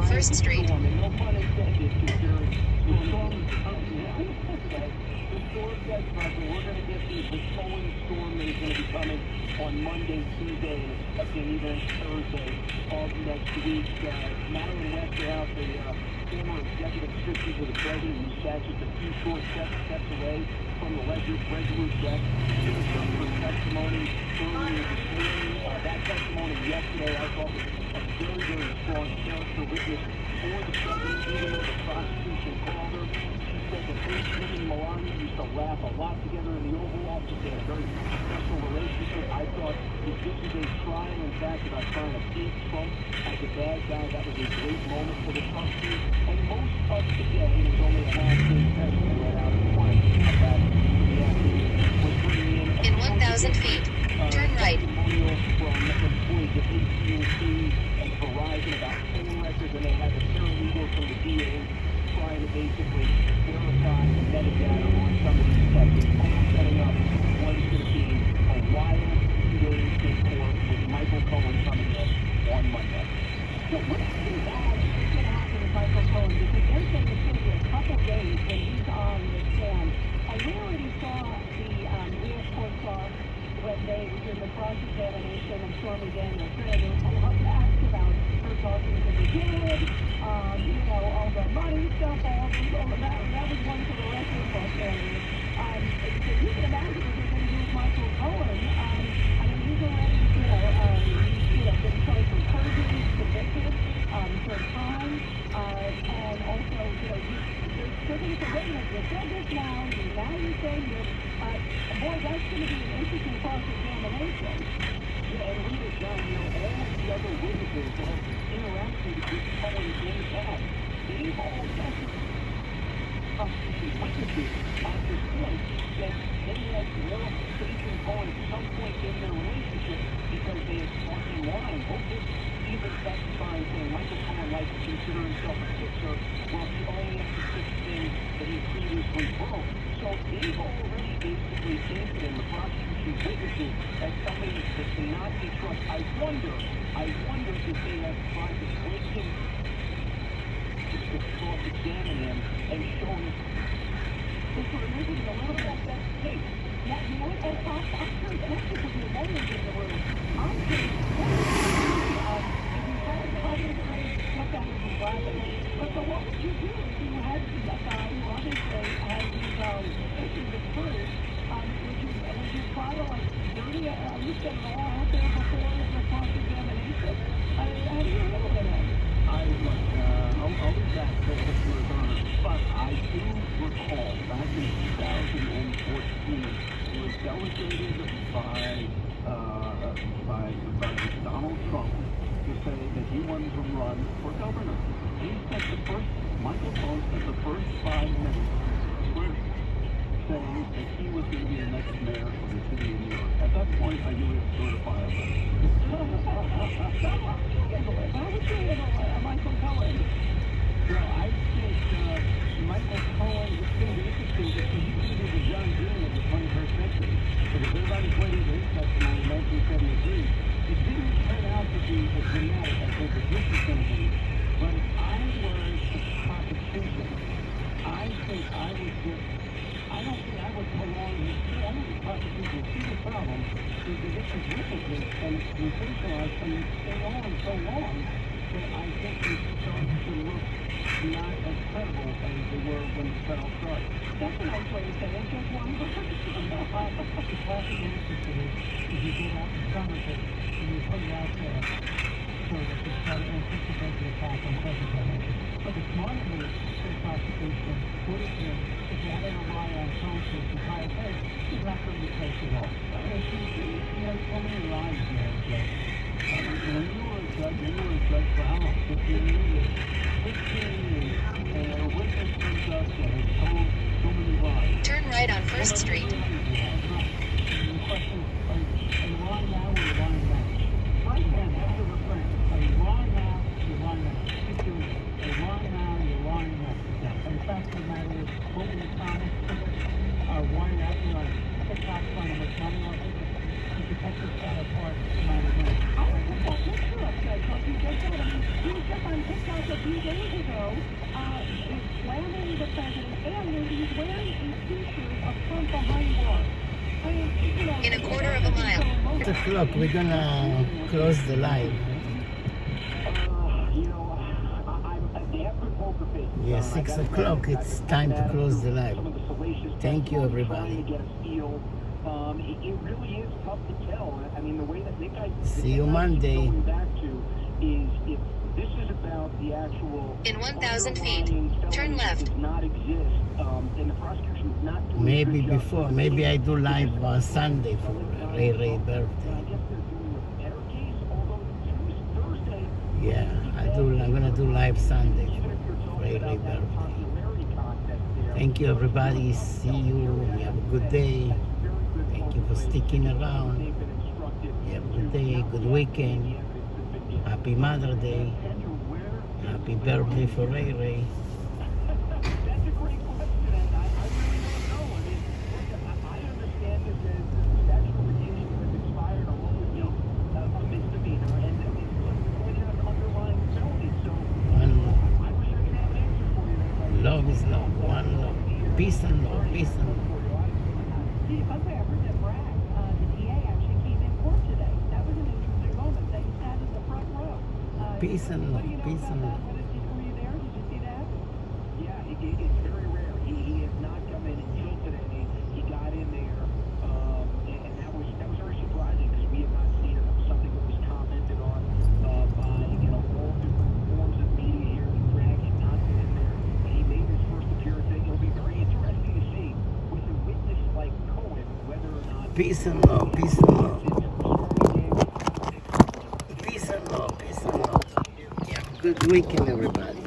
First Street. On Monday, Tuesday, and expecting even Thursday of next week. Madeline Westerhouse, the former executive assistant to the president, who sat just a few short steps away from the Resolute desk, gave us her testimony earlier this morning. That testimony yesterday, I thought, was a very, very strong character witness for the president, even though the prosecution called her. She said that she and Melania used to laugh a lot together in the Oval Office. They had a very special relationship. I thought if this was a trial, in fact, about trying to paint Trump as a bad guy, that was a great moment for the Trump team. And most of the day, it was only a half-day session they let out in In 1,000 feet, turn right. Testimonials from employees at AT&T and Verizon about phone records, and they had the paralegal from the DA trying to basically verify the metadata on some of these texts. All setting up what is going to be a wild 2 days in court with Michael Cohen coming in on Monday. So what do you think is going to happen with Michael Cohen? Because they're saying it's going to be a couple days when he's on the stand. And we already saw we of course saw when they were doing the cross-examination of Stormy Daniels. There was a lot of facts about her talking to the kid, all the money stuff, all of that. That was one for the record books, Andrew. So you can imagine what they're going to do with Michael Cohen. I mean, he's already, he's been charged with perjury, convicted, for time, and also, they're going to witness. You said this now you're saying this. Boy, that's going to be an interesting cross-examination. Yeah, and Rita, John, all of the other witnesses that have interacted with Cohen in the past, they've all testified witnesses at this point that they had verification Cohen at some point in their relationship because they had caught in line. Both even testifying saying Michael Cohen likes to consider himself a fixer while he only has to fix things that he previously broke. So they've already basically painted in the prosecution's witnesses as somebody that cannot be trusted. I wonder if they have tried to break him to cross-examine him and show him. If we're moving a little bit that case, now, I'm sure actually because your lawyers in the room, I'm sure if you had a positive grade, look at it as well. But what would you do if you had a guy who obviously has these issues of proof? Would you try to dirty at least get it all out there before the cross-examination? How do you handle that? I'll leave that to your honor, but I do recall back in 2014, it was delegated by Donald Trump to say that he wanted to run for governor. Michael Cohen spent the first 5 minutes saying that he was going to be the next mayor of the city of New York. At that point, I knew it was certifiable. How would you handle Michael Cohen? Well, I think Michael Cohen is going to be interesting because he's going to be the John Green of the 21st century. Because everybody played his testimony in 1973. It didn't turn out to be as dramatic as what the this is going to be. But if I were the prosecution, I think I would just, I don't think I would prolong his I think the prosecution would see the problem is that this is witnesses and it's sensationalized and it's staying on so long that I think it's starting to look not as credible as they were when the trial started. That's a nice way to say it. Just one word. The classic answer to this is you get out in front of it and you put it out there so that you try to anticipate the attack on cross-examination. But the smarter move for the prosecution would have been if they had to rely on Cohen's entire case, he's not going to be close at all. He has so many lies there, Judge. When you were a judge for how long? 15 years? 15 years. And a witness comes up that has told so many lies. Turn right on 1st Street. The question is, are you lying now or are you lying now? Right then, that's the refrain. Are you lying now? You're lying now. Keep doing it. You're lying now, you're lying now. And the fact of the matter is, what we Thomas are wired out on TikTok trying to make money off it. The detectives got apart the amount of money. I was just that picture up there, because you just said, he was just on TikTok a few days ago, slamming the president, and he's wearing a t-shirt of Trump behind bars. I mean, In a quarter of a mile. 6 o'clock, we're gonna close the live. Yeah, 6 o'clock, it's time to close the live. Thank you, everybody. It really is tough to tell. I mean, the way that Nick, see you Monday. Going back to is if this is about the actual in 1,000 feet, turn left. Does not exist, and the prosecution is not doing maybe before, maybe I do live Sunday for Ray birthday. I guess they're doing a better case, although it's Thursday. Yeah, I'm gonna do live Sunday for Ray birthday. Thank you, everybody. See you. You have a good day. Thank you for sticking around. You have a good day, good weekend. Happy Mother's Day. Happy birthday for Ray Ray. That's a great question, and I really don't know. I mean, I understand that the statute of limitations has expired on what would be a misdemeanor, and that is pointing out an underlying felony. So I wish I could have an answer for you there. Love is love. One love. Peace and love. Peace and love. Gee, by the way, I heard that Bragg, the DA, actually came in court today. That was an interesting moment. They sat in the front row. Peace and love. Peace and love. Were you there? Did you see that? Yeah, it's very rare. He has not come in until today. He got in there, and that was very surprising because we have not seen it. It was something that was commented on by all different forms of media here. And Bragg had not been in there, and he made his first appearance. And it'll be very interesting to see with a witness like Cohen whether or not. Peace and love. Peace and love. Peace and love. Peace and love. Yeah, good weekend, everybody.